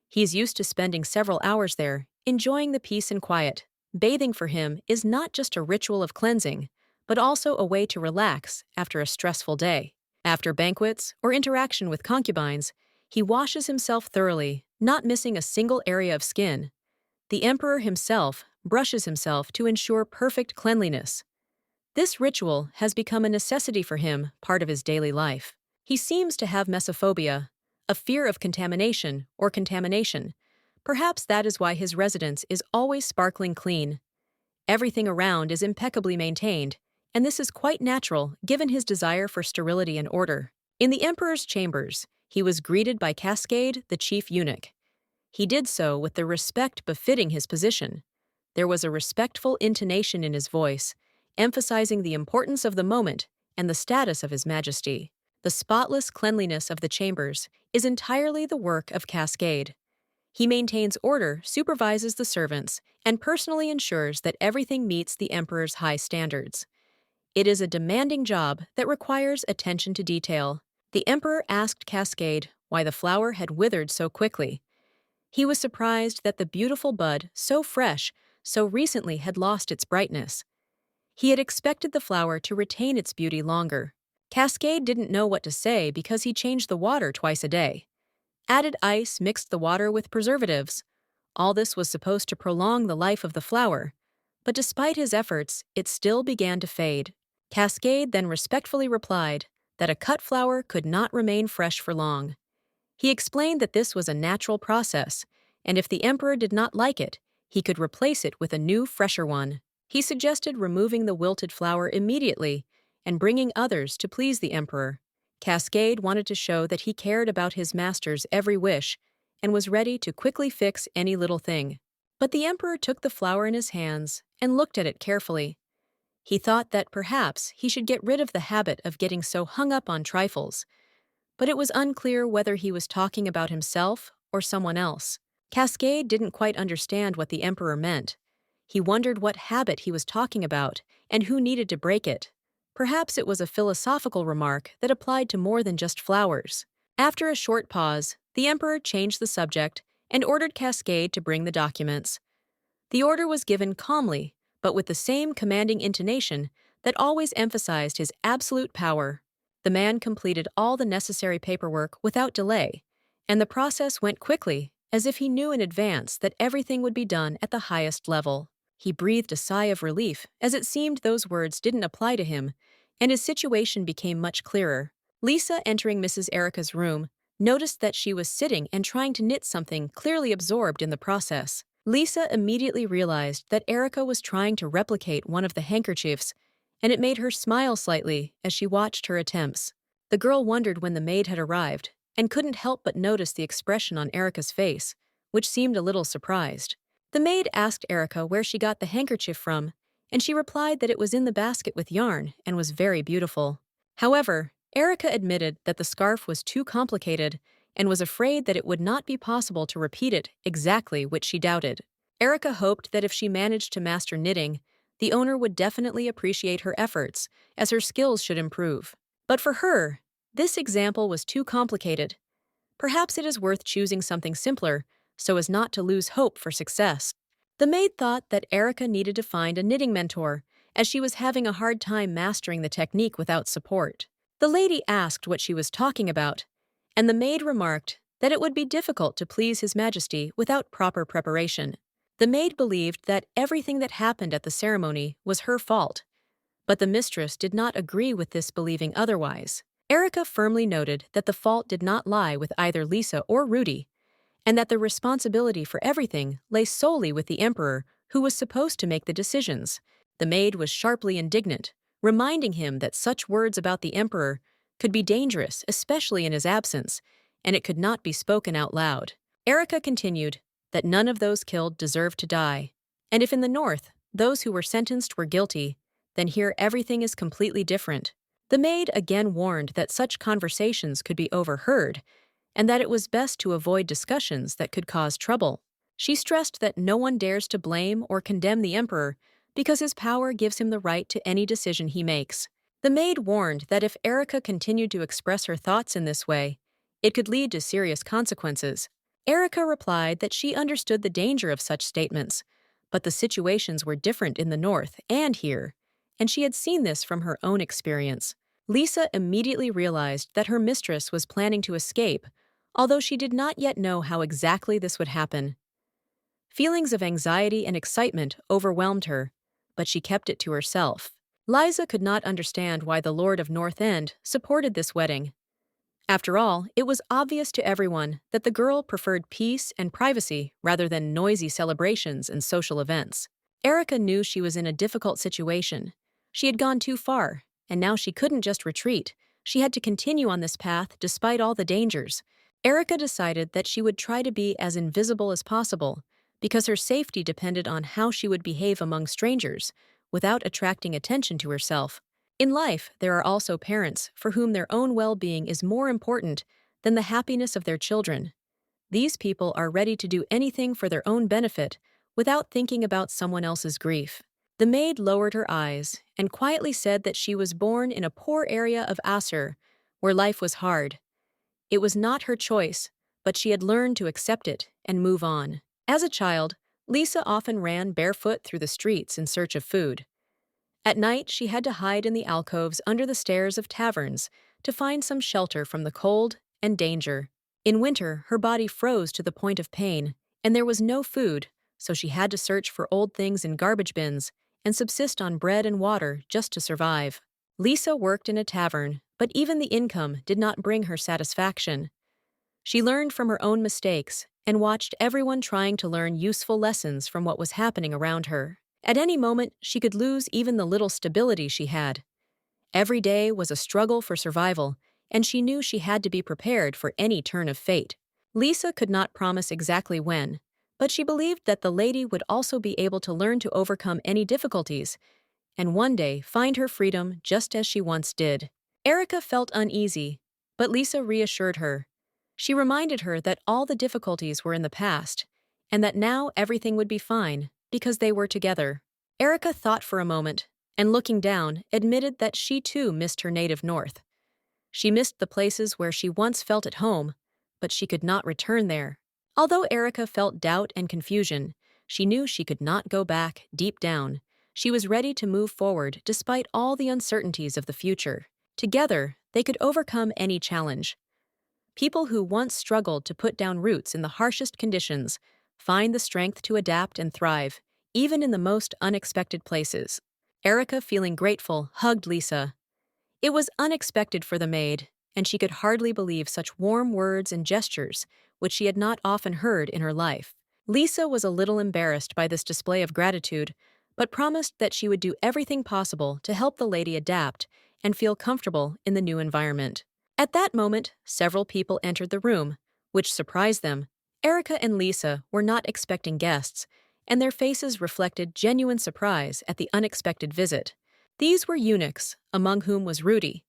He's used to spending several hours there, enjoying the peace and quiet. Bathing for him is not just a ritual of cleansing, but also a way to relax after a stressful day. After banquets or interaction with concubines, he washes himself thoroughly, not missing a single area of skin. The Emperor himself brushes himself to ensure perfect cleanliness. This ritual has become a necessity for him, part of his daily life. He seems to have mesophobia, a fear of contamination or contamination. Perhaps that is why his residence is always sparkling clean. Everything around is impeccably maintained, and this is quite natural given his desire for sterility and order. In the Emperor's chambers, he was greeted by Cascade, the chief eunuch. He did so with the respect befitting his position. There was a respectful intonation in his voice, emphasizing the importance of the moment and the status of His Majesty. The spotless cleanliness of the chambers is entirely the work of Cascade. He maintains order, supervises the servants, and personally ensures that everything meets the Emperor's high standards. It is a demanding job that requires attention to detail. The Emperor asked Cascade why the flower had withered so quickly. He was surprised that the beautiful bud, so fresh, so recently had lost its brightness. He had expected the flower to retain its beauty longer. Cascade didn't know what to say because he changed the water twice a day. Added ice, mixed the water with preservatives. All this was supposed to prolong the life of the flower, but despite his efforts, it still began to fade. Cascade then respectfully replied that a cut flower could not remain fresh for long. He explained that this was a natural process, and if the Emperor did not like it, he could replace it with a new, fresher one. He suggested removing the wilted flower immediately and bringing others to please the Emperor. Cascade wanted to show that he cared about his master's every wish and was ready to quickly fix any little thing. But the Emperor took the flower in his hands and looked at it carefully. He thought that perhaps he should get rid of the habit of getting so hung up on trifles, but it was unclear whether he was talking about himself or someone else. Cascade didn't quite understand what the Emperor meant. He wondered what habit he was talking about and who needed to break it. Perhaps it was a philosophical remark that applied to more than just flowers. After a short pause, the Emperor changed the subject and ordered Cascade to bring the documents. The order was given calmly, but with the same commanding intonation that always emphasized his absolute power. The man completed all the necessary paperwork without delay, and the process went quickly, as if he knew in advance that everything would be done at the highest level. He breathed a sigh of relief, as it seemed those words didn't apply to him, and his situation became much clearer. Lisa, entering Mrs. Erica's room, noticed that she was sitting and trying to knit something, clearly absorbed in the process. Lisa immediately realized that Erica was trying to replicate one of the handkerchiefs, and it made her smile slightly as she watched her attempts. The girl wondered when the maid had arrived, and couldn't help but notice the expression on Erica's face, which seemed a little surprised. The maid asked Erica where she got the handkerchief from, and she replied that it was in the basket with yarn and was very beautiful. However, Erica admitted that the scarf was too complicated and was afraid that it would not be possible to repeat it exactly, which she doubted. Erica hoped that if she managed to master knitting, the owner would definitely appreciate her efforts, as her skills should improve. But for her, this example was too complicated. Perhaps it is worth choosing something simpler so as not to lose hope for success. The maid thought that Erica needed to find a knitting mentor, as she was having a hard time mastering the technique without support. The lady asked what she was talking about, and the maid remarked that it would be difficult to please His Majesty without proper preparation. The maid believed that everything that happened at the ceremony was her fault, but the mistress did not agree with this, believing otherwise. Erica firmly noted that the fault did not lie with either Lisa or Rudy, and that the responsibility for everything lay solely with the emperor, who was supposed to make the decisions. The maid was sharply indignant, reminding him that such words about the emperor could be dangerous, especially in his absence, and it could not be spoken out loud. Erica continued that none of those killed deserved to die, and if in the north those who were sentenced were guilty, then here everything is completely different. The maid again warned that such conversations could be overheard, and that it was best to avoid discussions that could cause trouble. She stressed that no one dares to blame or condemn the emperor because his power gives him the right to any decision he makes. The maid warned that if Erica continued to express her thoughts in this way, it could lead to serious consequences. Erica replied that she understood the danger of such statements, but the situations were different in the north and here, and she had seen this from her own experience. Lisa immediately realized that her mistress was planning to escape, although she did not yet know how exactly this would happen. Feelings of anxiety and excitement overwhelmed her, but she kept it to herself. Liza could not understand why the Lord of North End supported this wedding. After all, it was obvious to everyone that the girl preferred peace and privacy rather than noisy celebrations and social events. Erica knew she was in a difficult situation. She had gone too far, and now she couldn't just retreat. She had to continue on this path despite all the dangers. Erica decided that she would try to be as invisible as possible, because her safety depended on how she would behave among strangers, without attracting attention to herself. In life, there are also parents for whom their own well-being is more important than the happiness of their children. These people are ready to do anything for their own benefit without thinking about someone else's grief. The maid lowered her eyes and quietly said that she was born in a poor area of Assur, where life was hard. It was not her choice, but she had learned to accept it and move on. As a child, Lisa often ran barefoot through the streets in search of food. At night, she had to hide in the alcoves under the stairs of taverns to find some shelter from the cold and danger. In winter, her body froze to the point of pain, and there was no food, so she had to search for old things in garbage bins and subsist on bread and water just to survive. Lisa worked in a tavern, but even the income did not bring her satisfaction. She learned from her own mistakes and watched everyone trying to learn useful lessons from what was happening around her. At any moment, she could lose even the little stability she had. Every day was a struggle for survival, and she knew she had to be prepared for any turn of fate. Lisa could not promise exactly when, but she believed that the lady would also be able to learn to overcome any difficulties, and one day find her freedom just as she once did. Erica felt uneasy, but Lisa reassured her. She reminded her that all the difficulties were in the past, and that now everything would be fine, because they were together. Erica thought for a moment, and looking down, admitted that she too missed her native north. She missed the places where she once felt at home, but she could not return there. Although Erica felt doubt and confusion, she knew she could not go back. Deep down, she was ready to move forward despite all the uncertainties of the future. Together, they could overcome any challenge. People who once struggled to put down roots in the harshest conditions find the strength to adapt and thrive, even in the most unexpected places. Erica, feeling grateful, hugged Lisa. It was unexpected for the maid, and she could hardly believe such warm words and gestures, which she had not often heard in her life. Lisa was a little embarrassed by this display of gratitude, but promised that she would do everything possible to help the lady adapt and feel comfortable in the new environment. At that moment, several people entered the room, which surprised them. Erica and Lisa were not expecting guests, and their faces reflected genuine surprise at the unexpected visit. These were eunuchs, among whom was Rudy.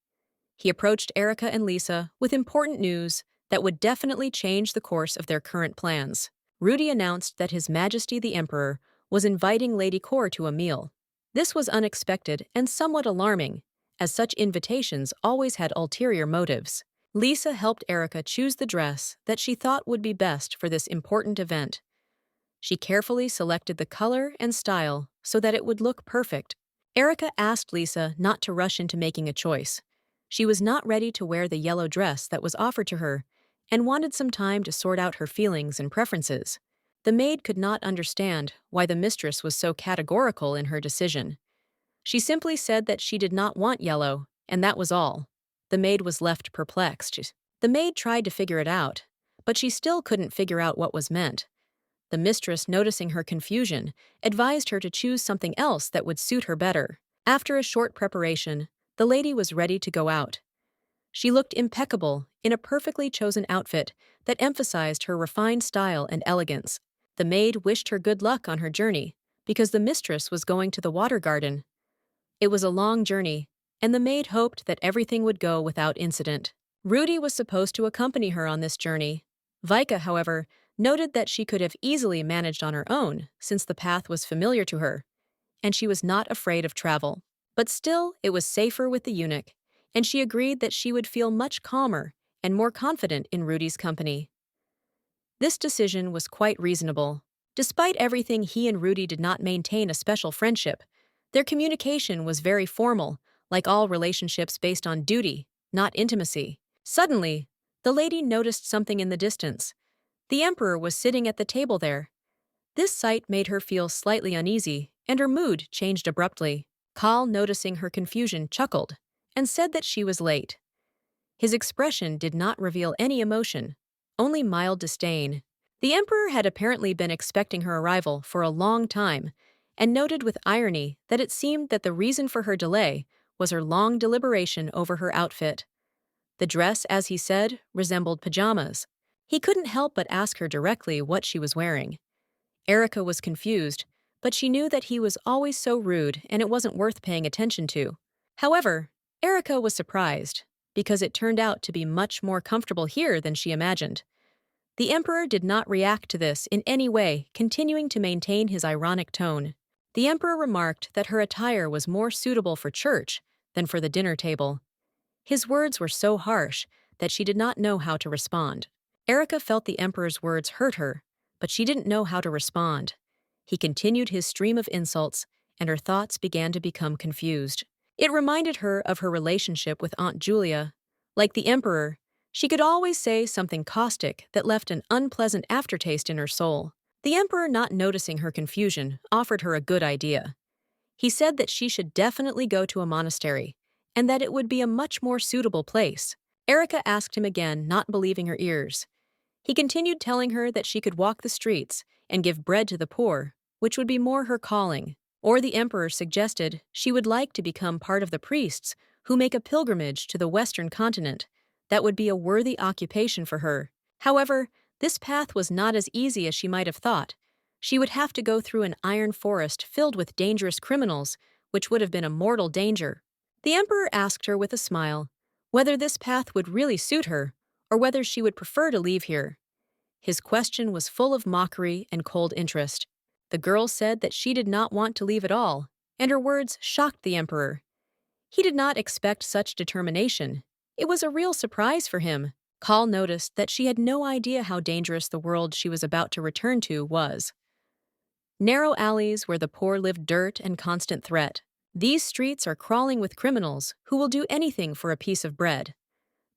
He approached Erica and Lisa with important news that would definitely change the course of their current plans. Rudy announced that His Majesty the Emperor was inviting Lady Cor to a meal. This was unexpected and somewhat alarming, as such invitations always had ulterior motives. Lisa helped Erica choose the dress that she thought would be best for this important event. She carefully selected the color and style so that it would look perfect. Erica asked Lisa not to rush into making a choice. She was not ready to wear the yellow dress that was offered to her and wanted some time to sort out her feelings and preferences. The maid could not understand why the mistress was so categorical in her decision. She simply said that she did not want yellow, and that was all. The maid was left perplexed. The maid tried to figure it out, but she still couldn't figure out what was meant. The mistress, noticing her confusion, advised her to choose something else that would suit her better. After a short preparation, the lady was ready to go out. She looked impeccable in a perfectly chosen outfit that emphasized her refined style and elegance. The maid wished her good luck on her journey because the mistress was going to the water garden. It was a long journey, and the maid hoped that everything would go without incident. Rudy was supposed to accompany her on this journey. Vika, however, noted that she could have easily managed on her own since the path was familiar to her, and she was not afraid of travel. But still, it was safer with the eunuch, and she agreed that she would feel much calmer and more confident in Rudy's company. This decision was quite reasonable. Despite everything, he and Rudy did not maintain a special friendship. Their communication was very formal, like all relationships based on duty, not intimacy. Suddenly, the lady noticed something in the distance. The emperor was sitting at the table there. This sight made her feel slightly uneasy, and her mood changed abruptly. Clell, noticing her confusion, chuckled and said that she was late. His expression did not reveal any emotion, only mild disdain. The emperor had apparently been expecting her arrival for a long time, and noted with irony that it seemed that the reason for her delay was her long deliberation over her outfit. The dress, as he said, resembled pajamas. He couldn't help but ask her directly what she was wearing. Erica was confused, but she knew that he was always so rude and it wasn't worth paying attention to. However, Erica was surprised, because it turned out to be much more comfortable here than she imagined. The emperor did not react to this in any way, continuing to maintain his ironic tone. The emperor remarked that her attire was more suitable for church than for the dinner table. His words were so harsh that she did not know how to respond. Erica felt the emperor's words hurt her, but she didn't know how to respond. He continued his stream of insults, and her thoughts began to become confused. It reminded her of her relationship with Aunt Julia. Like the emperor, she could always say something caustic that left an unpleasant aftertaste in her soul. The emperor, not noticing her confusion, offered her a good idea. He said that she should definitely go to a monastery, and that it would be a much more suitable place. Erica asked him again, not believing her ears. He continued telling her that she could walk the streets and give bread to the poor, which would be more her calling. Or the emperor suggested she would like to become part of the priests who make a pilgrimage to the Western continent. That would be a worthy occupation for her. However, this path was not as easy as she might have thought. She would have to go through an iron forest filled with dangerous criminals, which would have been a mortal danger. The emperor asked her with a smile whether this path would really suit her, or whether she would prefer to leave here. His question was full of mockery and cold interest. The girl said that she did not want to leave at all, and her words shocked the emperor. He did not expect such determination. It was a real surprise for him. Clell noticed that she had no idea how dangerous the world she was about to return to was. Narrow alleys where the poor lived, dirt and constant threat. These streets are crawling with criminals who will do anything for a piece of bread.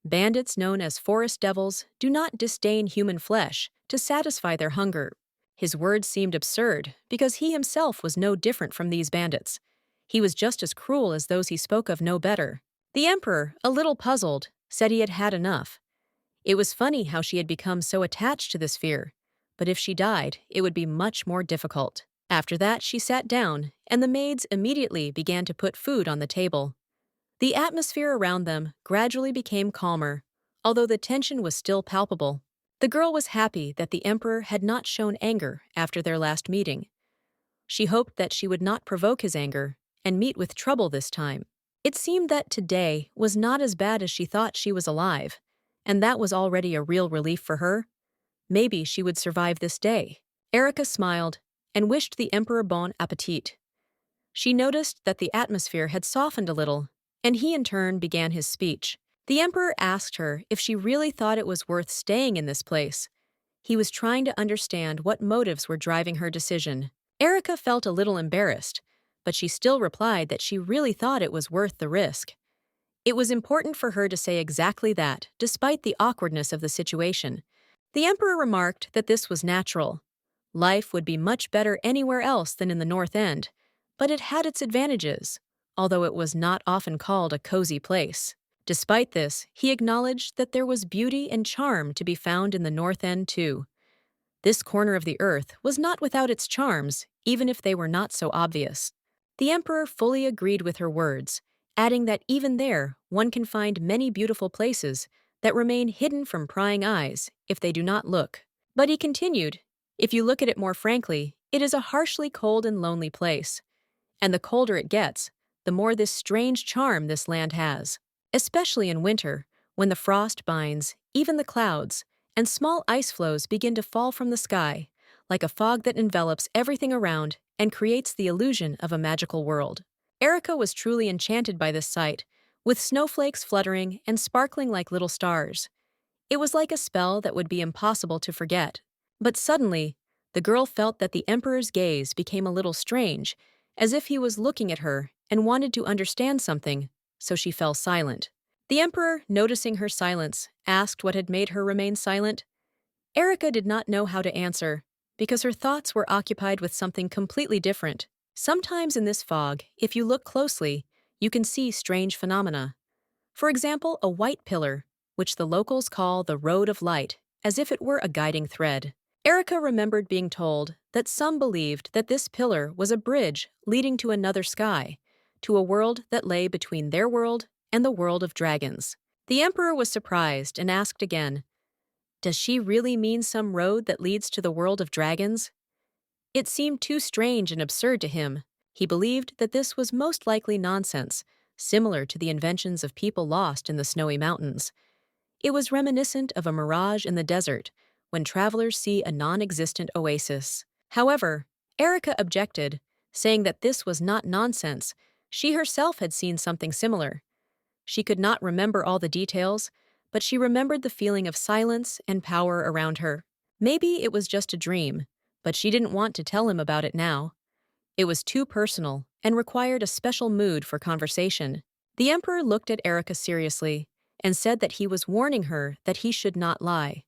Bandits known as forest devils do not disdain human flesh to satisfy their hunger. His words seemed absurd because he himself was no different from these bandits. He was just as cruel as those he spoke of, no better. The emperor, a little puzzled, said he had had enough. It was funny how she had become so attached to this fear, but if she died, it would be much more difficult. After that, she sat down, and the maids immediately began to put food on the table. The atmosphere around them gradually became calmer, although the tension was still palpable. The girl was happy that the emperor had not shown anger after their last meeting. She hoped that she would not provoke his anger and meet with trouble this time. It seemed that today was not as bad as she thought. She was alive, and that was already a real relief for her. Maybe she would survive this day. Erica smiled and wished the emperor bon appetit. She noticed that the atmosphere had softened a little, and he in turn began his speech. The emperor asked her if she really thought it was worth staying in this place. He was trying to understand what motives were driving her decision. Erica felt a little embarrassed, but she still replied that she really thought it was worth the risk. It was important for her to say exactly that, despite the awkwardness of the situation. The emperor remarked that this was natural. Life would be much better anywhere else than in the North End, but it had its advantages, although it was not often called a cozy place. Despite this, he acknowledged that there was beauty and charm to be found in the North End too. This corner of the earth was not without its charms, even if they were not so obvious. The emperor fully agreed with her words, adding that even there one can find many beautiful places that remain hidden from prying eyes if they do not look. But he continued, if you look at it more frankly, it is a harshly cold and lonely place. And the colder it gets, the more this strange charm this land has. Especially in winter, when the frost binds even the clouds, and small ice floes begin to fall from the sky, like a fog that envelops everything around and creates the illusion of a magical world. Erica was truly enchanted by this sight, with snowflakes fluttering and sparkling like little stars. It was like a spell that would be impossible to forget. But suddenly, the girl felt that the emperor's gaze became a little strange, as if he was looking at her and wanted to understand something, so she fell silent. The emperor, noticing her silence, asked what had made her remain silent. Erica did not know how to answer, because her thoughts were occupied with something completely different. Sometimes in this fog, if you look closely, you can see strange phenomena. For example, a white pillar, which the locals call the Road of Light, as if it were a guiding thread. Erica remembered being told that some believed that this pillar was a bridge leading to another sky, to a world that lay between their world and the world of dragons. The emperor was surprised and asked again, does she really mean some road that leads to the world of dragons? It seemed too strange and absurd to him. He believed that this was most likely nonsense, similar to the inventions of people lost in the snowy mountains. It was reminiscent of a mirage in the desert, when travelers see a non-existent oasis. However, Erica objected, saying that this was not nonsense. She herself had seen something similar. She could not remember all the details, but she remembered the feeling of silence and power around her. Maybe it was just a dream, but she didn't want to tell him about it now. It was too personal and required a special mood for conversation. The emperor looked at Erica seriously and said that he was warning her that he should not lie.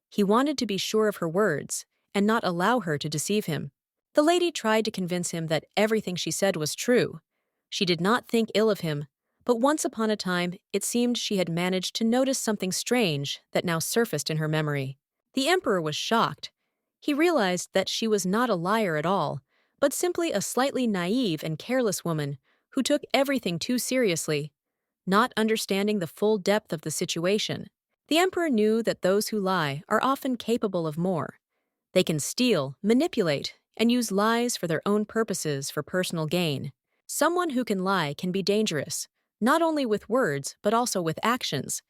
He wanted to be sure of her words and not allow her to deceive him. The lady tried to convince him that everything she said was true. She did not think ill of him, but once upon a time it seemed she had managed to notice something strange that now surfaced in her memory. The emperor was shocked. He realized that she was not a liar at all, but simply a slightly naive and careless woman who took everything too seriously, not understanding the full depth of the situation. The emperor knew that those who lie are often capable of more. They can steal, manipulate, and use lies for their own purposes for personal gain. Someone who can lie can be dangerous, not only with words but also with actions.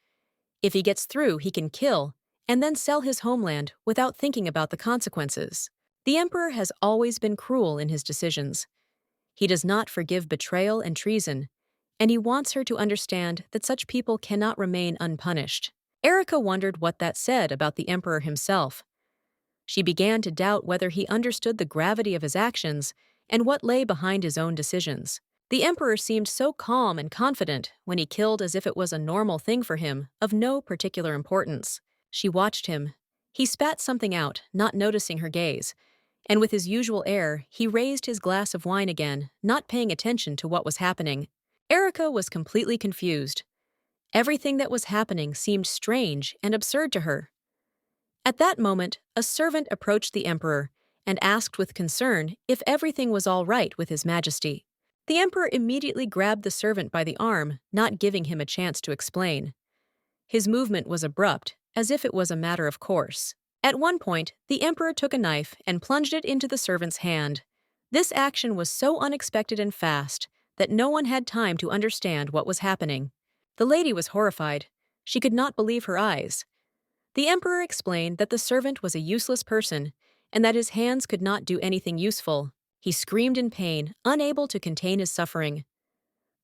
If he gets through, he can kill, and then sell his homeland without thinking about the consequences. The emperor has always been cruel in his decisions. He does not forgive betrayal and treason, and he wants her to understand that such people cannot remain unpunished. Erica wondered what that said about the emperor himself. She began to doubt whether he understood the gravity of his actions and what lay behind his own decisions. The emperor seemed so calm and confident when he killed, as if it was a normal thing for him, of no particular importance. She watched him. He spat something out, not noticing her gaze, and with his usual air, he raised his glass of wine again, not paying attention to what was happening. Erica was completely confused. Everything that was happening seemed strange and absurd to her. At that moment, a servant approached the emperor and asked with concern if everything was all right with his majesty. The emperor immediately grabbed the servant by the arm, not giving him a chance to explain. His movement was abrupt, as if it was a matter of course. At one point, the emperor took a knife and plunged it into the servant's hand. This action was so unexpected and fast that no one had time to understand what was happening. The lady was horrified. She could not believe her eyes. The emperor explained that the servant was a useless person and that his hands could not do anything useful. He screamed in pain, unable to contain his suffering.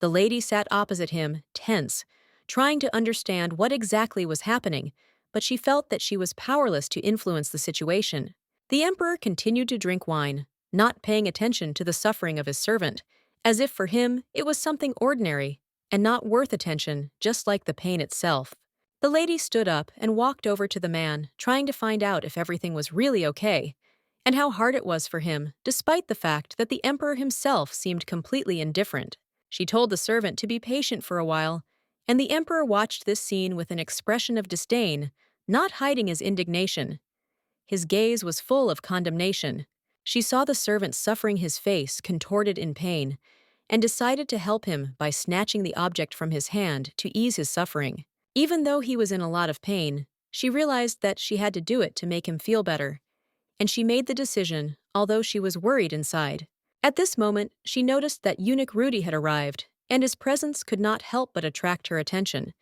The lady sat opposite him, tense, trying to understand what exactly was happening, but she felt that she was powerless to influence the situation. The emperor continued to drink wine, not paying attention to the suffering of his servant, as if for him it was something ordinary and not worth attention, just like the pain itself. The lady stood up and walked over to the man, trying to find out if everything was really okay, and how hard it was for him, despite the fact that the emperor himself seemed completely indifferent. She told the servant to be patient for a while, and the emperor watched this scene with an expression of disdain, not hiding his indignation. His gaze was full of condemnation. She saw the servant suffering, his face contorted in pain, and decided to help him by snatching the object from his hand to ease his suffering. Even though he was in a lot of pain, she realized that she had to do it to make him feel better, and she made the decision, although she was worried inside. At this moment, she noticed that eunuch Rudy had arrived, and his presence could not help but attract her attention.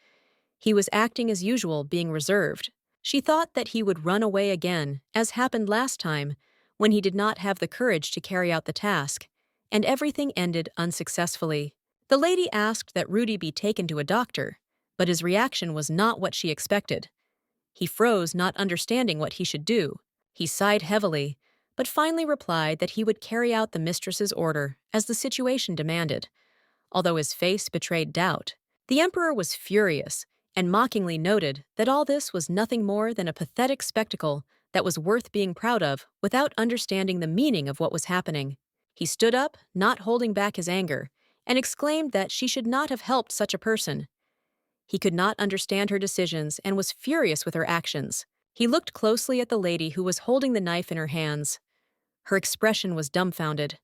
He was acting as usual, being reserved. She thought that he would run away again, as happened last time, when he did not have the courage to carry out the task, and everything ended unsuccessfully. The lady asked that Rudy be taken to a doctor, but his reaction was not what she expected. He froze, not understanding what he should do. He sighed heavily, but finally replied that he would carry out the mistress's order, as the situation demanded. Although his face betrayed doubt, the emperor was furious and mockingly noted that all this was nothing more than a pathetic spectacle that was worth being proud of without understanding the meaning of what was happening. He stood up, not holding back his anger, and exclaimed that she should not have helped such a person. He could not understand her decisions and was furious with her actions. He looked closely at the lady who was holding the knife in her hands. Her expression was dumbfounded.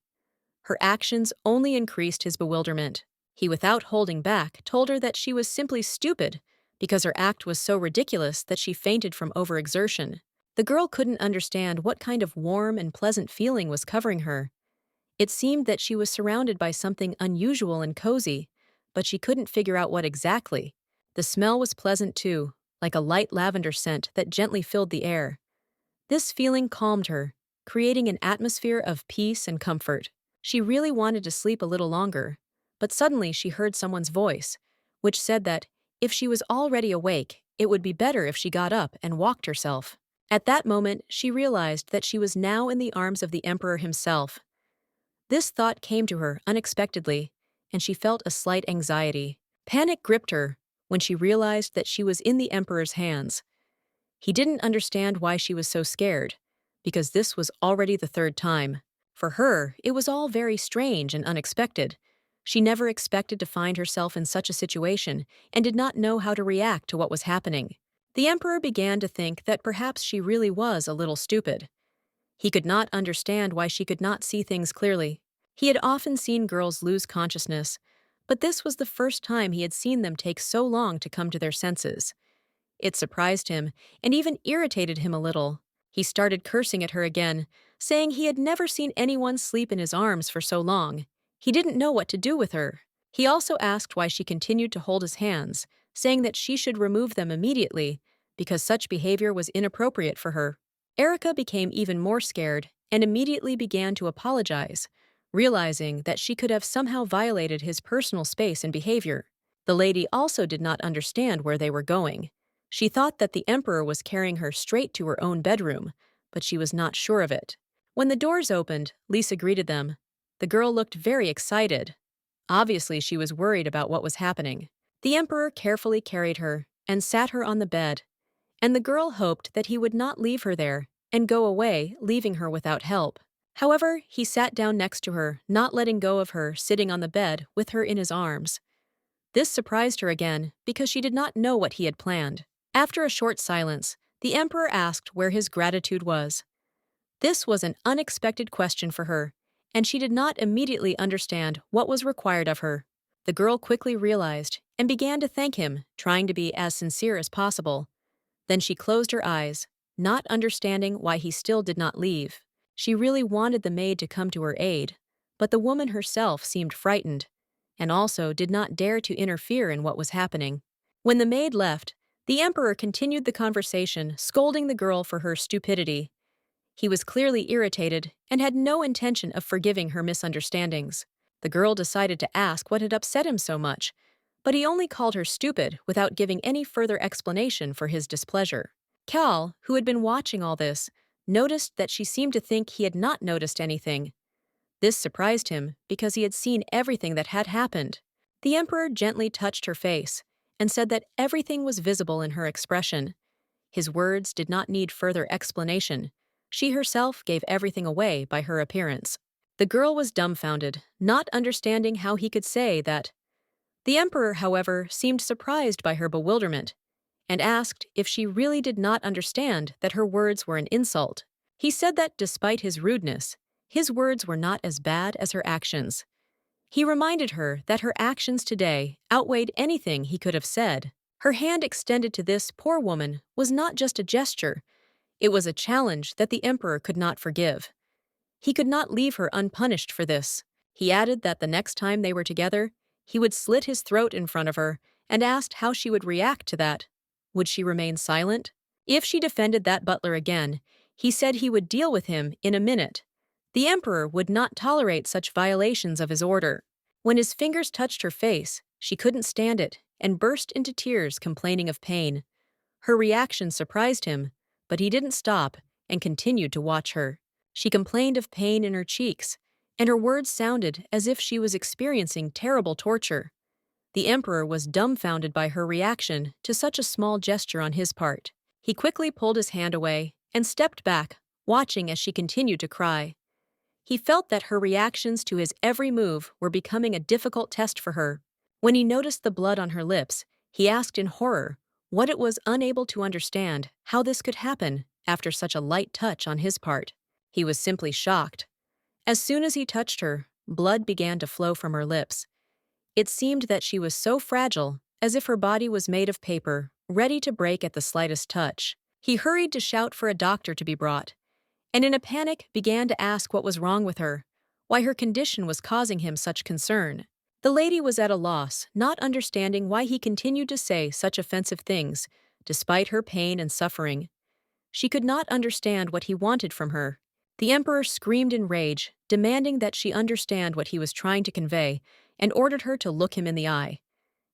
Her actions only increased his bewilderment. He, without holding back, told her that she was simply stupid because her act was so ridiculous that she fainted from overexertion. The girl couldn't understand what kind of warm and pleasant feeling was covering her. It seemed that she was surrounded by something unusual and cozy, but she couldn't figure out what exactly. The smell was pleasant too, like a light lavender scent that gently filled the air. This feeling calmed her, creating an atmosphere of peace and comfort. She really wanted to sleep a little longer, but suddenly she heard someone's voice, which said that, if she was already awake, it would be better if she got up and walked herself. At that moment, she realized that she was now in the arms of the emperor himself. This thought came to her unexpectedly, and she felt a slight anxiety. Panic gripped her when she realized that she was in the emperor's hands. He didn't understand why she was so scared, because this was already the third time. For her, it was all very strange and unexpected. She never expected to find herself in such a situation and did not know how to react to what was happening. The emperor began to think that perhaps she really was a little stupid. He could not understand why she could not see things clearly. He had often seen girls lose consciousness, but this was the first time he had seen them take so long to come to their senses. It surprised him and even irritated him a little. He started cursing at her again, saying he had never seen anyone sleep in his arms for so long. He didn't know what to do with her. He also asked why she continued to hold his hands, saying that she should remove them immediately because such behavior was inappropriate for her. Erica became even more scared and immediately began to apologize, realizing that she could have somehow violated his personal space and behavior. The lady also did not understand where they were going. She thought that the emperor was carrying her straight to her own bedroom, but she was not sure of it. When the doors opened, Lisa greeted them. The girl looked very excited. Obviously, she was worried about what was happening. The emperor carefully carried her and sat her on the bed, and the girl hoped that he would not leave her there and go away, leaving her without help. However, he sat down next to her, not letting go of her, sitting on the bed with her in his arms. This surprised her again because she did not know what he had planned. After a short silence, The emperor asked where his gratitude was. This was an unexpected question for her, and she did not immediately understand what was required of her. The girl quickly realized and began to thank him, trying to be as sincere as possible. Then she closed her eyes, not understanding why he still did not leave. She really wanted the maid to come to her aid, but the woman herself seemed frightened, and also did not dare to interfere in what was happening. When the maid left, the emperor continued the conversation, scolding the girl for her stupidity. He was clearly irritated and had no intention of forgiving her misunderstandings. The girl decided to ask what had upset him so much, but he only called her stupid without giving any further explanation for his displeasure. Cal, who had been watching all this, noticed that she seemed to think he had not noticed anything. This surprised him because he had seen everything that had happened. The emperor gently touched her face and said that everything was visible in her expression. His words did not need further explanation. She herself gave everything away by her appearance. The girl was dumbfounded, not understanding how he could say that. The emperor, however, seemed surprised by her bewilderment and asked if she really did not understand that her words were an insult. He said that despite his rudeness, his words were not as bad as her actions. He reminded her that her actions today outweighed anything he could have said. Her hand extended to this poor woman was not just a gesture, it was a challenge that the emperor could not forgive. He could not leave her unpunished for this. He added that the next time they were together, he would slit his throat in front of her and asked how she would react to that. Would she remain silent? If she defended that butler again, he said he would deal with him in a minute. The emperor would not tolerate such violations of his order. When his fingers touched her face, she couldn't stand it and burst into tears, complaining of pain. Her reaction surprised him, but he didn't stop and continued to watch her. She complained of pain in her cheeks, and her words sounded as if she was experiencing terrible torture. The emperor was dumbfounded by her reaction to such a small gesture on his part. He quickly pulled his hand away and stepped back, watching as she continued to cry. He felt that her reactions to his every move were becoming a difficult test for her. When he noticed the blood on her lips, he asked in horror what it was, unable to understand how this could happen after such a light touch on his part. He was simply shocked. As soon as he touched her, blood began to flow from her lips. It seemed that she was so fragile, as if her body was made of paper, ready to break at the slightest touch. He hurried to shout for a doctor to be brought, and in a panic began to ask what was wrong with her, why her condition was causing him such concern. The lady was at a loss, not understanding why he continued to say such offensive things, despite her pain and suffering. She could not understand what he wanted from her. The emperor screamed in rage, demanding that she understand what he was trying to convey, and ordered her to look him in the eye.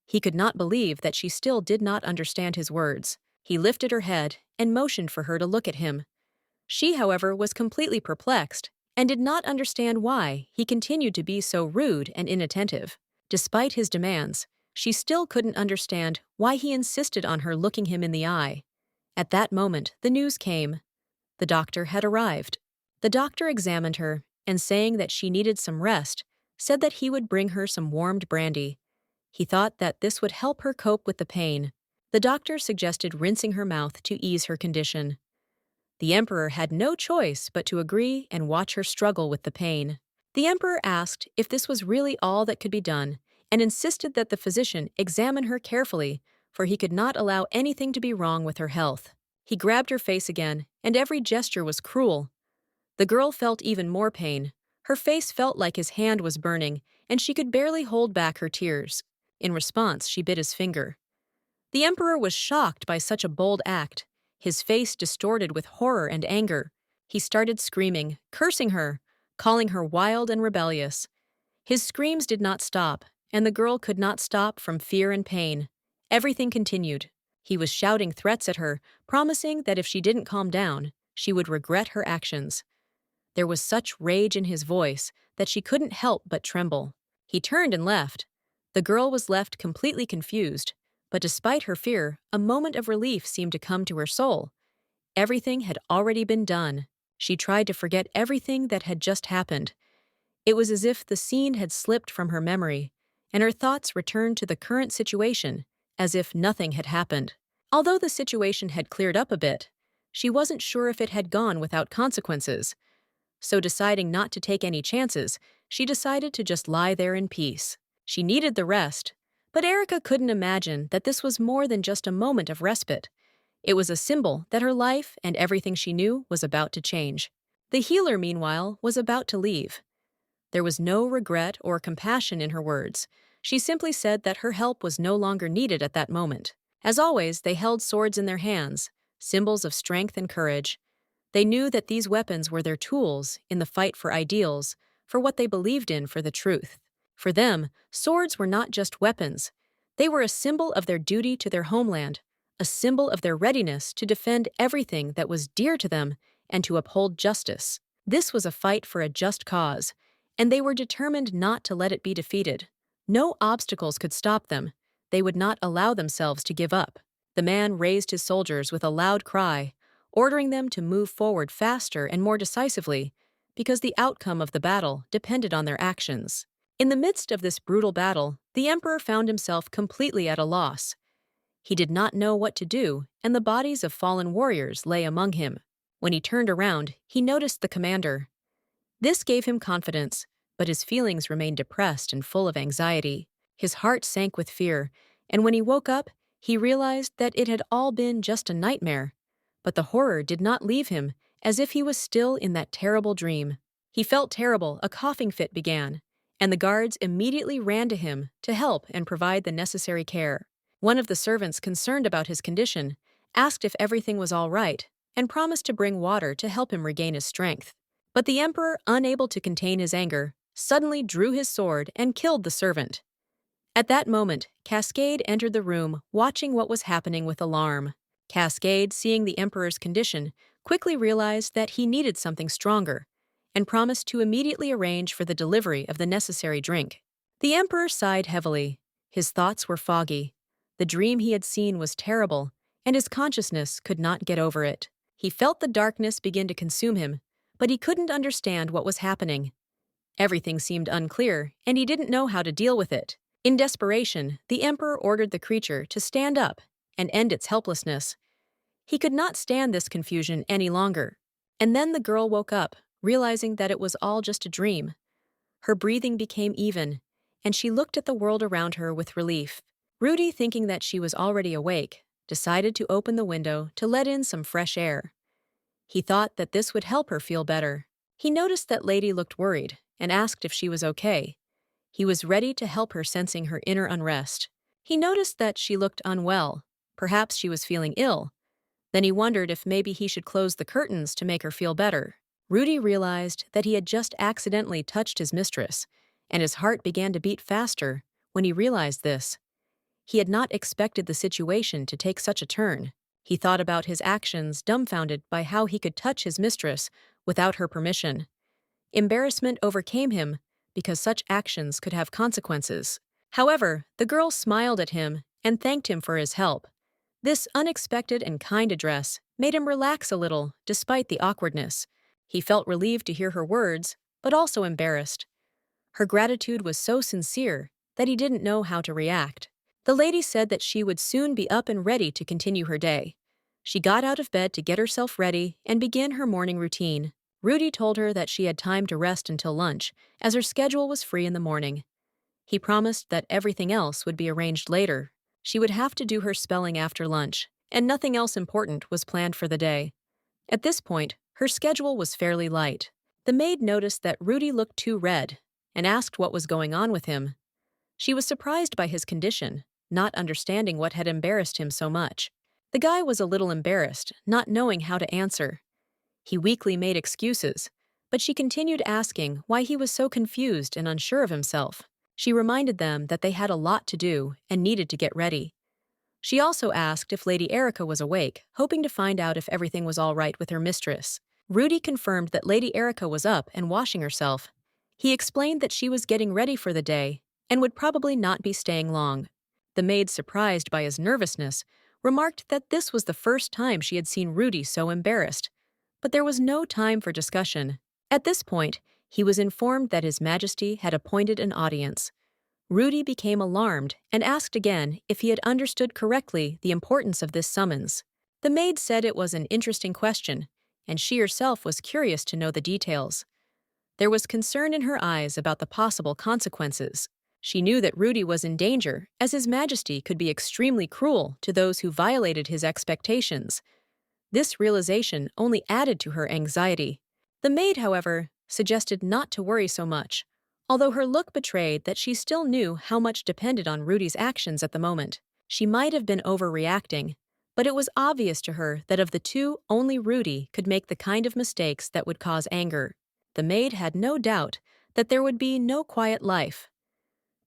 He could not believe that she still did not understand his words. He lifted her head and motioned for her to look at him. She, however, was completely perplexed and did not understand why he continued to be so rude and inattentive. Despite his demands, she still couldn't understand why he insisted on her looking him in the eye. At that moment, the news came. The doctor had arrived. The doctor examined her and, saying that she needed some rest, said that he would bring her some warmed brandy. He thought that this would help her cope with the pain. The doctor suggested rinsing her mouth to ease her condition. The emperor had no choice but to agree and watch her struggle with the pain. The emperor asked if this was really all that could be done and insisted that the physician examine her carefully, for he could not allow anything to be wrong with her health. He grabbed her face again, and every gesture was cruel. The girl felt even more pain. Her face felt like his hand was burning, and she could barely hold back her tears. In response, she bit his finger. The emperor was shocked by such a bold act, his face distorted with horror and anger. He started screaming, cursing her, calling her wild and rebellious. His screams did not stop, and the girl could not stop from fear and pain. Everything continued. He was shouting threats at her, promising that if she didn't calm down, she would regret her actions. There was such rage in his voice that she couldn't help but tremble. He turned and left. The girl was left completely confused, but despite her fear, a moment of relief seemed to come to her soul. Everything had already been done. She tried to forget everything that had just happened. It was as if the scene had slipped from her memory, and her thoughts returned to the current situation, as if nothing had happened. Although the situation had cleared up a bit, she wasn't sure if it had gone without consequences. So deciding not to take any chances, she decided to just lie there in peace. She needed the rest, but Erica couldn't imagine that this was more than just a moment of respite. It was a symbol that her life and everything she knew was about to change. The healer, meanwhile, was about to leave. There was no regret or compassion in her words. She simply said that her help was no longer needed at that moment. As always, they held swords in their hands, symbols of strength and courage. They knew that these weapons were their tools in the fight for ideals, for what they believed in, for the truth. For them, swords were not just weapons. They were a symbol of their duty to their homeland, a symbol of their readiness to defend everything that was dear to them and to uphold justice. This was a fight for a just cause, and they were determined not to let it be defeated. No obstacles could stop them. They would not allow themselves to give up. The man raised his soldiers with a loud cry, ordering them to move forward faster and more decisively, because the outcome of the battle depended on their actions. In the midst of this brutal battle, the emperor found himself completely at a loss. He did not know what to do, and the bodies of fallen warriors lay among him. When he turned around, he noticed the commander. This gave him confidence, but his feelings remained depressed and full of anxiety. His heart sank with fear, and when he woke up, he realized that it had all been just a nightmare. But the horror did not leave him, as if he was still in that terrible dream. He felt terrible. A coughing fit began, and the guards immediately ran to him to help and provide the necessary care. One of the servants, concerned about his condition, asked if everything was all right and promised to bring water to help him regain his strength. But the emperor, unable to contain his anger, suddenly drew his sword and killed the servant. At that moment, Cascade entered the room, watching what was happening with alarm. Cascade, seeing the emperor's condition, quickly realized that he needed something stronger, and promised to immediately arrange for the delivery of the necessary drink. The emperor sighed heavily. His thoughts were foggy. The dream he had seen was terrible, and his consciousness could not get over it. He felt the darkness begin to consume him, but he couldn't understand what was happening. Everything seemed unclear, and he didn't know how to deal with it. In desperation, the emperor ordered the creature to stand up and end its helplessness. He could not stand this confusion any longer. And then the girl woke up, realizing that it was all just a dream. Her breathing became even, and she looked at the world around her with relief. Rudy, thinking that she was already awake, decided to open the window to let in some fresh air. He thought that this would help her feel better. He noticed that Lady looked worried and asked if she was okay. He was ready to help her, sensing her inner unrest. He noticed that she looked unwell. Perhaps she was feeling ill. Then he wondered if maybe he should close the curtains to make her feel better. Rudy realized that he had just accidentally touched his mistress, and his heart began to beat faster when he realized this. He had not expected the situation to take such a turn. He thought about his actions, dumbfounded by how he could touch his mistress without her permission. Embarrassment overcame him because such actions could have consequences. However, the girl smiled at him and thanked him for his help. This unexpected and kind address made him relax a little despite the awkwardness. He felt relieved to hear her words, but also embarrassed. Her gratitude was so sincere that he didn't know how to react. The lady said that she would soon be up and ready to continue her day. She got out of bed to get herself ready and begin her morning routine. Rudy told her that she had time to rest until lunch, as her schedule was free in the morning. He promised that everything else would be arranged later. She would have to do her spelling after lunch, and nothing else important was planned for the day. At this point, her schedule was fairly light. The maid noticed that Rudy looked too red and asked what was going on with him. She was surprised by his condition, not understanding what had embarrassed him so much. The guy was a little embarrassed, not knowing how to answer. He weakly made excuses, but she continued asking why he was so confused and unsure of himself. She reminded them that they had a lot to do and needed to get ready. She also asked if Lady Erica was awake, hoping to find out if everything was all right with her mistress. Rudy confirmed that Lady Erica was up and washing herself. He explained that she was getting ready for the day and would probably not be staying long. The maid, surprised by his nervousness, remarked that this was the first time she had seen Rudy so embarrassed. But there was no time for discussion. At this point, he was informed that His Majesty had appointed an audience. Rudy became alarmed and asked again if he had understood correctly the importance of this summons. The maid said it was an interesting question, and she herself was curious to know the details. There was concern in her eyes about the possible consequences. She knew that Rudy was in danger, as His Majesty could be extremely cruel to those who violated his expectations. This realization only added to her anxiety. The maid, however, suggested not to worry so much, although her look betrayed that she still knew how much depended on Rudy's actions at the moment. She might have been overreacting, but it was obvious to her that of the two, only Rudy could make the kind of mistakes that would cause anger. The maid had no doubt that there would be no quiet life.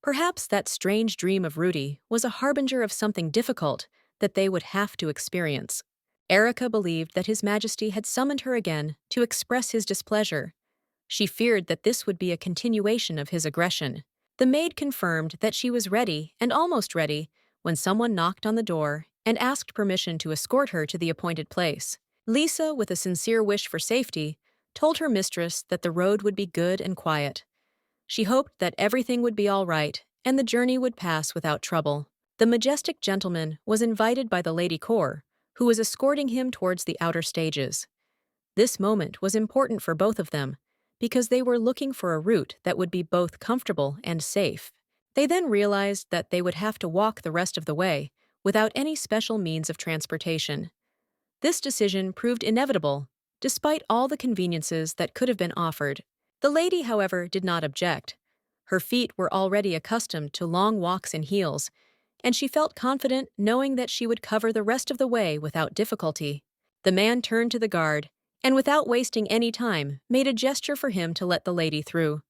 Perhaps that strange dream of Rudy was a harbinger of something difficult that they would have to experience. Erica believed that His Majesty had summoned her again to express his displeasure. She feared that this would be a continuation of his aggression. The maid confirmed that she was ready and almost ready when someone knocked on the door and asked permission to escort her to the appointed place. Lisa, with a sincere wish for safety, told her mistress that the road would be good and quiet. She hoped that everything would be all right and the journey would pass without trouble. The majestic gentleman was invited by the Lady Core, who was escorting him towards the outer stages. This moment was important for both of them, because they were looking for a route that would be both comfortable and safe. They then realized that they would have to walk the rest of the way without any special means of transportation. This decision proved inevitable, despite all the conveniences that could have been offered. The lady, however, did not object. Her feet were already accustomed to long walks in heels, and she felt confident knowing that she would cover the rest of the way without difficulty. The man turned to the guard, and without wasting any time, made a gesture for him to let the lady through.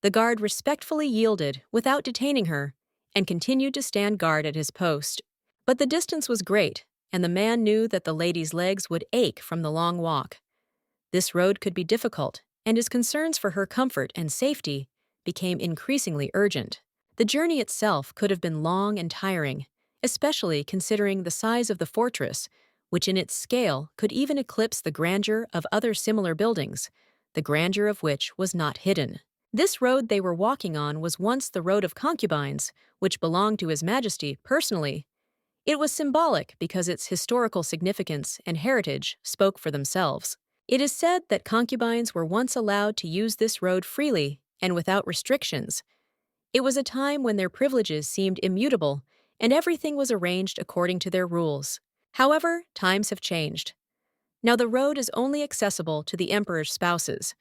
The guard respectfully yielded without detaining her, and continued to stand guard at his post. But the distance was great, and the man knew that the lady's legs would ache from the long walk. This road could be difficult, and his concerns for her comfort and safety became increasingly urgent. The journey itself could have been long and tiring, especially considering the size of the fortress, which in its scale could even eclipse the grandeur of other similar buildings, the grandeur of which was not hidden. This road they were walking on was once the road of concubines, which belonged to His Majesty personally. It was symbolic because its historical significance and heritage spoke for themselves. It is said that concubines were once allowed to use this road freely and without restrictions. It was a time when their privileges seemed immutable and everything was arranged according to their rules. However, times have changed. Now the road is only accessible to the emperor's spouses,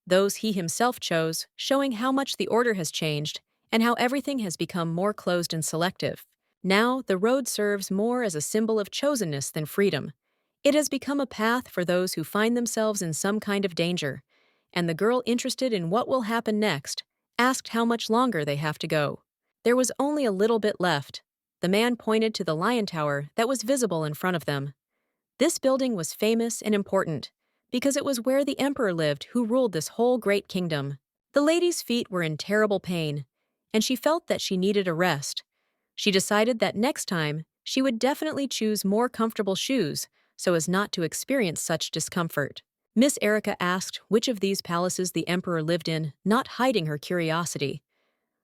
those he himself chose, showing how much the order has changed and how everything has become more closed and selective. Now the road serves more as a symbol of chosenness than freedom. It has become a path for those who find themselves in some kind of danger, and the girl interested in what will happen next asked how much longer they have to go. There was only a little bit left. The man pointed to the lion tower that was visible in front of them. This building was famous and important because it was where the emperor lived who ruled this whole great kingdom. The lady's feet were in terrible pain, and she felt that she needed a rest. She decided that next time she would definitely choose more comfortable shoes so as not to experience such discomfort. Miss Erica asked which of these palaces the emperor lived in, not hiding her curiosity.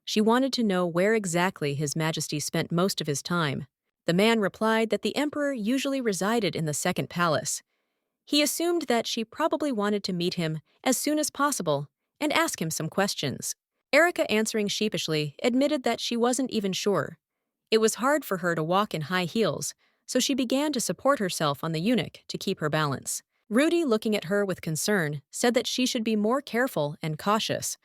She wanted to know where exactly His Majesty spent most of his time. The man replied that the emperor usually resided in the second palace. He assumed that she probably wanted to meet him as soon as possible and ask him some questions. Erica, answering sheepishly, admitted that she wasn't even sure. It was hard for her to walk in high heels, so she began to support herself on the eunuch to keep her balance. Rudy, looking at her with concern, said that she should be more careful and cautious.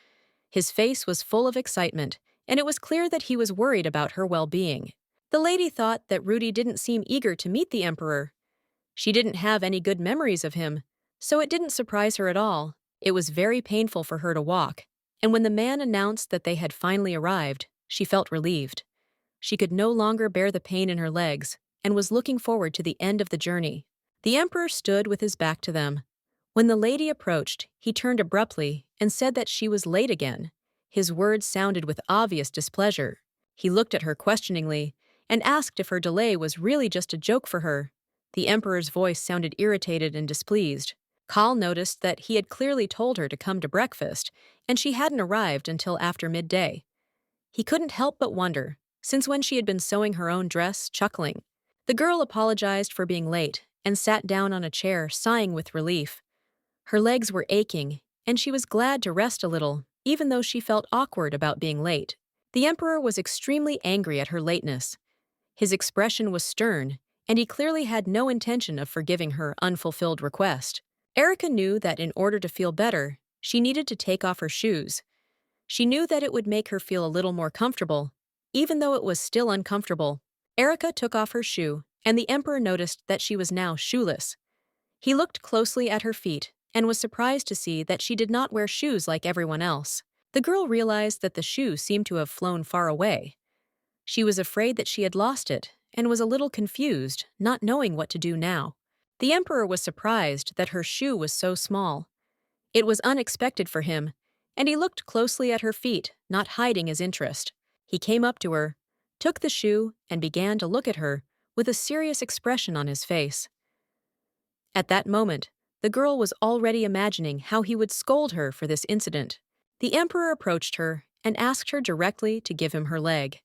His face was full of excitement, and it was clear that he was worried about her well-being. The lady thought that Rudy didn't seem eager to meet the emperor. She didn't have any good memories of him, so it didn't surprise her at all. It was very painful for her to walk, and when the man announced that they had finally arrived, she felt relieved. She could no longer bear the pain in her legs and was looking forward to the end of the journey. The emperor stood with his back to them. When the lady approached, he turned abruptly and said that she was late again. His words sounded with obvious displeasure. He looked at her questioningly and asked if her delay was really just a joke for her. The emperor's voice sounded irritated and displeased. Clell noticed that he had clearly told her to come to breakfast, and she hadn't arrived until after midday. He couldn't help but wonder, since when she had been sewing her own dress, chuckling. The girl apologized for being late and sat down on a chair, sighing with relief. Her legs were aching, and she was glad to rest a little, even though she felt awkward about being late. The emperor was extremely angry at her lateness. His expression was stern, and he clearly had no intention of forgiving her unfulfilled request. Erica knew that in order to feel better, she needed to take off her shoes. She knew that it would make her feel a little more comfortable, even though it was still uncomfortable. Erica took off her shoe, and the emperor noticed that she was now shoeless. He looked closely at her feet and was surprised to see that she did not wear shoes like everyone else. The girl realized that the shoe seemed to have flown far away. She was afraid that she had lost it and was a little confused, not knowing what to do now. The emperor was surprised that her shoe was so small. It was unexpected for him, and he looked closely at her feet, not hiding his interest. He came up to her, took the shoe, and began to look at her with a serious expression on his face. At that moment, the girl was already imagining how he would scold her for this incident. The emperor approached her and asked her directly to give him her leg.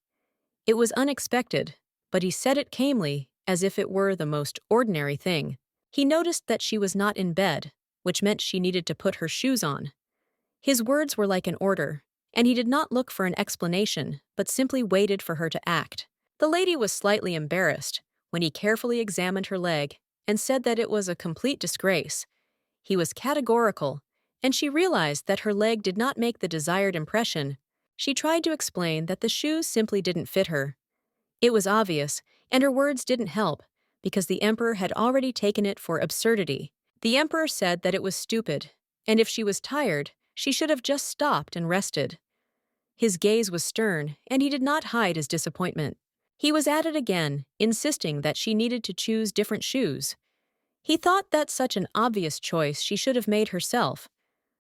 It was unexpected, but he said it calmly, as if it were the most ordinary thing. He noticed that she was not in bed, which meant she needed to put her shoes on. His words were like an order, and he did not look for an explanation, but simply waited for her to act. The lady was slightly embarrassed when he carefully examined her leg and said that it was a complete disgrace. He was categorical, and she realized that her leg did not make the desired impression. She tried to explain that the shoes simply didn't fit her. It was obvious, and her words didn't help, because the emperor had already taken it for absurdity. The emperor said that it was stupid, and if she was tired, she should have just stopped and rested. His gaze was stern, and he did not hide his disappointment. He was at it again, insisting that she needed to choose different shoes. He thought that such an obvious choice she should have made herself,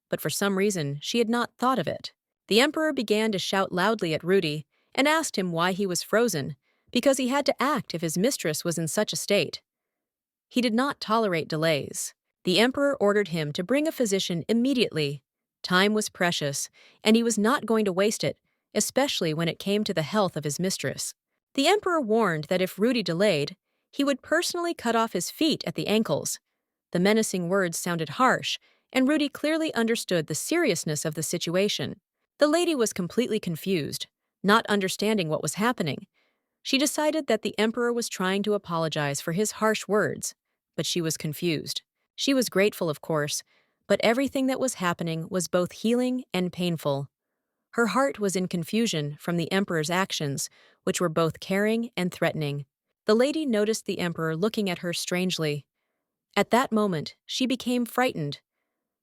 but for some reason she had not thought of it. The emperor began to shout loudly at Rudy and asked him why he was frozen, because he had to act if his mistress was in such a state. He did not tolerate delays. The emperor ordered him to bring a physician immediately. Time was precious, and he was not going to waste it, especially when it came to the health of his mistress. The emperor warned that if Rudy delayed, he would personally cut off his feet at the ankles. The menacing words sounded harsh, and Rudy clearly understood the seriousness of the situation. The lady was completely confused, not understanding what was happening. She decided that the emperor was trying to apologize for his harsh words, but she was confused. She was grateful, of course, but everything that was happening was both healing and painful. Her heart was in confusion from the emperor's actions, which were both caring and threatening. The lady noticed the emperor looking at her strangely. At that moment, she became frightened,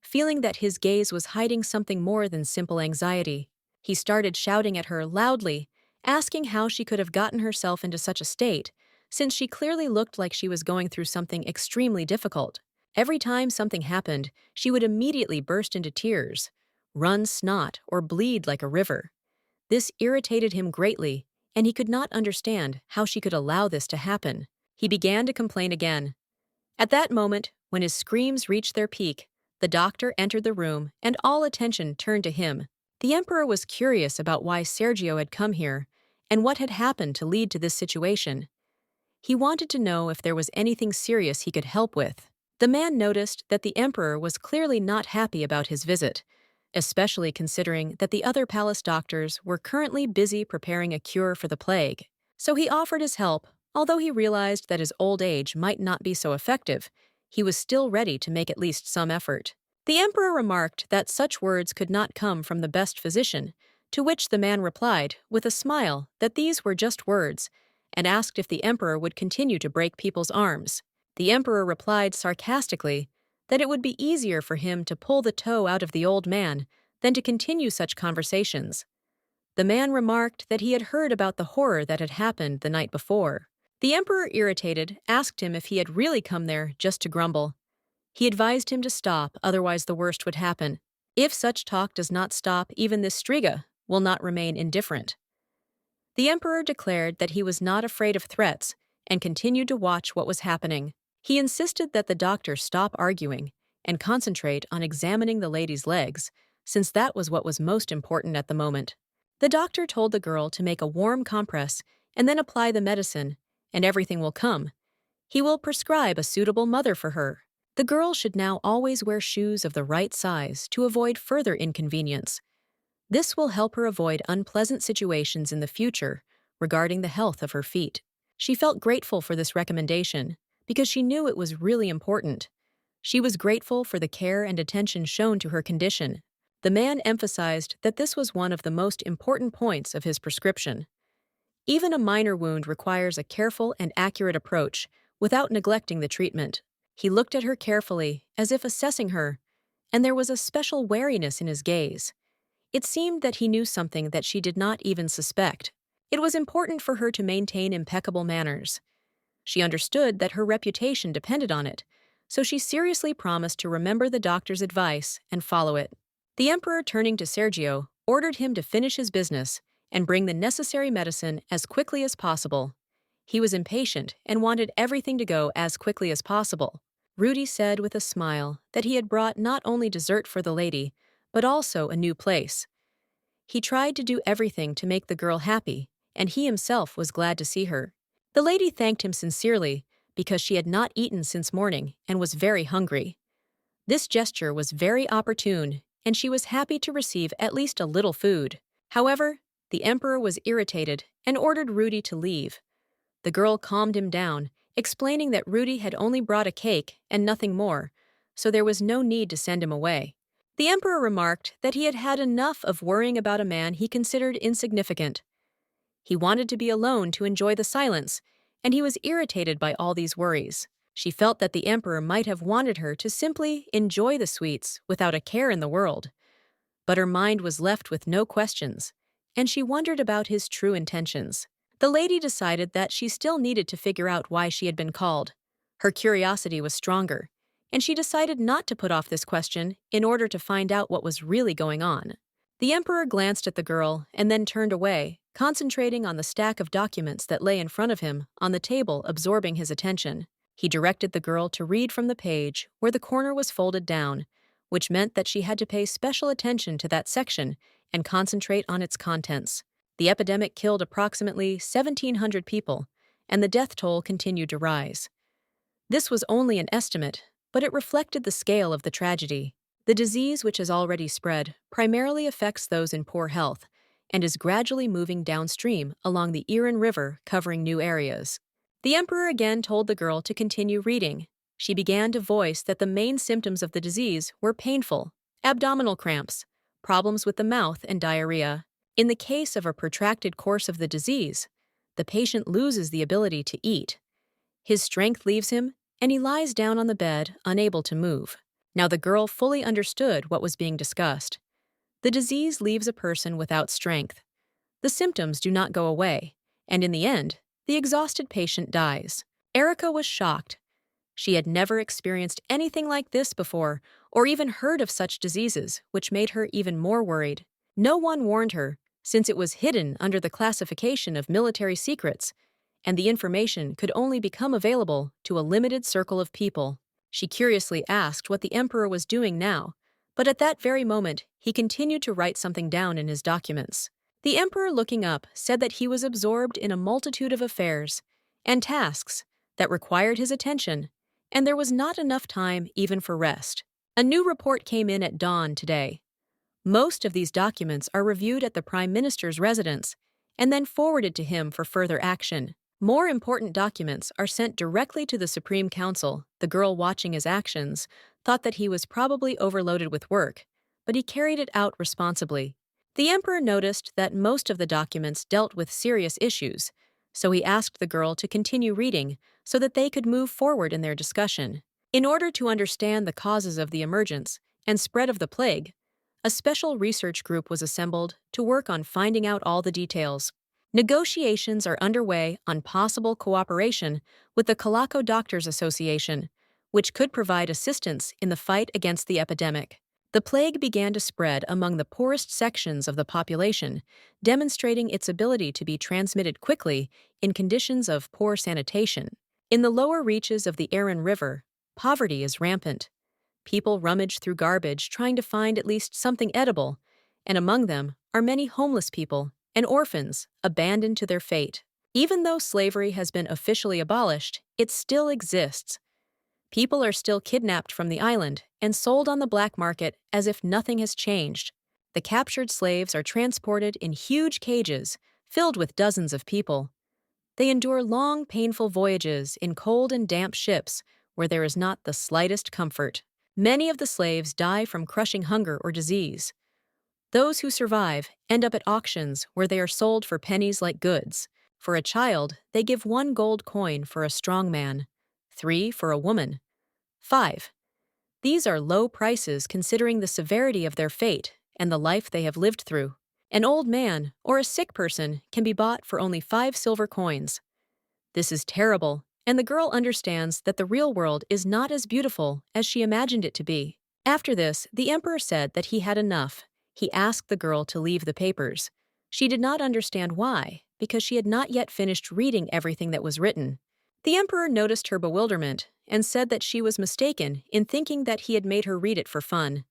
feeling that his gaze was hiding something more than simple anxiety. He started shouting at her loudly, asking how she could have gotten herself into such a state, since she clearly looked like she was going through something extremely difficult. Every time something happened, she would immediately burst into tears, run snot, or bleed like a river. This irritated him greatly, and he could not understand how she could allow this to happen. He began to complain again. At that moment, when his screams reached their peak, the doctor entered the room and all attention turned to him. The emperor was curious about why Sergio had come here and what had happened to lead to this situation. He wanted to know if there was anything serious he could help with. The man noticed that the emperor was clearly not happy about his visit, especially considering that the other palace doctors were currently busy preparing a cure for the plague. So he offered his help, although he realized that his old age might not be so effective. He was still ready to make at least some effort. The emperor remarked that such words could not come from the best physician, to which the man replied, with a smile, that these were just words, and asked if the emperor would continue to break people's arms. The emperor replied sarcastically that it would be easier for him to pull the toe out of the old man than to continue such conversations. The man remarked that he had heard about the horror that had happened the night before. The emperor, irritated, asked him if he had really come there just to grumble. He advised him to stop, otherwise the worst would happen. If such talk does not stop, even this Striga will not remain indifferent. The emperor declared that he was not afraid of threats and continued to watch what was happening. He insisted that the doctor stop arguing and concentrate on examining the lady's legs, since that was what was most important at the moment. The doctor told the girl to make a warm compress and then apply the medicine, and everything will come. He will prescribe a suitable mother for her. The girl should now always wear shoes of the right size to avoid further inconvenience. This will help her avoid unpleasant situations in the future regarding the health of her feet. She felt grateful for this recommendation because she knew it was really important. She was grateful for the care and attention shown to her condition. The man emphasized that this was one of the most important points of his prescription. Even a minor wound requires a careful and accurate approach without neglecting the treatment. He looked at her carefully, as if assessing her, and there was a special wariness in his gaze. It seemed that he knew something that she did not even suspect. It was important for her to maintain impeccable manners. She understood that her reputation depended on it, so she seriously promised to remember the doctor's advice and follow it. The emperor, turning to Sergio, ordered him to finish his business and bring the necessary medicine as quickly as possible. He was impatient and wanted everything to go as quickly as possible. Rudy said with a smile that he had brought not only dessert for the lady, but also a new place. He tried to do everything to make the girl happy, and he himself was glad to see her. The lady thanked him sincerely because she had not eaten since morning and was very hungry. This gesture was very opportune, and she was happy to receive at least a little food. However, the emperor was irritated and ordered Rudy to leave. The girl calmed him down, explaining that Rudy had only brought a cake and nothing more, so there was no need to send him away. The emperor remarked that he had had enough of worrying about a man he considered insignificant. He wanted to be alone to enjoy the silence, and he was irritated by all these worries. She felt that the emperor might have wanted her to simply enjoy the sweets without a care in the world. But her mind was left with no questions, and she wondered about his true intentions. The lady decided that she still needed to figure out why she had been called. Her curiosity was stronger, and she decided not to put off this question in order to find out what was really going on. The emperor glanced at the girl and then turned away, concentrating on the stack of documents that lay in front of him on the table, absorbing his attention. He directed the girl to read from the page where the corner was folded down, which meant that she had to pay special attention to that section and concentrate on its contents. The epidemic killed approximately 1,700 people, and the death toll continued to rise. This was only an estimate, but it reflected the scale of the tragedy. The disease, which has already spread, primarily affects those in poor health and is gradually moving downstream along the Tyrann River, covering new areas. The emperor again told the girl to continue reading. She began to voice that the main symptoms of the disease were painful, abdominal cramps, problems with the mouth, and diarrhea. In the case of a protracted course of the disease, the patient loses the ability to eat. His strength leaves him, and he lies down on the bed, unable to move. Now the girl fully understood what was being discussed. The disease leaves a person without strength. The symptoms do not go away, and in the end, the exhausted patient dies. Erica was shocked. She had never experienced anything like this before, or even heard of such diseases, which made her even more worried. No one warned her, since it was hidden under the classification of military secrets, and the information could only become available to a limited circle of people. She curiously asked what the emperor was doing now, but at that very moment, he continued to write something down in his documents. The emperor, looking up, said that he was absorbed in a multitude of affairs and tasks that required his attention, and there was not enough time even for rest. A new report came in at dawn today. Most of these documents are reviewed at the Prime Minister's residence and then forwarded to him for further action. More important documents are sent directly to the Supreme Council. The girl, watching his actions, thought that he was probably overloaded with work, but he carried it out responsibly. The emperor noticed that most of the documents dealt with serious issues, so he asked the girl to continue reading so that they could move forward in their discussion. In order to understand the causes of the emergence and spread of the plague, a special research group was assembled to work on finding out all the details. Negotiations are underway on possible cooperation with the Calaco Doctors Association, which could provide assistance in the fight against the epidemic. The plague began to spread among the poorest sections of the population, demonstrating its ability to be transmitted quickly in conditions of poor sanitation. In the lower reaches of the Tyrann River, poverty is rampant. People rummage through garbage trying to find at least something edible, and among them are many homeless people and orphans abandoned to their fate. Even though slavery has been officially abolished, it still exists. People are still kidnapped from the island and sold on the black market as if nothing has changed. The captured slaves are transported in huge cages filled with dozens of people. They endure long, painful voyages in cold and damp ships where there is not the slightest comfort. Many of the slaves die from crushing hunger or disease. Those who survive end up at auctions where they are sold for pennies like goods. For a child, they give 1 gold coin for a strong man, 3 for a woman, 5. These are low prices considering the severity of their fate and the life they have lived through. An old man or a sick person can be bought for only 5 silver coins. This is terrible, and the girl understands that the real world is not as beautiful as she imagined it to be. After this, the emperor said that he had enough. He asked the girl to leave the papers. She did not understand why, because she had not yet finished reading everything that was written. The emperor noticed her bewilderment and said that she was mistaken in thinking that he had made her read it for fun.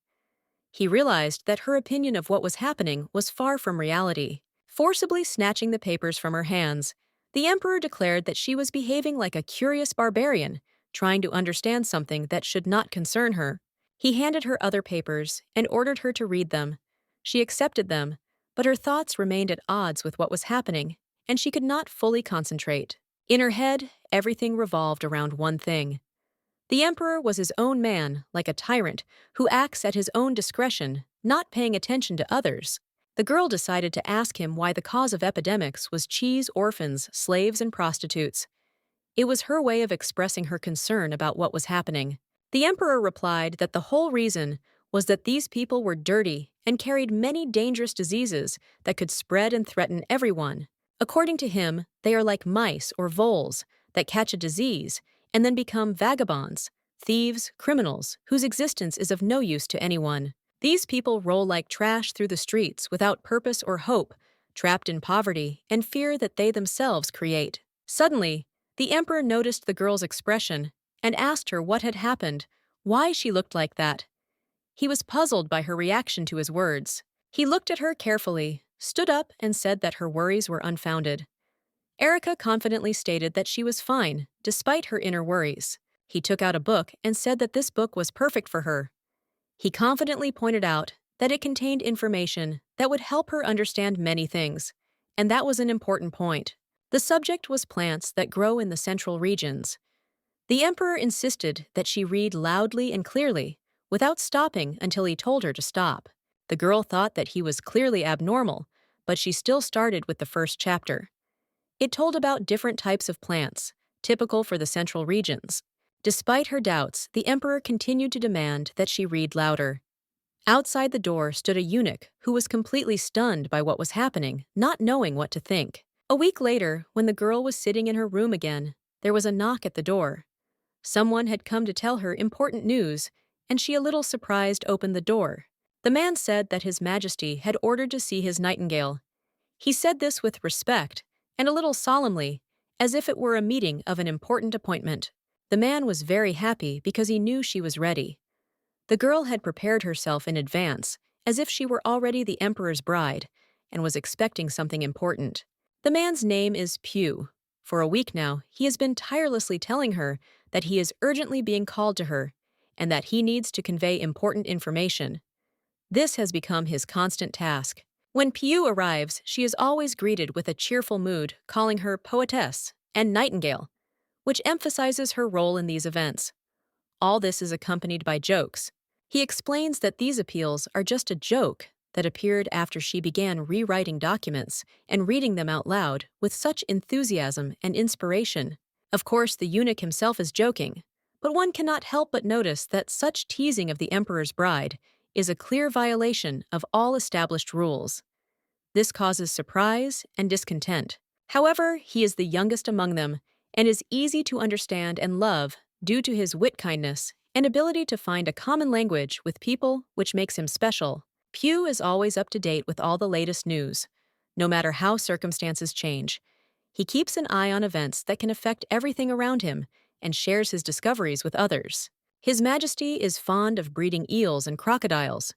He realized that her opinion of what was happening was far from reality. Forcibly snatching the papers from her hands, the emperor declared that she was behaving like a curious barbarian, trying to understand something that should not concern her. He handed her other papers and ordered her to read them. She accepted them, but her thoughts remained at odds with what was happening, and she could not fully concentrate. In her head, everything revolved around one thing. The emperor was his own man, like a tyrant, who acts at his own discretion, not paying attention to others. The girl decided to ask him why the cause of epidemics was cheese orphans, slaves, and prostitutes. It was her way of expressing her concern about what was happening. The emperor replied that the whole reason was that these people were dirty and carried many dangerous diseases that could spread and threaten everyone. According to him, they are like mice or voles that catch a disease and then become vagabonds, thieves, criminals, whose existence is of no use to anyone. These people roll like trash through the streets without purpose or hope, trapped in poverty and fear that they themselves create. Suddenly, the emperor noticed the girl's expression and asked her what had happened, why she looked like that. He was puzzled by her reaction to his words. He looked at her carefully, stood up, and said that her worries were unfounded. Erica confidently stated that she was fine, despite her inner worries. He took out a book and said that this book was perfect for her. He confidently pointed out that it contained information that would help her understand many things, and that was an important point. The subject was plants that grow in the central regions. The emperor insisted that she read loudly and clearly, without stopping until he told her to stop. The girl thought that he was clearly abnormal, but she still started with the first chapter. It told about different types of plants, typical for the central regions. Despite her doubts, the emperor continued to demand that she read louder. Outside the door stood a eunuch who was completely stunned by what was happening, not knowing what to think. A week later, when the girl was sitting in her room again, there was a knock at the door. Someone had come to tell her important news, and she, a little surprised, opened the door. The man said that His Majesty had ordered to see his nightingale. He said this with respect, and a little solemnly, as if it were a meeting of an important appointment. The man was very happy because he knew she was ready. The girl had prepared herself in advance, as if she were already the emperor's bride, and was expecting something important. The man's name is Pew. For a week now, he has been tirelessly telling her that he is urgently being called to her, and that he needs to convey important information. This has become his constant task. When Pew arrives, she is always greeted with a cheerful mood, calling her poetess and nightingale, which emphasizes her role in these events. All this is accompanied by jokes. He explains that these appeals are just a joke that appeared after she began rewriting documents and reading them out loud with such enthusiasm and inspiration. Of course, the eunuch himself is joking, but one cannot help but notice that such teasing of the emperor's bride is a clear violation of all established rules. This causes surprise and discontent. However, he is the youngest among them and is easy to understand and love due to his wit-kindness and ability to find a common language with people, which makes him special. Pew is always up to date with all the latest news, no matter how circumstances change. He keeps an eye on events that can affect everything around him and shares his discoveries with others. His Majesty is fond of breeding eels and crocodiles.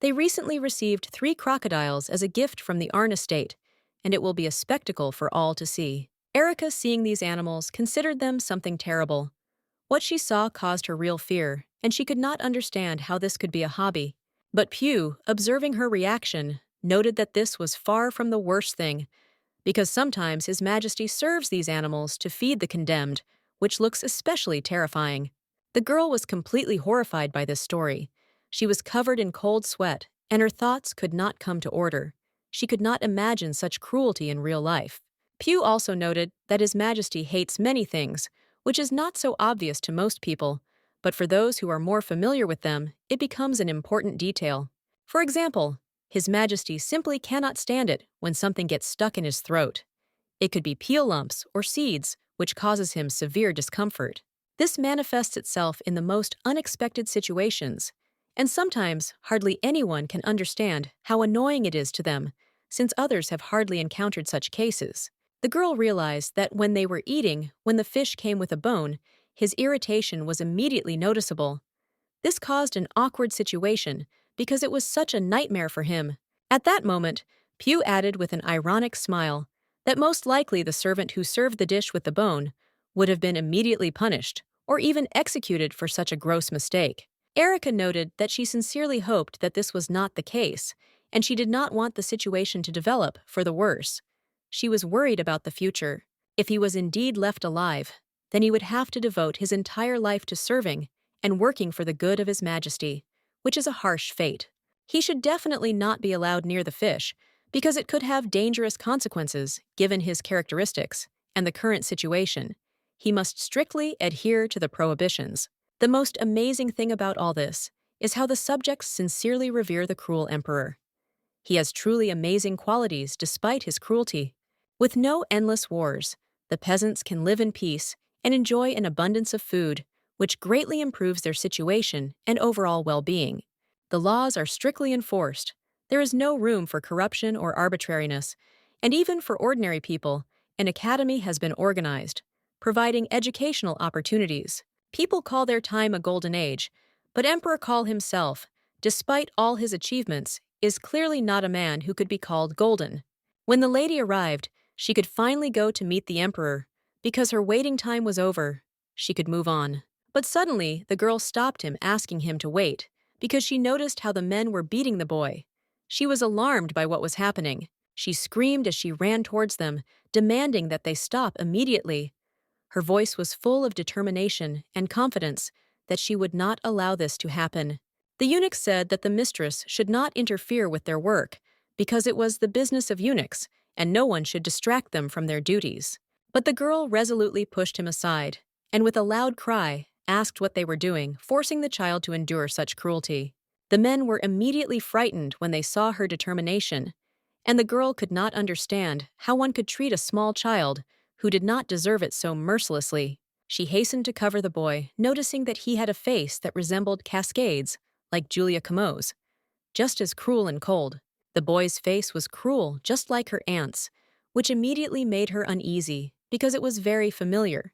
They recently received 3 crocodiles as a gift from the Arn estate, and it will be a spectacle for all to see. Erica, seeing these animals, considered them something terrible. What she saw caused her real fear, and she could not understand how this could be a hobby. But Pew, observing her reaction, noted that this was far from the worst thing, because sometimes His Majesty serves these animals to feed the condemned, which looks especially terrifying. The girl was completely horrified by this story. She was covered in cold sweat, and her thoughts could not come to order. She could not imagine such cruelty in real life. Pew also noted that His Majesty hates many things, which is not so obvious to most people, but for those who are more familiar with them, it becomes an important detail. For example, His Majesty simply cannot stand it when something gets stuck in his throat. It could be peel lumps or seeds, which causes him severe discomfort. This manifests itself in the most unexpected situations, and sometimes hardly anyone can understand how annoying it is to them, since others have hardly encountered such cases. The girl realized that when they were eating, when the fish came with a bone, his irritation was immediately noticeable. This caused an awkward situation because it was such a nightmare for him. At that moment, Pew added with an ironic smile that most likely the servant who served the dish with the bone would have been immediately punished or even executed for such a gross mistake. Erica noted that she sincerely hoped that this was not the case, and she did not want the situation to develop for the worse. She was worried about the future. If he was indeed left alive, then he would have to devote his entire life to serving and working for the good of His Majesty, which is a harsh fate. He should definitely not be allowed near the fish, because it could have dangerous consequences given his characteristics and the current situation. He must strictly adhere to the prohibitions. The most amazing thing about all this is how the subjects sincerely revere the cruel emperor. He has truly amazing qualities despite his cruelty. With no endless wars, the peasants can live in peace and enjoy an abundance of food, which greatly improves their situation and overall well-being. The laws are strictly enforced. There is no room for corruption or arbitrariness, and even for ordinary people, an academy has been organized, providing educational opportunities. People call their time a golden age, but Emperor Call himself, despite all his achievements, is clearly not a man who could be called golden. When the lady arrived, she could finally go to meet the emperor. Because her waiting time was over, she could move on. But suddenly, the girl stopped him, asking him to wait, because she noticed how the men were beating the boy. She was alarmed by what was happening. She screamed as she ran towards them, demanding that they stop immediately. Her voice was full of determination and confidence that she would not allow this to happen. The eunuch said that the mistress should not interfere with their work, because it was the business of eunuchs, and no one should distract them from their duties. But the girl resolutely pushed him aside, and with a loud cry, asked what they were doing, forcing the child to endure such cruelty. The men were immediately frightened when they saw her determination, and the girl could not understand how one could treat a small child who did not deserve it so mercilessly. She hastened to cover the boy, noticing that he had a face that resembled Cascade's, like Julia Cameau's, just as cruel and cold. The boy's face was cruel, just like her aunt's, which immediately made her uneasy because it was very familiar,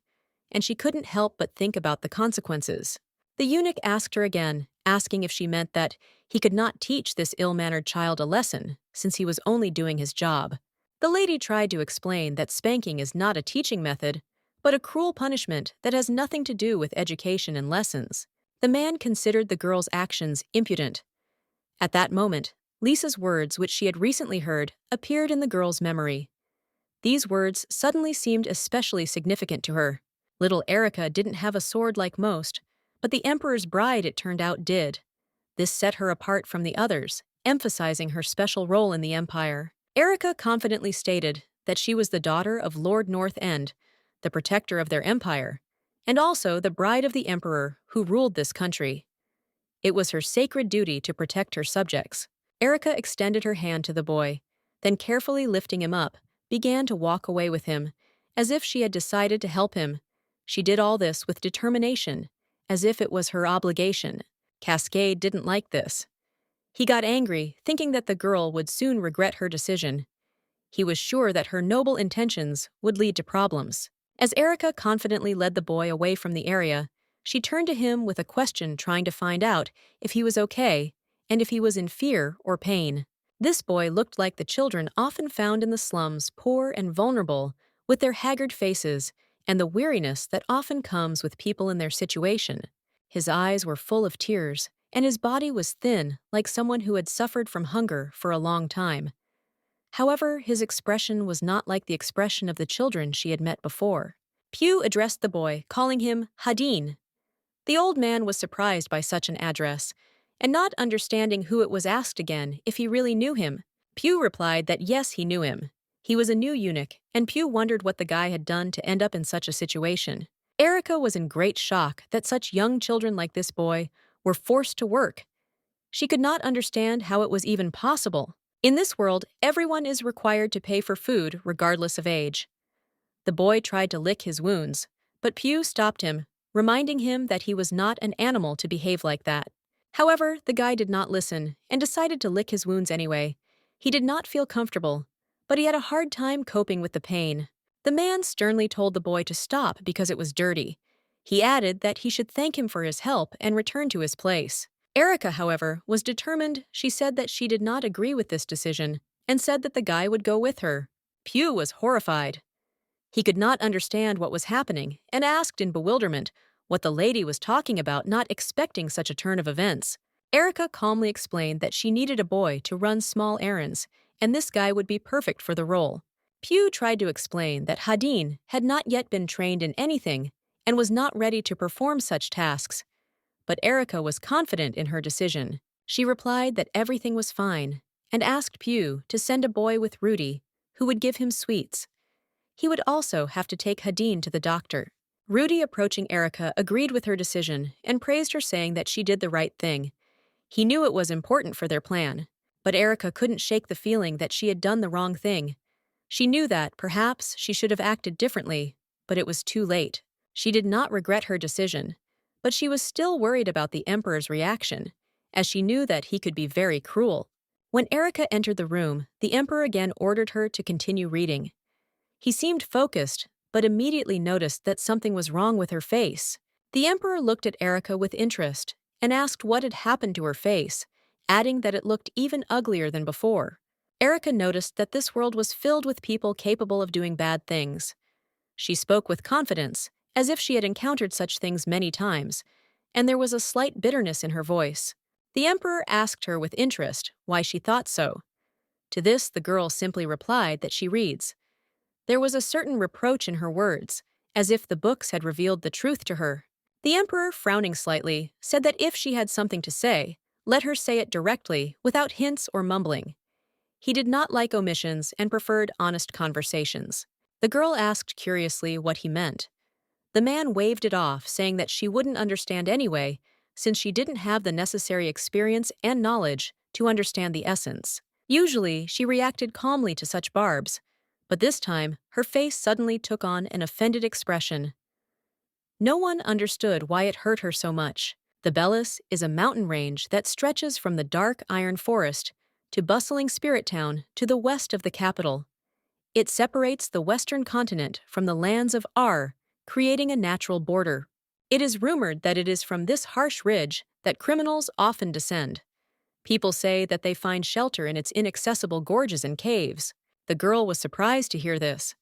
and she couldn't help but think about the consequences. The eunuch asked her again, asking if she meant that he could not teach this ill-mannered child a lesson, since he was only doing his job. The lady tried to explain that spanking is not a teaching method, but a cruel punishment that has nothing to do with education and lessons. The man considered the girl's actions impudent. At that moment, Lisa's words, which she had recently heard, appeared in the girl's memory. These words suddenly seemed especially significant to her. Little Erica didn't have a sword like most, but the emperor's bride, it turned out, did. This set her apart from the others, emphasizing her special role in the empire. Erica confidently stated that she was the daughter of Lord North End, the protector of their empire, and also the bride of the emperor who ruled this country. It was her sacred duty to protect her subjects. Erica extended her hand to the boy, then carefully lifting him up, began to walk away with him, as if she had decided to help him. She did all this with determination, as if it was her obligation. Cascade didn't like this. He got angry, thinking that the girl would soon regret her decision. He was sure that her noble intentions would lead to problems. As Erica confidently led the boy away from the area, she turned to him with a question, trying to find out if he was okay and if he was in fear or pain. This boy looked like the children often found in the slums, poor and vulnerable, with their haggard faces and the weariness that often comes with people in their situation. His eyes were full of tears, and his body was thin, like someone who had suffered from hunger for a long time. However, his expression was not like the expression of the children she had met before. Pew addressed the boy, calling him Haden. The old man was surprised by such an address, and not understanding who it was, asked again if he really knew him. Pew replied that yes, he knew him. He was a new eunuch, and Pew wondered what the guy had done to end up in such a situation. Erica was in great shock that such young children like this boy were forced to work. She could not understand how it was even possible. In this world, everyone is required to pay for food regardless of age. The boy tried to lick his wounds, but Pew stopped him, reminding him that he was not an animal to behave like that. However, the guy did not listen and decided to lick his wounds anyway. He did not feel comfortable, but he had a hard time coping with the pain. The man sternly told the boy to stop because it was dirty. He added that he should thank him for his help and return to his place. Erica, however, was determined. She said that she did not agree with this decision and said that the guy would go with her. Pew was horrified. He could not understand what was happening and asked in bewilderment what the lady was talking about, not expecting such a turn of events. Erica calmly explained that she needed a boy to run small errands, and this guy would be perfect for the role. Pew tried to explain that Haden had not yet been trained in anything and was not ready to perform such tasks, but Erica was confident in her decision. She replied that everything was fine and asked Pew to send a boy with Rudy, who would give him sweets. He would also have to take Haden to the doctor. Rudy, approaching Erica, agreed with her decision and praised her, saying that she did the right thing. He knew it was important for their plan, but Erica couldn't shake the feeling that she had done the wrong thing. She knew that, perhaps, she should have acted differently, but it was too late. She did not regret her decision, but she was still worried about the Emperor's reaction, as she knew that he could be very cruel. When Erica entered the room, the Emperor again ordered her to continue reading. He seemed focused, but immediately noticed that something was wrong with her face. The Emperor looked at Erica with interest and asked what had happened to her face, adding that it looked even uglier than before. Erica noticed that this world was filled with people capable of doing bad things. She spoke with confidence, as if she had encountered such things many times, and there was a slight bitterness in her voice. The Emperor asked her with interest why she thought so. To this, the girl simply replied that she reads. There was a certain reproach in her words, as if the books had revealed the truth to her. The Emperor, frowning slightly, said that if she had something to say, let her say it directly, without hints or mumbling. He did not like omissions and preferred honest conversations. The girl asked curiously what he meant. The man waved it off, saying that she wouldn't understand anyway, since she didn't have the necessary experience and knowledge to understand the essence. Usually, she reacted calmly to such barbs, but this time, her face suddenly took on an offended expression. No one understood why it hurt her so much. The Bellis is a mountain range that stretches from the dark iron forest to bustling Spirit Town to the west of the capital. It separates the western continent from the lands of Ar, creating a natural border. It is rumored that it is from this harsh ridge that criminals often descend. People say that they find shelter in its inaccessible gorges and caves. The girl was surprised to hear this.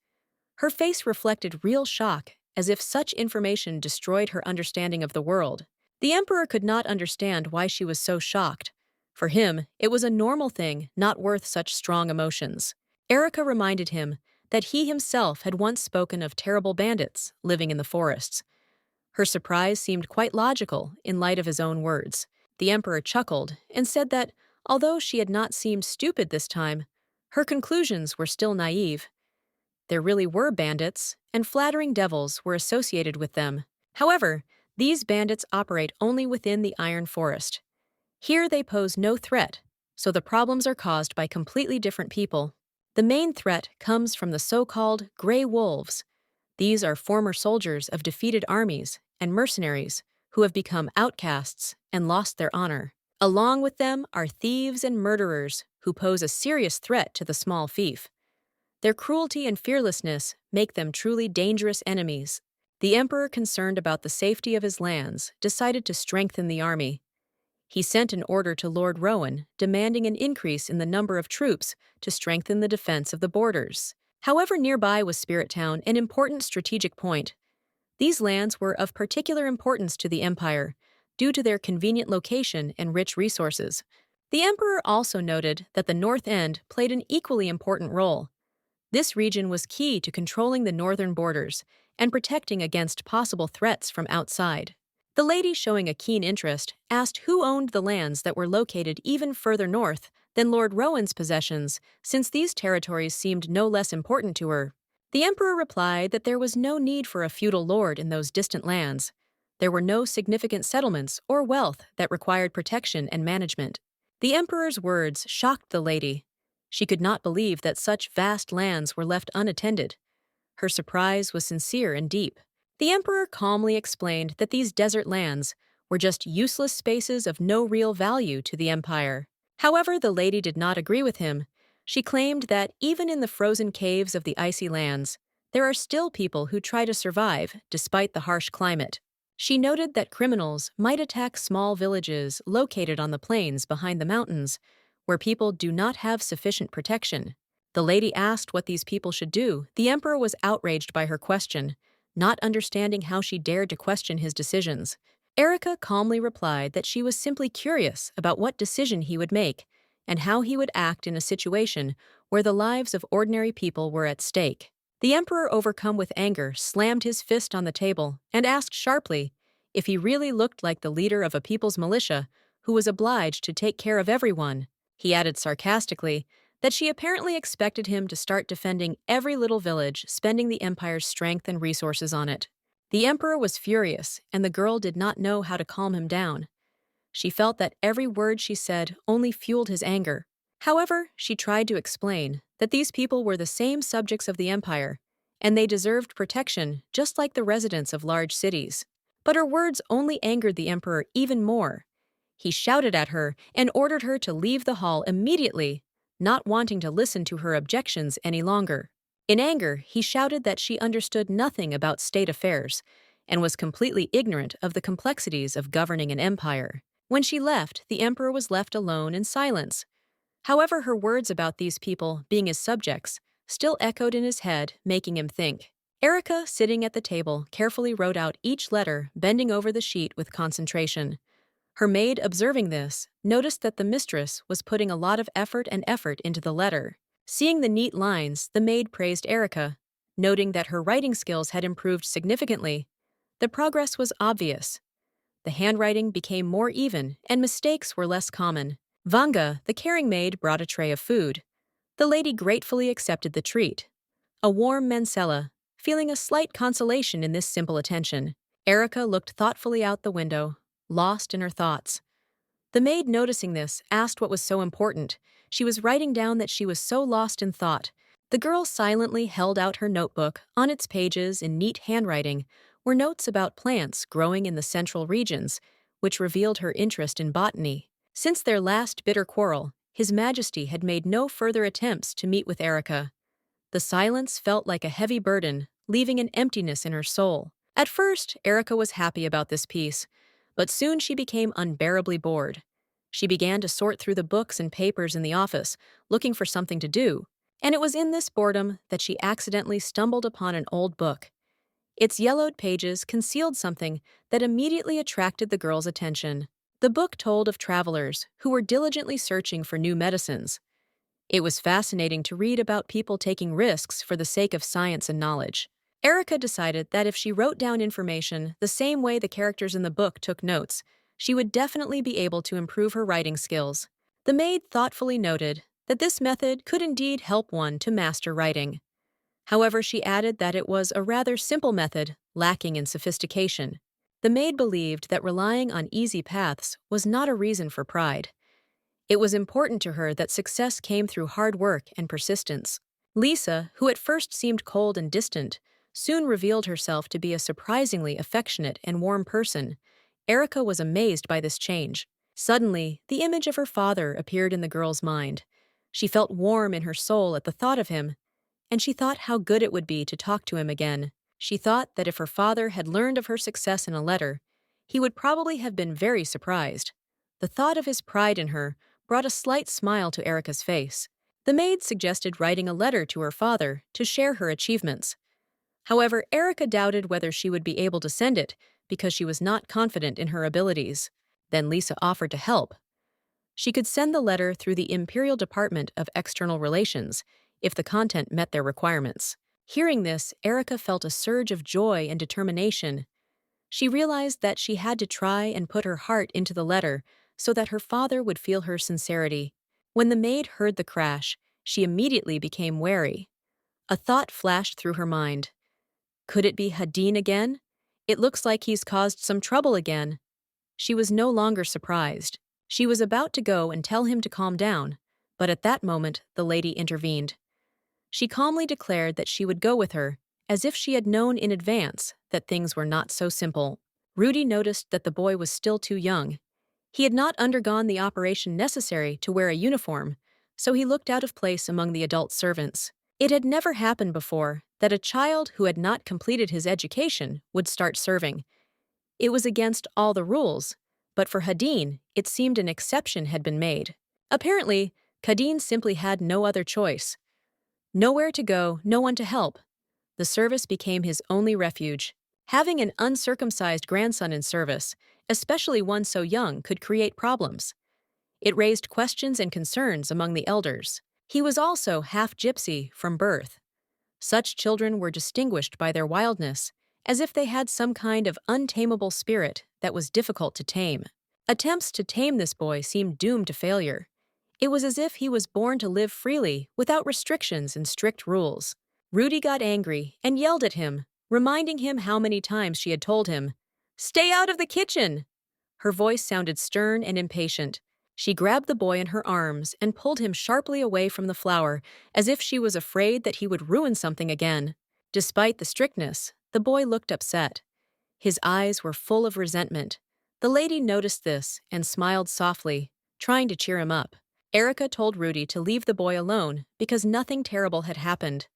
Her face reflected real shock, as if such information destroyed her understanding of the world. The Emperor could not understand why she was so shocked. For him, it was a normal thing, not worth such strong emotions. Erica reminded him that he himself had once spoken of terrible bandits living in the forests. Her surprise seemed quite logical in light of his own words. The Emperor chuckled and said that, although she had not seemed stupid this time, her conclusions were still naive. There really were bandits, and flattering devils were associated with them. However, these bandits operate only within the Iron Forest. Here they pose no threat, so the problems are caused by completely different people. The main threat comes from the so-called Grey Wolves. These are former soldiers of defeated armies and mercenaries who have become outcasts and lost their honor. Along with them are thieves and murderers who pose a serious threat to the small fief. Their cruelty and fearlessness make them truly dangerous enemies. The Emperor, concerned about the safety of his lands, decided to strengthen the army. He sent an order to Lord Rowan demanding an increase in the number of troops to strengthen the defense of the borders. However, nearby was Spirit Town, an important strategic point. These lands were of particular importance to the Empire, due to their convenient location and rich resources. The Emperor also noted that the North End played an equally important role. This region was key to controlling the northern borders and protecting against possible threats from outside. The lady, showing a keen interest, asked who owned the lands that were located even further north than Lord Rowan's possessions, since these territories seemed no less important to her. The Emperor replied that there was no need for a feudal lord in those distant lands. There were no significant settlements or wealth that required protection and management. The Emperor's words shocked the lady. She could not believe that such vast lands were left unattended. Her surprise was sincere and deep. The Emperor calmly explained that these desert lands were just useless spaces of no real value to the Empire. However, the lady did not agree with him. She claimed that even in the frozen caves of the icy lands, there are still people who try to survive despite the harsh climate. She noted that criminals might attack small villages located on the plains behind the mountains, where people do not have sufficient protection. The lady asked what these people should do. The Emperor was outraged by her question, not understanding how she dared to question his decisions. Erica calmly replied that she was simply curious about what decision he would make and how he would act in a situation where the lives of ordinary people were at stake. The Emperor, overcome with anger, slammed his fist on the table and asked sharply if he really looked like the leader of a people's militia who was obliged to take care of everyone. He added sarcastically that she apparently expected him to start defending every little village, spending the Empire's strength and resources on it. The Emperor was furious, and the girl did not know how to calm him down. She felt that every word she said only fueled his anger. However, she tried to explain that these people were the same subjects of the Empire, and they deserved protection just like the residents of large cities. But her words only angered the Emperor even more. He shouted at her and ordered her to leave the hall immediately, not wanting to listen to her objections any longer. In anger, he shouted that she understood nothing about state affairs and was completely ignorant of the complexities of governing an empire. When she left, the Emperor was left alone in silence. However, her words about these people being his subjects still echoed in his head, making him think. Erica, sitting at the table, carefully wrote out each letter, bending over the sheet with concentration. Her maid, observing this, noticed that the mistress was putting a lot of effort into the letter. Seeing the neat lines, the maid praised Erica, noting that her writing skills had improved significantly. The progress was obvious. The handwriting became more even, and mistakes were less common. Vanga, the caring maid, brought a tray of food. The lady gratefully accepted the treat. A warm mancella, feeling a slight consolation in this simple attention. Erica looked thoughtfully out the window, lost in her thoughts. The maid, noticing this, asked what was so important. She was writing down that she was so lost in thought. The girl silently held out her notebook. On its pages, in neat handwriting, were notes about plants growing in the central regions, which revealed her interest in botany. Since their last bitter quarrel, His Majesty had made no further attempts to meet with Erica. The silence felt like a heavy burden, leaving an emptiness in her soul. At first, Erica was happy about this peace, but soon she became unbearably bored. She began to sort through the books and papers in the office, looking for something to do, and it was in this boredom that she accidentally stumbled upon an old book. Its yellowed pages concealed something that immediately attracted the girl's attention. The book told of travelers who were diligently searching for new medicines. It was fascinating to read about people taking risks for the sake of science and knowledge. Erica decided that if she wrote down information the same way the characters in the book took notes, she would definitely be able to improve her writing skills. The maid thoughtfully noted that this method could indeed help one to master writing. However, she added that it was a rather simple method, lacking in sophistication. The maid believed that relying on easy paths was not a reason for pride. It was important to her that success came through hard work and persistence. Lisa, who at first seemed cold and distant, soon revealed herself to be a surprisingly affectionate and warm person. Erica was amazed by this change. Suddenly, the image of her father appeared in the girl's mind. She felt warm in her soul at the thought of him, and she thought how good it would be to talk to him again. She thought that if her father had learned of her success in a letter, he would probably have been very surprised. The thought of his pride in her brought a slight smile to Erica's face. The maid suggested writing a letter to her father to share her achievements. However, Erica doubted whether she would be able to send it because she was not confident in her abilities. Then Lisa offered to help. She could send the letter through the Imperial Department of External Relations if the content met their requirements. Hearing this, Erica felt a surge of joy and determination. She realized that she had to try and put her heart into the letter so that her father would feel her sincerity. When the maid heard the crash, she immediately became wary. A thought flashed through her mind. Could it be Haden again? It looks like he's caused some trouble again. She was no longer surprised. She was about to go and tell him to calm down, but at that moment the lady intervened. She calmly declared that she would go with her, as if she had known in advance that things were not so simple. Rudy noticed that the boy was still too young. He had not undergone the operation necessary to wear a uniform, so he looked out of place among the adult servants. It had never happened before that a child who had not completed his education would start serving. It was against all the rules, but for Haden, it seemed an exception had been made. Apparently, Haden simply had no other choice. Nowhere to go, no one to help. The service became his only refuge. Having an uncircumcised grandson in service, especially one so young, could create problems. It raised questions and concerns among the elders. He was also half gypsy from birth. Such children were distinguished by their wildness, as if they had some kind of untamable spirit that was difficult to tame. Attempts to tame this boy seemed doomed to failure. It was as if he was born to live freely, without restrictions and strict rules. Rudy got angry and yelled at him, reminding him how many times she had told him, "Stay out of the kitchen!" Her voice sounded stern and impatient. She grabbed the boy in her arms and pulled him sharply away from the flower, as if she was afraid that he would ruin something again. Despite the strictness, the boy looked upset. His eyes were full of resentment. The lady noticed this and smiled softly, trying to cheer him up. Erica told Rudy to leave the boy alone because nothing terrible had happened.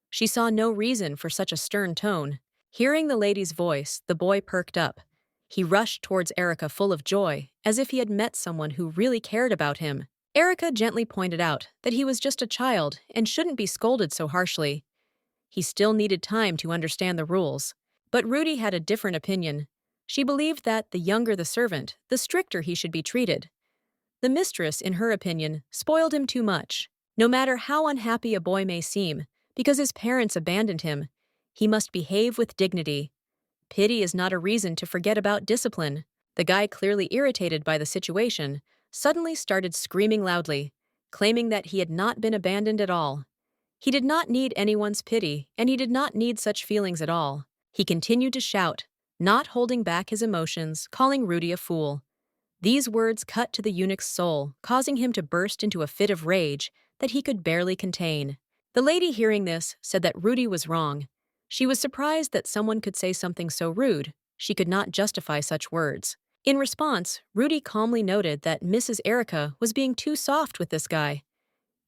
She saw no reason for such a stern tone. Hearing the lady's voice, the boy perked up. He rushed towards Erica full of joy, as if he had met someone who really cared about him. Erica gently pointed out that he was just a child and shouldn't be scolded so harshly. He still needed time to understand the rules. But Rudy had a different opinion. She believed that the younger the servant, the stricter he should be treated. The mistress, in her opinion, spoiled him too much. No matter how unhappy a boy may seem, because his parents abandoned him, he must behave with dignity. Pity is not a reason to forget about discipline. The guy, clearly irritated by the situation, suddenly started screaming loudly, claiming that he had not been abandoned at all. He did not need anyone's pity, and he did not need such feelings at all. He continued to shout, not holding back his emotions, calling Rudy a fool. These words cut to the eunuch's soul, causing him to burst into a fit of rage that he could barely contain. The lady, hearing this, said that Rudy was wrong. She was surprised that someone could say something so rude. She could not justify such words. In response, Rudy calmly noted that Mrs. Erica was being too soft with this guy.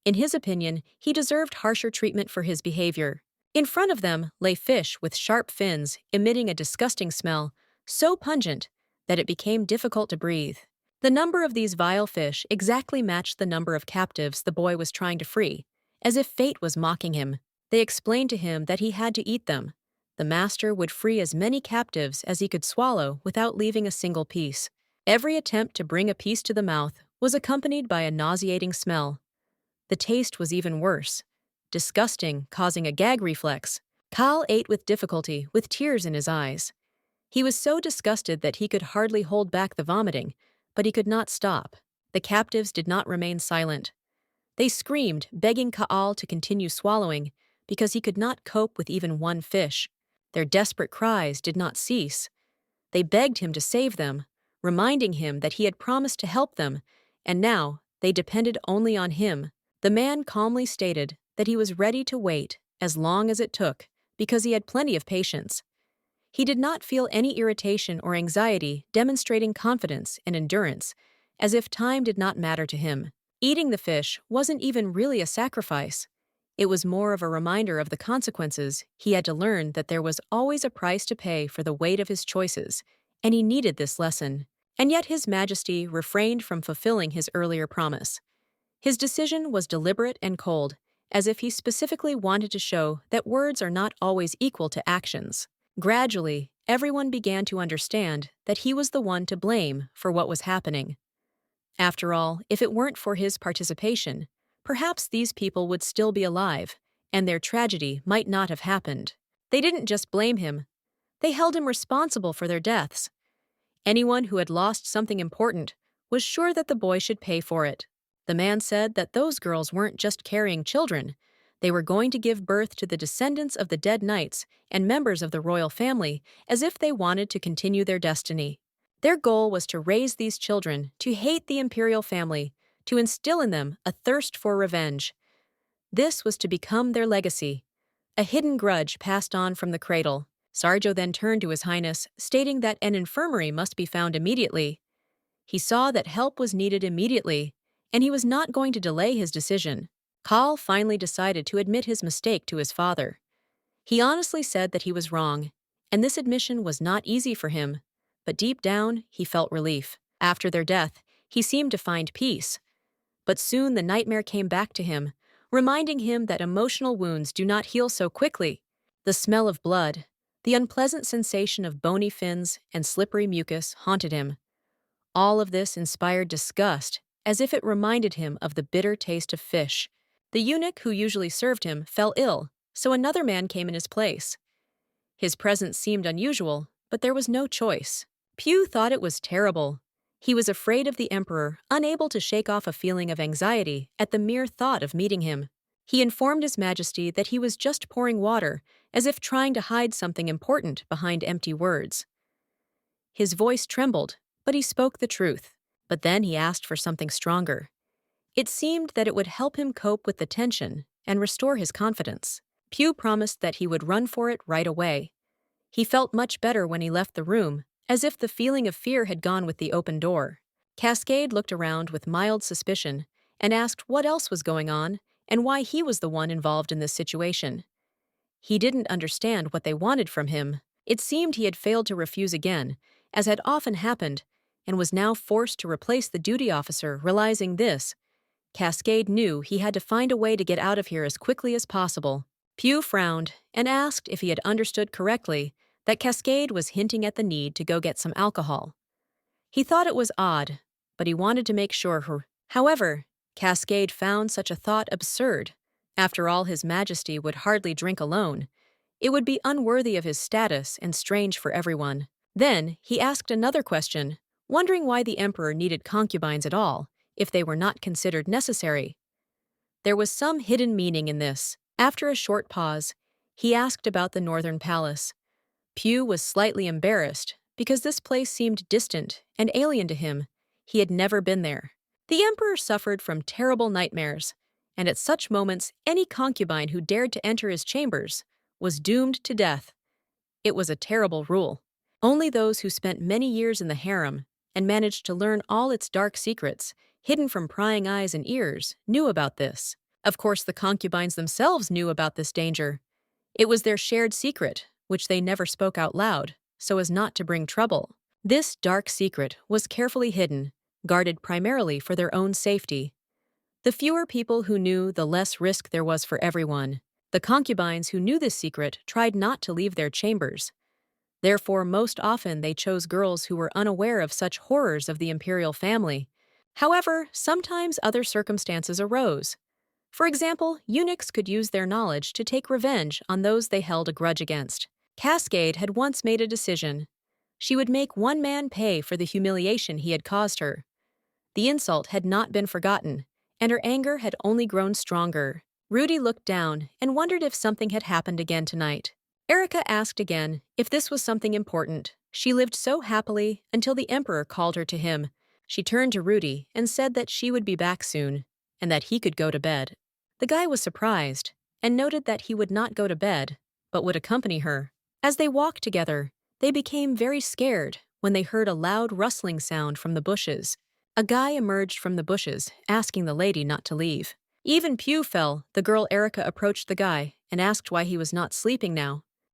In his opinion, he deserved harsher treatment for his behavior. In front of them lay fish with sharp fins, emitting a disgusting smell, so pungent that it became difficult to breathe. The number of these vile fish exactly matched the number of captives the boy was trying to free, as if fate was mocking him. They explained to him that he had to eat them. The master would free as many captives as he could swallow without leaving a single piece. Every attempt to bring a piece to the mouth was accompanied by a nauseating smell. The taste was even worse, disgusting, causing a gag reflex. Clell ate with difficulty, with tears in his eyes. He was so disgusted that he could hardly hold back the vomiting, but he could not stop. The captives did not remain silent. They screamed, begging Clell to continue swallowing, because he could not cope with even one fish. Their desperate cries did not cease. They begged him to save them, reminding him that he had promised to help them, and now they depended only on him. The man calmly stated that he was ready to wait as long as it took, because he had plenty of patience. He did not feel any irritation or anxiety, demonstrating confidence and endurance, as if time did not matter to him. Eating the fish wasn't even really a sacrifice. It was more of a reminder of the consequences. He had to learn that there was always a price to pay for the weight of his choices, and he needed this lesson. And yet His Majesty refrained from fulfilling his earlier promise. His decision was deliberate and cold, as if he specifically wanted to show that words are not always equal to actions. Gradually, everyone began to understand that he was the one to blame for what was happening. After all, if it weren't for his participation, perhaps these people would still be alive, and their tragedy might not have happened. They didn't just blame him, they held him responsible for their deaths. Anyone who had lost something important was sure that the boy should pay for it. The man said that those girls weren't just carrying children, they were going to give birth to the descendants of the dead knights and members of the royal family as if they wanted to continue their destiny. Their goal was to raise these children to hate the imperial family, to instill in them a thirst for revenge. This was to become their legacy, a hidden grudge passed on from the cradle. Sarjo then turned to His Highness, stating that an infirmary must be found immediately. He saw that help was needed immediately, and he was not going to delay his decision. Clell finally decided to admit his mistake to his father. He honestly said that he was wrong, and this admission was not easy for him, but deep down, he felt relief. After their death, he seemed to find peace. But soon the nightmare came back to him, reminding him that emotional wounds do not heal so quickly. The smell of blood, the unpleasant sensation of bony fins and slippery mucus haunted him. All of this inspired disgust, as if it reminded him of the bitter taste of fish. The eunuch who usually served him fell ill, so another man came in his place. His presence seemed unusual, but there was no choice. Pugh thought it was terrible. He was afraid of the Emperor, unable to shake off a feeling of anxiety at the mere thought of meeting him. He informed His Majesty that he was just pouring water, as if trying to hide something important behind empty words. His voice trembled, but he spoke the truth. But then he asked for something stronger. It seemed that it would help him cope with the tension and restore his confidence. Pugh promised that he would run for it right away. He felt much better when he left the room, as if the feeling of fear had gone with the open door. Cascade looked around with mild suspicion and asked what else was going on and why he was the one involved in this situation. He didn't understand what they wanted from him. It seemed he had failed to refuse again, as had often happened, and was now forced to replace the duty officer. Realizing this, Cascade knew he had to find a way to get out of here as quickly as possible. Pugh frowned and asked if he had understood correctly that Cascade was hinting at the need to go get some alcohol. He thought it was odd, but he wanted to make sure. However, Cascade found such a thought absurd. After all, His Majesty would hardly drink alone. It would be unworthy of his status and strange for everyone. Then he asked another question, wondering why the Emperor needed concubines at all, if they were not considered necessary. There was some hidden meaning in this. After a short pause, he asked about the Northern Palace. Pugh was slightly embarrassed, because this place seemed distant and alien to him. He had never been there. The Emperor suffered from terrible nightmares, and at such moments any concubine who dared to enter his chambers was doomed to death. It was a terrible rule. Only those who spent many years in the harem and managed to learn all its dark secrets, hidden from prying eyes and ears, knew about this. Of course, the concubines themselves knew about this danger. It was their shared secret, which they never spoke out loud, so as not to bring trouble. This dark secret was carefully hidden, guarded primarily for their own safety. The fewer people who knew, the less risk there was for everyone. The concubines who knew this secret tried not to leave their chambers. Therefore, most often they chose girls who were unaware of such horrors of the imperial family. However, sometimes other circumstances arose. For example, eunuchs could use their knowledge to take revenge on those they held a grudge against. Cascade had once made a decision. She would make one man pay for the humiliation he had caused her. The insult had not been forgotten, and her anger had only grown stronger. Rudy looked down and wondered if something had happened again tonight. Erica asked again if this was something important. She lived so happily until the Emperor called her to him. She turned to Rudy and said that she would be back soon, and that he could go to bed. The guy was surprised, and noted that he would not go to bed, but would accompany her. As they walked together, they became very scared when they heard a loud rustling sound from the bushes. A guy emerged from the bushes, asking the lady not to leave. Even Pugh fell. The girl Erica approached the guy and asked why he was not sleeping now.